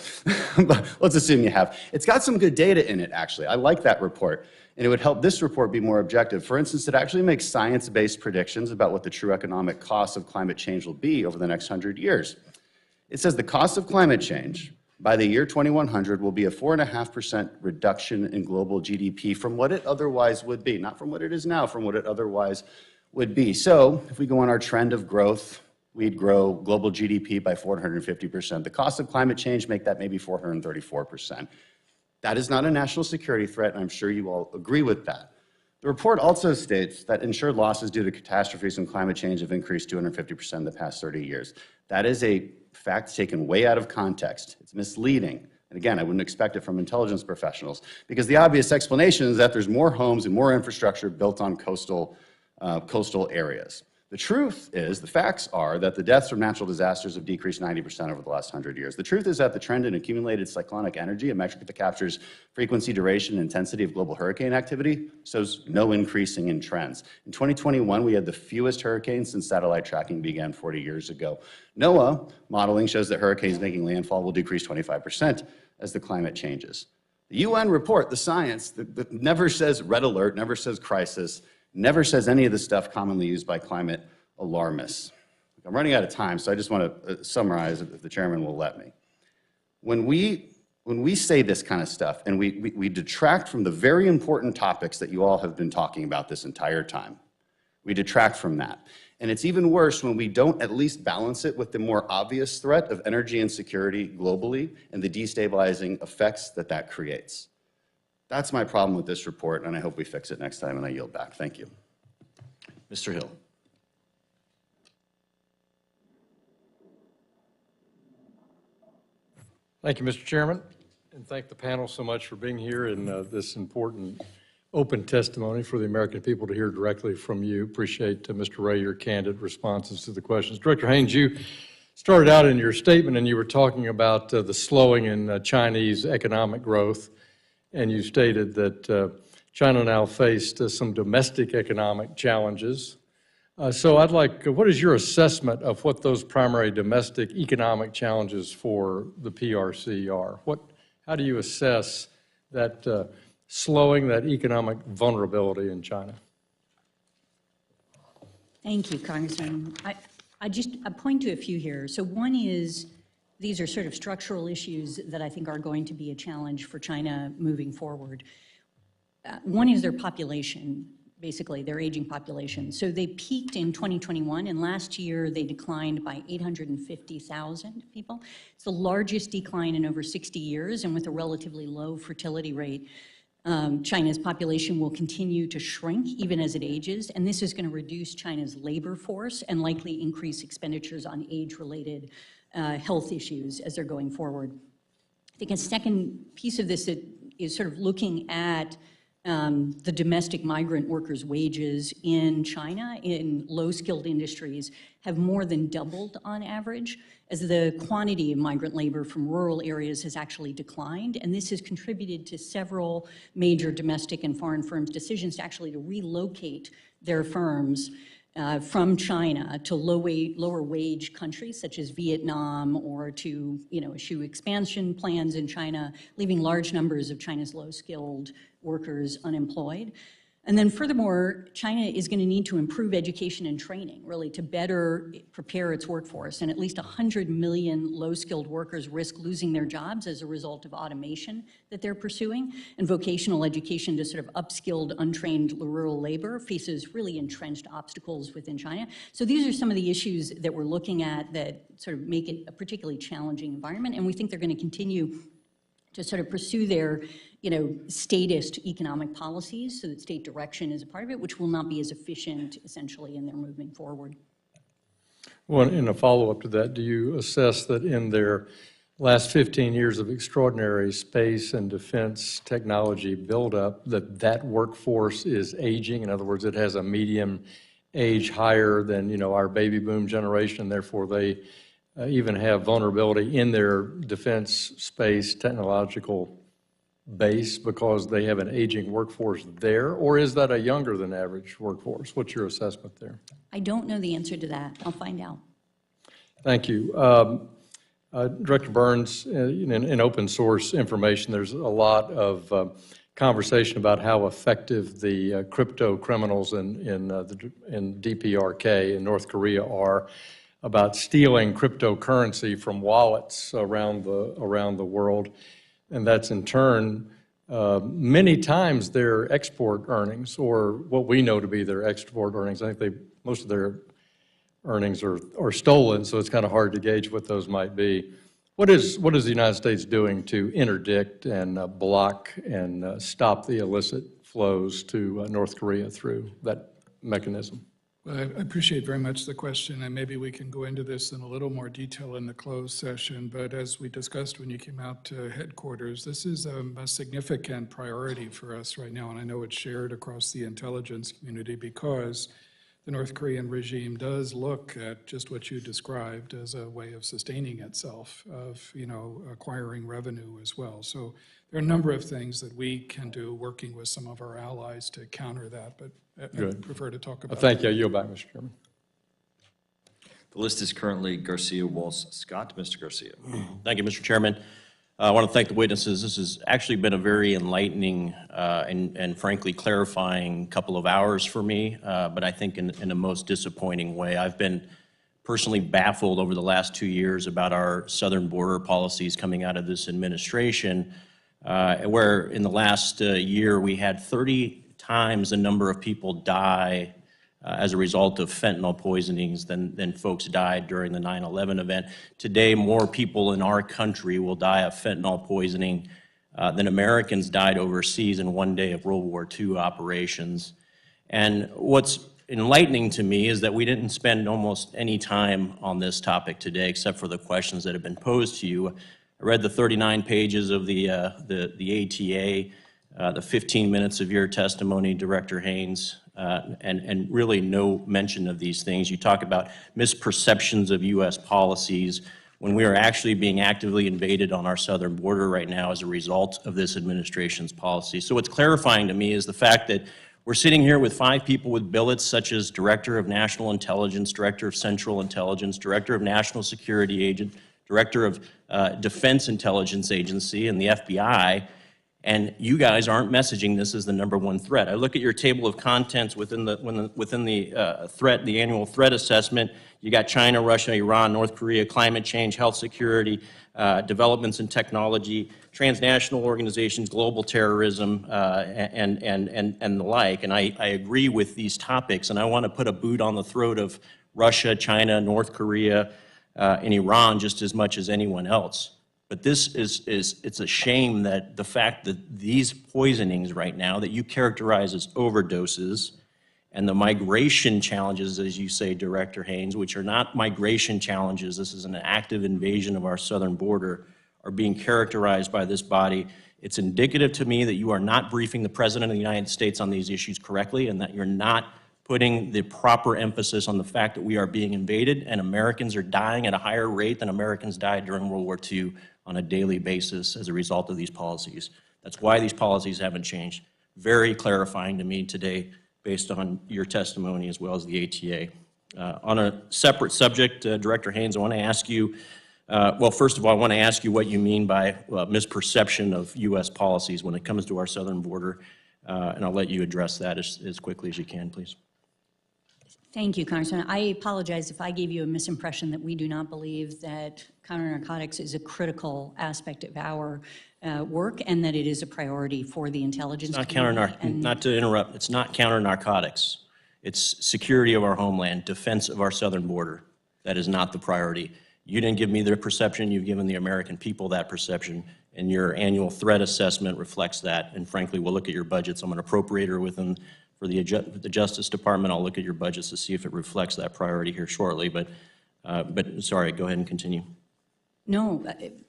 Let's assume you have. It's got some good data in it, actually. I like that report, and it would help this report be more objective. For instance, it actually makes science-based predictions about what the true economic cost of climate change will be over the next 100 years. It says the cost of climate change by the year 2100 will be a 4.5% reduction in global GDP from what it otherwise would be, not from what it is now, from what it otherwise would be. So if we go on our trend of growth, we'd grow global GDP by 450%. The cost of climate change make that maybe 434%. That is not a national security threat, and I'm sure you all agree with that. The report also states that insured losses due to catastrophes from climate change have increased 250% in the past 30 years. That is a fact taken way out of context. It's misleading. And again, I wouldn't expect it from intelligence professionals, because the obvious explanation is that there's more homes and more infrastructure built on coastal areas. The truth is, the facts are that the deaths from natural disasters have decreased 90% over the last 100 years. The truth is that the trend in accumulated cyclonic energy, a metric that captures frequency, duration, and intensity of global hurricane activity, shows no increasing in trends. In 2021, we had the fewest hurricanes since satellite tracking began 40 years ago. NOAA modeling shows that hurricanes making landfall will decrease 25% as the climate changes. The UN report, the science, that never says red alert, never says crisis, never says any of the stuff commonly used by climate alarmists. I'm running out of time, so I just want to summarize if the chairman will let me. When we say this kind of stuff and we detract from the very important topics that you all have been talking about this entire time, we detract from that. And it's even worse when we don't at least balance it with the more obvious threat of energy insecurity globally and the destabilizing effects that that creates. That's my problem with this report, and I hope we fix it next time, and I yield back. Thank you. Mr. Hill. Thank you, Mr. Chairman, and thank the panel so much for being here in this important open testimony for the American people to hear directly from you. Appreciate, Mr. Wray, your candid responses to the questions. Director Haines, you started out in your statement and you were talking about the slowing in Chinese economic growth, and you stated that China now faced some domestic economic challenges. So I'd like, what is your assessment of what those primary domestic economic challenges for the PRC are? How do you assess that slowing, that economic vulnerability in China? Thank you, Congressman. I point to a few here. So one is, these are sort of structural issues that I think are going to be a challenge for China moving forward. One is their population, basically their aging population. So they peaked in 2021, and last year they declined by 850,000 people. It's the largest decline in over 60 years, and with a relatively low fertility rate, China's population will continue to shrink even as it ages, and this is going to reduce China's labor force and likely increase expenditures on age-related health issues as they're going forward. I think a second piece of this is sort of looking at the domestic migrant workers' wages in China in low-skilled industries have more than doubled on average, as the quantity of migrant labor from rural areas has actually declined. And this has contributed to several major domestic and foreign firms' decisions to actually relocate their firms from China to lower wage countries such as Vietnam, or to issue expansion plans in China, leaving large numbers of China's low-skilled workers unemployed. And then furthermore, China is going to need to improve education and training, really, to better prepare its workforce. And at least 100 million low-skilled workers risk losing their jobs as a result of automation that they're pursuing. And vocational education to sort of upskilled, untrained rural labor faces really entrenched obstacles within China. So these are some of the issues that we're looking at that sort of make it a particularly challenging environment. And we think they're going to continue to sort of pursue their, statist economic policies, so that state direction is a part of it, which will not be as efficient, essentially, in their moving forward. Well, in a follow-up to that, do you assess that in their last 15 years of extraordinary space and defense technology buildup, that workforce is aging? In other words, it has a median age higher than, our baby boom generation, therefore they even have vulnerability in their defense space technological base because they have an aging workforce there? Or is that a younger than average workforce? What's your assessment there? I don't know the answer to that. I'll find out. Thank you. Director Burns, in open source information, there's a lot of conversation about how effective the crypto criminals in DPRK in North Korea are about stealing cryptocurrency from wallets around the world. And that's in turn, many times their export earnings, or what we know to be their export earnings. I think most of their earnings are stolen, so it's kind of hard to gauge what those might be. What is the United States doing to interdict and block and stop the illicit flows to North Korea through that mechanism? Well, I appreciate very much the question, and maybe we can go into this in a little more detail in the closed session, but as we discussed when you came out to headquarters, this is a significant priority for us right now, and I know it's shared across the intelligence community because the North Korean regime does look at just what you described as a way of sustaining itself, of acquiring revenue as well. So there are a number of things that we can do working with some of our allies to counter that, but I'd prefer to talk about Thank you. I yield back, Mr. Chairman. The list is currently Garcia, Walsh, Scott. Mr. Garcia. Thank you, Mr. Chairman. I want to thank the witnesses. This has actually been a very enlightening and frankly clarifying couple of hours for me, but I think in a most disappointing way. I've been personally baffled over the last 2 years about our southern border policies coming out of this administration, where in the last year we had 30 times the number of people die as a result of fentanyl poisonings than folks died during the 9/11 event. Today, more people in our country will die of fentanyl poisoning than Americans died overseas in one day of World War II operations. And what's enlightening to me is that we didn't spend almost any time on this topic today, except for the questions that have been posed to you. I read the 39 pages of the ATA, the 15 minutes of your testimony, Director Haines, and really no mention of these things. You talk about misperceptions of U.S. policies when we are actually being actively invaded on our southern border right now as a result of this administration's policy. So what's clarifying to me is the fact that we're sitting here with 5 people with billets such as Director of National Intelligence, Director of Central Intelligence, Director of National Security Agent, Director of Defense Intelligence Agency, and the FBI, and you guys aren't messaging this as the #1 threat. I look at your table of contents within the threat, the annual threat assessment. You got China, Russia, Iran, North Korea, climate change, health security, developments in technology, transnational organizations, global terrorism, and the like. And I agree with these topics, and I want to put a boot on the throat of Russia, China, North Korea, and Iran just as much as anyone else. But this it's a shame that the fact that these poisonings right now that you characterize as overdoses and the migration challenges, as you say, Director Haines, which are not migration challenges, this is an active invasion of our southern border, are being characterized by this body It's indicative to me that you are not briefing the President of the United States on these issues correctly, and that you're not putting the proper emphasis on the fact that we are being invaded and Americans are dying at a higher rate than Americans died during World War II on a daily basis as a result of these policies. That's why these policies haven't changed. Very clarifying to me today based on your testimony as well as the ATA. On a separate subject, Director Haines, I want to ask you, well, first of all, I want to ask you what you mean by misperception of U.S. policies when it comes to our southern border, and I'll let you address that as quickly as you can, please. Thank you, Congressman. I apologize if I gave you a misimpression that we do not believe that counter-narcotics is a critical aspect of our work and that it is a priority for the intelligence community. Not to interrupt, it's not counter-narcotics. It's security of our homeland, defense of our southern border. That is not the priority. You didn't give me the perception, you've given the American people that perception, and your annual threat assessment reflects that. And frankly, we'll look at your budgets. I'm an appropriator within for the Justice Department. I'll look at your budgets to see if it reflects that priority here shortly. But sorry, go ahead and continue. No,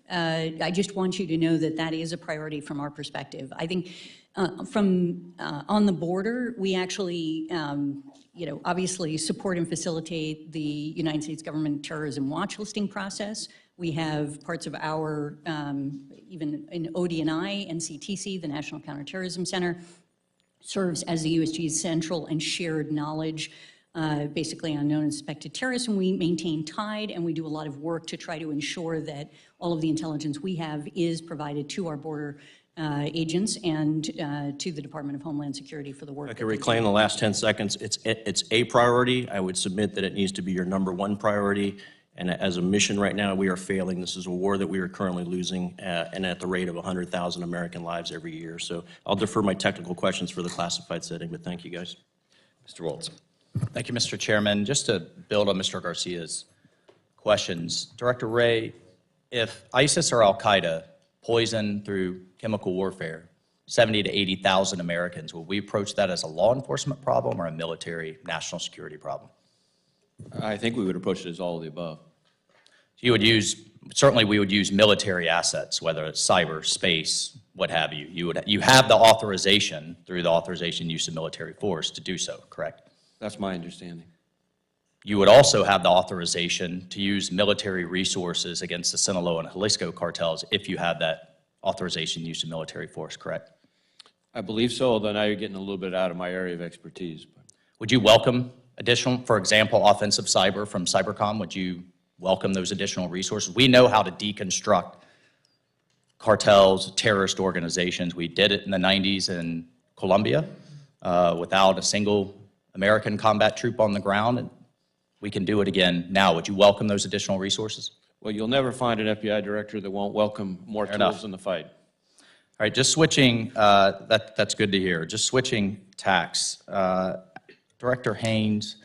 I just want you to know that that is a priority from our perspective. I think on the border, we actually, obviously support and facilitate the United States government terrorism watch listing process. We have parts of our, even in ODNI, NCTC, the National Counterterrorism Center, serves as the USG's central and shared knowledge, basically on known and suspected terrorists, and we maintain TIDE, and we do a lot of work to try to ensure that all of the intelligence we have is provided to our border agents and to the Department of Homeland Security for the work. I can reclaim the last 10 seconds. It's a priority. I would submit that it needs to be your #1 priority. And as a mission right now, we are failing. This is a war that we are currently losing, and at the rate of 100,000 American lives every year. So I'll defer my technical questions for the classified setting, but thank you, guys. Mr. Waltz. Thank you, Mr. Chairman. Just to build on Mr. Garcia's questions, Director Wray, if ISIS or Al-Qaeda poison through chemical warfare 70 to 80,000 Americans, will we approach that as a law enforcement problem or a military national security problem? I think we would approach it as all of the above. You would certainly we would use military assets, whether it's cyber, space, what have you. You have the authorization through the authorization use of military force to do so, correct? That's my understanding. You would also have the authorization to use military resources against the Sinaloa and Jalisco cartels if you have that authorization use of military force, correct? I believe so, although now you're getting a little bit out of my area of expertise. But. Would you welcome additional, for example, offensive cyber from Cybercom? Would you welcome those additional resources? We know how to deconstruct cartels, terrorist organizations. We did it in the 90s in Colombia without a single American combat troop on the ground. And we can do it again now. Would you welcome those additional resources? Well, you'll never find an FBI director that won't welcome more tools in the fight. All right, just switching, that's good to hear. Just switching tacks. Director Haines,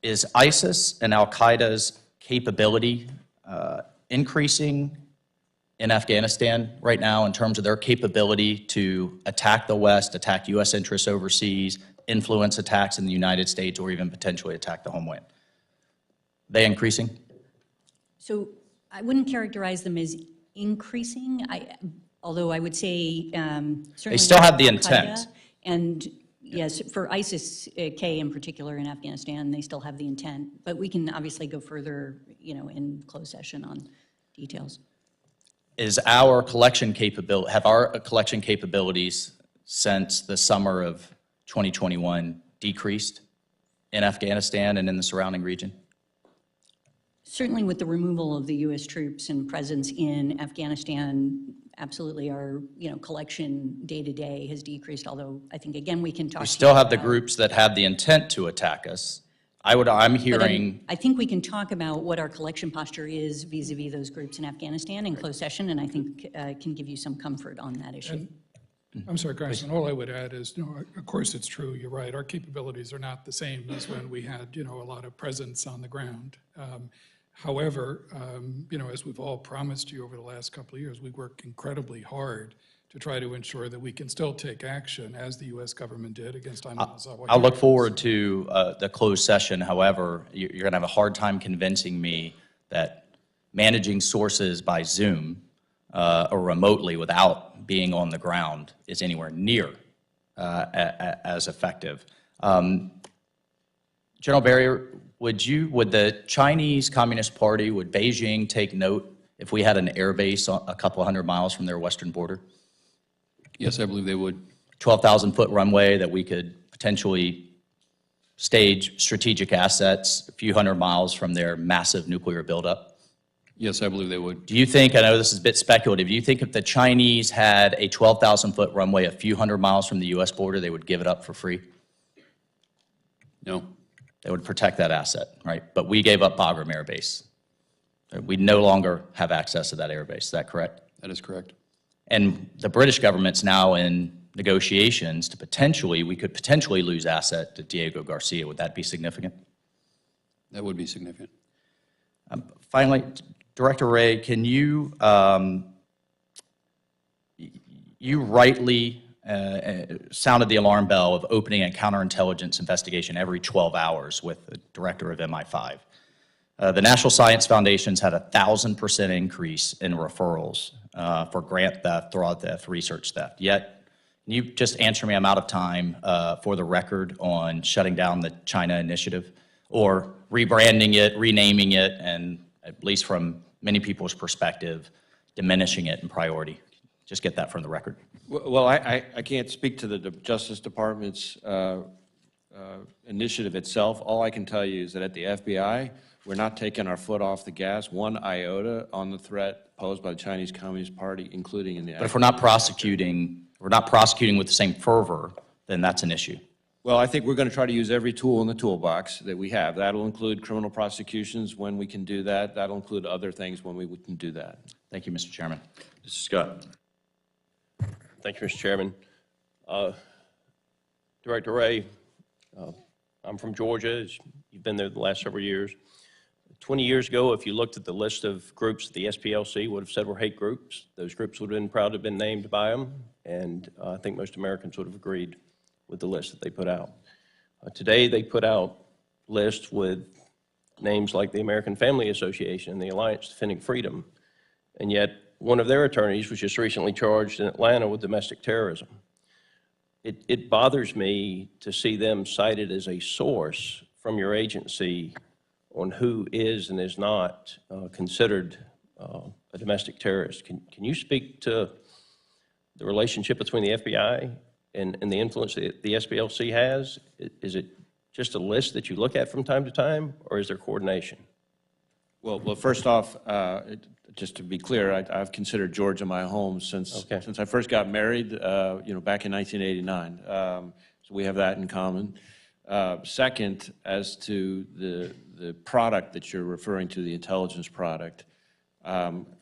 is ISIS and Al-Qaeda's capability increasing in Afghanistan right now in terms of their capability to attack the West, attack U.S. interests overseas, influence attacks in the United States, or even potentially attack the homeland? Are they increasing? So I wouldn't characterize them as increasing, although I would say certainly they still have the Al-Qaeda, intent. And yes, for ISIS-K in particular in Afghanistan, they still have the intent, but we can obviously go further, in closed session on details. Is our collection capability, have our collection capabilities since the summer of 2021 decreased in Afghanistan and in the surrounding region? Certainly with the removal of the U.S. troops and presence in Afghanistan, absolutely our collection day-to-day has decreased, although I think, again, we can talk. We still have the groups that have the intent to attack us. I'm hearing. I think we can talk about what our collection posture is vis-a-vis those groups in Afghanistan in closed session, and I think can give you some comfort on that issue. I'm sorry, Congressman, all I would add is, of course it's true, you're right, our capabilities are not the same as when we had, a lot of presence on the ground. However, as we've all promised you over the last couple of years, we work incredibly hard to try to ensure that we can still take action, as the U.S. government did against Zawahiri. I'll look forward to the closed session. However, you're going to have a hard time convincing me that managing sources by Zoom or remotely without being on the ground is anywhere near as effective. General Berrier, would the Chinese Communist Party, would Beijing take note if we had an air base a couple hundred miles from their western border? Yes, I believe they would. 12,000-foot runway that we could potentially stage strategic assets a few hundred miles from their massive nuclear buildup? Yes, I believe they would. Do you think, I know this is a bit speculative, do you think if the Chinese had a 12,000-foot runway a few hundred miles from the U.S. border, they would give it up for free? No. They would protect that asset, right? But we gave up Bagram Air Base. We no longer have access to that air base. Is that correct? That is correct. And the British government's now in negotiations to we could potentially lose asset to Diego Garcia. Would that be significant? That would be significant. Finally, Director Wray, can you, you rightly sounded the alarm bell of opening a counterintelligence investigation every 12 hours with the director of MI5. The National Science Foundation's had 1,000% increase in referrals for grant theft, fraud theft, research theft. Yet, can you just answer me, I'm out of time, for the record on shutting down the China initiative or rebranding it, renaming it, and at least from many people's perspective, diminishing it in priority? Just get that from the record. Well, I can't speak to the Justice Department's initiative itself. All I can tell you is that at the FBI, we're not taking our foot off the gas one iota on the threat posed by the Chinese Communist Party, including in the... But if we're not prosecuting with the same fervor, then that's an issue. Well, I think we're going to try to use every tool in the toolbox that we have. That'll include criminal prosecutions when we can do that. That'll include other things when we can do that. Thank you, Mr. Chairman. Mr. Scott. Thank you, Mr. Chairman. Director Wray, I'm from Georgia. You've been there the last several years. 20 years ago, if you looked at the list of groups that the SPLC would have said were hate groups, those groups would have been proud to have been named by them, and I think most Americans would have agreed with the list that they put out. Today, they put out lists with names like the American Family Association and the Alliance Defending Freedom, and yet one of their attorneys was just recently charged in Atlanta with domestic terrorism. It bothers me to see them cited as a source from your agency on who is and is not considered a domestic terrorist. Can you speak to the relationship between the FBI and the influence that the SPLC has? Is it just a list that you look at from time to time, or is there coordination? Well, first off, just to be clear, I've considered Georgia my home since I first got married, back in 1989. So we have that in common. Second, as to the product that you're referring to, the intelligence product,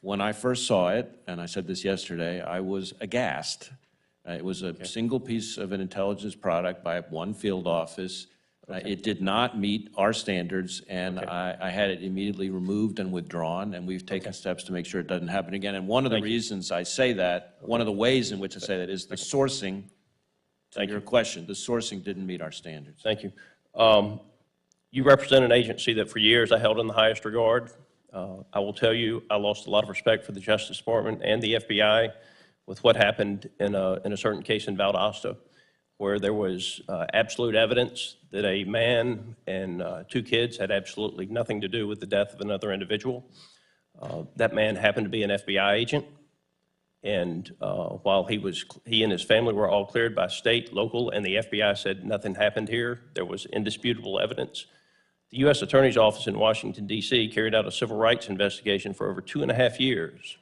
when I first saw it, and I said this yesterday, I was aghast. It was a single piece of an intelligence product by one field office. It did not meet our standards, and I had it immediately removed and withdrawn, and we've taken steps to make sure it doesn't happen again. And one of the reasons I say that, one of the ways in which I say that is the sourcing, to your question, the sourcing didn't meet our standards. Thank you. You represent an agency that for years I held in the highest regard. I will tell you, I lost a lot of respect for the Justice Department and the FBI with what happened in a certain case in Valdosta, where there was absolute evidence that a man and 2 kids had absolutely nothing to do with the death of another individual. That man happened to be an FBI agent, and while he and his family were all cleared by state, local, and the FBI said nothing happened here, there was indisputable evidence. The U.S. Attorney's Office in Washington, D.C. carried out a civil rights investigation for over 2.5 years,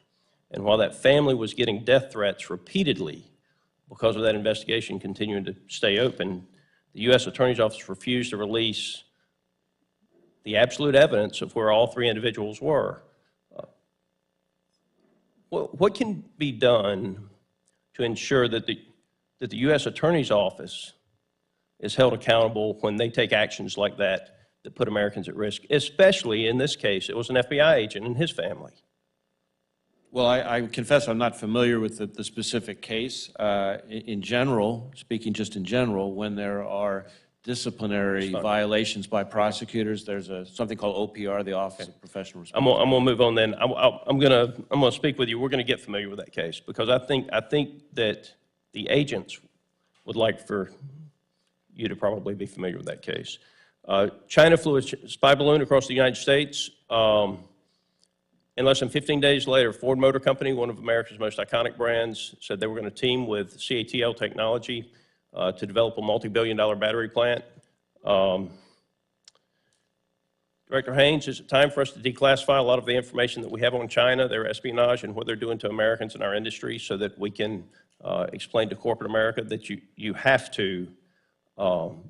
and while that family was getting death threats repeatedly because of that investigation continuing to stay open, the U.S. Attorney's Office refused to release the absolute evidence of where all 3 individuals were. What can be done to ensure that the U.S. Attorney's Office is held accountable when they take actions like that that put Americans at risk, especially in this case, it was an FBI agent and his family? Well, I confess I'm not familiar with the specific case. In general, speaking just in general, when there are disciplinary violations by prosecutors. There's something called OPR, the Office of Professional I'm Responsibility. gonna move on then. I'm gonna speak with you. We're gonna get familiar with that case because I think that the agents would like for you to probably be familiar with that case. China flew a spy balloon across the United States. In less than 15 days later, Ford Motor Company, one of America's most iconic brands, said they were going to team with CATL Technology to develop a multi-billion-dollar battery plant. Director Haines, is it time for us to declassify a lot of the information that we have on China, their espionage, and what they're doing to Americans in our industry so that we can explain to corporate America that you have to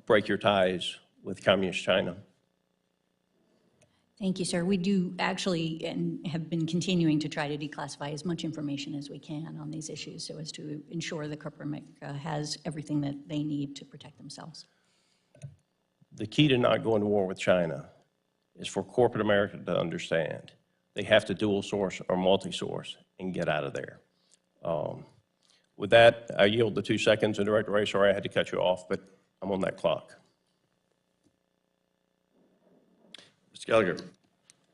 break your ties with Communist China? Thank you, sir. We do actually and have been continuing to try to declassify as much information as we can on these issues so as to ensure that corporate America has everything that they need to protect themselves. The key to not going to war with China is for corporate America to understand they have to dual source or multi-source and get out of there. With that, I yield the 2 seconds, and Director Wray, sorry I had to cut you off, but I'm on that clock. Mr. Gallagher.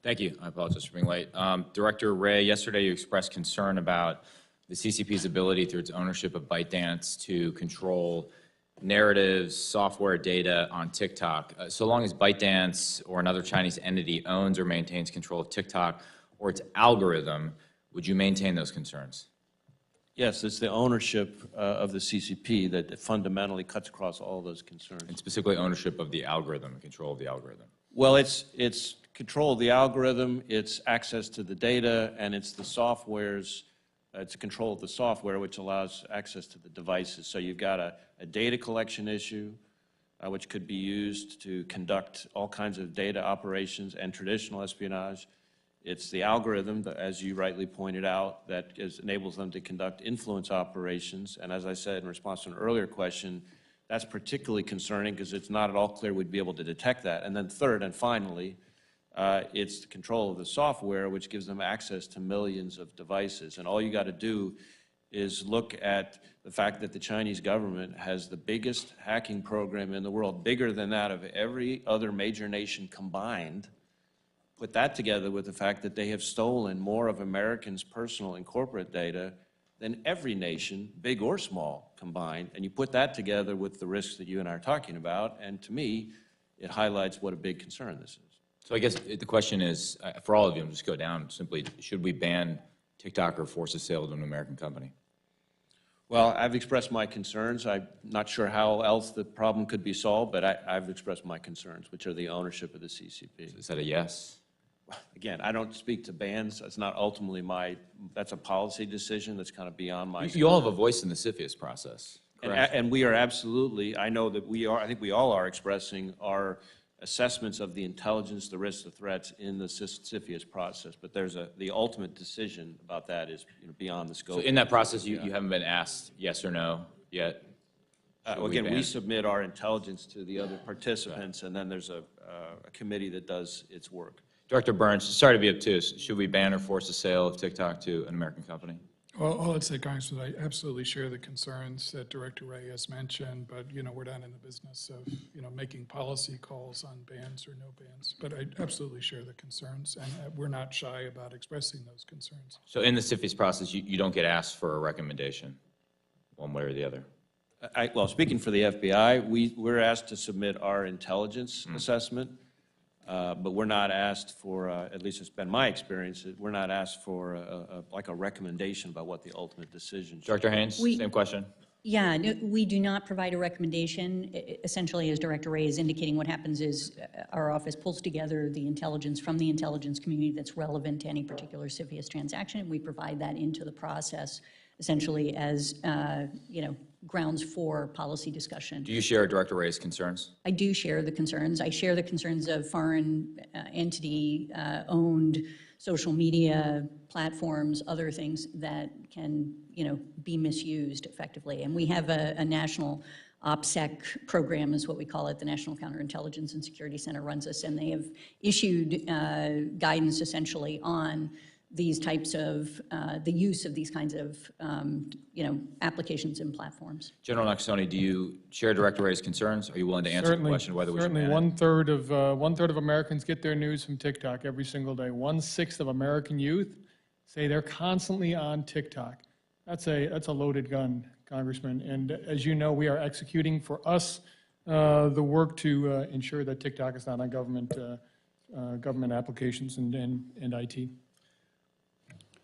Thank you. I apologize for being late. Director Wray, yesterday you expressed concern about the CCP's ability through its ownership of ByteDance to control narratives, software data on TikTok. So long as ByteDance or another Chinese entity owns or maintains control of TikTok or its algorithm, would you maintain those concerns? Yes, it's the ownership of the CCP that fundamentally cuts across all those concerns. And specifically ownership of the algorithm, control of the algorithm. Well, it's control of the algorithm, it's access to the data, and it's the software's, it's control of the software which allows access to the devices. So you've got a data collection issue, which could be used to conduct all kinds of data operations and traditional espionage. It's the algorithm, that, as you rightly pointed out, that enables them to conduct influence operations. And as I said in response to an earlier question, that's particularly concerning because it's not at all clear we'd be able to detect that. And then third and finally, it's the control of the software, which gives them access to millions of devices. And all you got to do is look at the fact that the Chinese government has the biggest hacking program in the world, bigger than that of every other major nation combined. Put that together with the fact that they have stolen more of Americans' personal and corporate data than every nation, big or small, combined. And you put that together with the risks that you and I are talking about, and to me, it highlights what a big concern this is. So I guess the question is, for all of you, I'll just go down simply, should we ban TikTok or force a sale to an American company? Well, I've expressed my concerns. I'm not sure how else the problem could be solved, but I've expressed my concerns, which are the ownership of the CCP. So is that a yes? Again, I don't speak to bans. That's not ultimately that's a policy decision that's kind of beyond my... You all have a voice in the CFIUS process, correct? And we are absolutely, I know that we are, I think we all are expressing our assessments of the intelligence, the risks, the threats in the CFIUS process, but there's the ultimate decision about that is beyond the scope. So in that process, you haven't been asked yes or no yet? Again, we submit our intelligence to the other participants, and then there's a committee that does its work. Director Burns, sorry to be obtuse, should we ban or force the sale of TikTok to an American company? Well, all I'd say, Congressman, I absolutely share the concerns that Director Wray has mentioned, but, we're not in the business of, making policy calls on bans or no bans. But I absolutely share the concerns, and we're not shy about expressing those concerns. So in the CFIUS process, you don't get asked for a recommendation, one way or the other? Well, speaking for the FBI, we're asked to submit our intelligence assessment. But we're not asked for, at least it's been my experience, we're not asked for like a recommendation about what the ultimate decision should be. Dr. Haines, same question. Yeah, no, we do not provide a recommendation. Essentially, as Director Wray is indicating, what happens is our office pulls together the intelligence from the intelligence community that's relevant to any particular CFIUS transaction, and we provide that into the process, essentially as, grounds for policy discussion. Do you share Director Wray's concerns? I do share the concerns. I share the concerns of foreign entity owned social media platforms, other things that can, be misused effectively. And we have a national OPSEC program is what we call it. The National Counterintelligence and Security Center runs us, and they have issued guidance essentially on these types of, the use of these kinds of, applications and platforms. General Nakasone, do you share Director Wray's concerns? Are you willing to answer the question whether we should ban it? Certainly, one-third of Americans get their news from TikTok every single day. 1/6 of American youth say they're constantly on TikTok. That's a loaded gun, Congressman. And as you know, we are executing for us the work to ensure that TikTok is not on government applications and IT.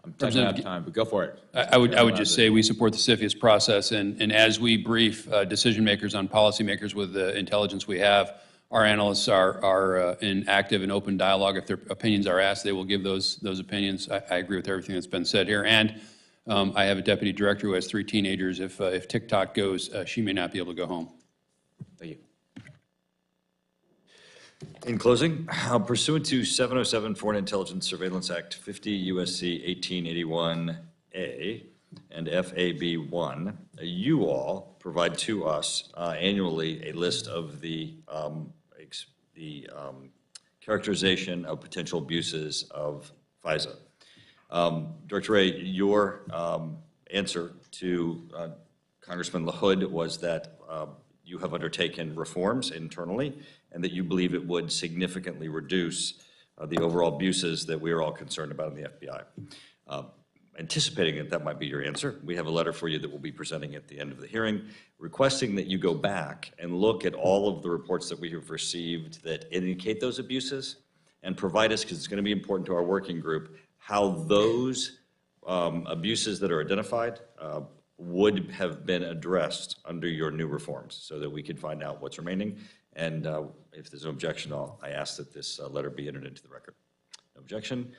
I'm touching out of time, but go for it. I would just say we support the CFIUS process, and as we brief decision makers on policymakers with the intelligence we have, our analysts are in active and open dialogue. If their opinions are asked, they will give those opinions. I agree with everything that's been said here. And I have a deputy director who has 3 teenagers. If TikTok goes, she may not be able to go home. Thank you. In closing, pursuant to 707 Foreign Intelligence Surveillance Act 50 U.S.C. 1881A and FAB1, you all provide to us annually a list of the characterization of potential abuses of FISA. Director Wray, your answer to Congressman LaHood was that you have undertaken reforms internally and that you believe it would significantly reduce the overall abuses that we are all concerned about in the FBI. Anticipating that might be your answer, we have a letter for you that we'll be presenting at the end of the hearing, requesting that you go back and look at all of the reports that we have received that indicate those abuses and provide us, because it's going to be important to our working group, how those abuses that are identified would have been addressed under your new reforms so that we can find out what's remaining. And if there's no objection, I ask that this letter be entered into the record. No objection.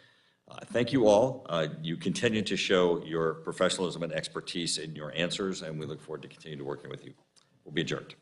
Thank you all. You continue to show your professionalism and expertise in your answers, and we look forward to continue to working with you. We'll be adjourned.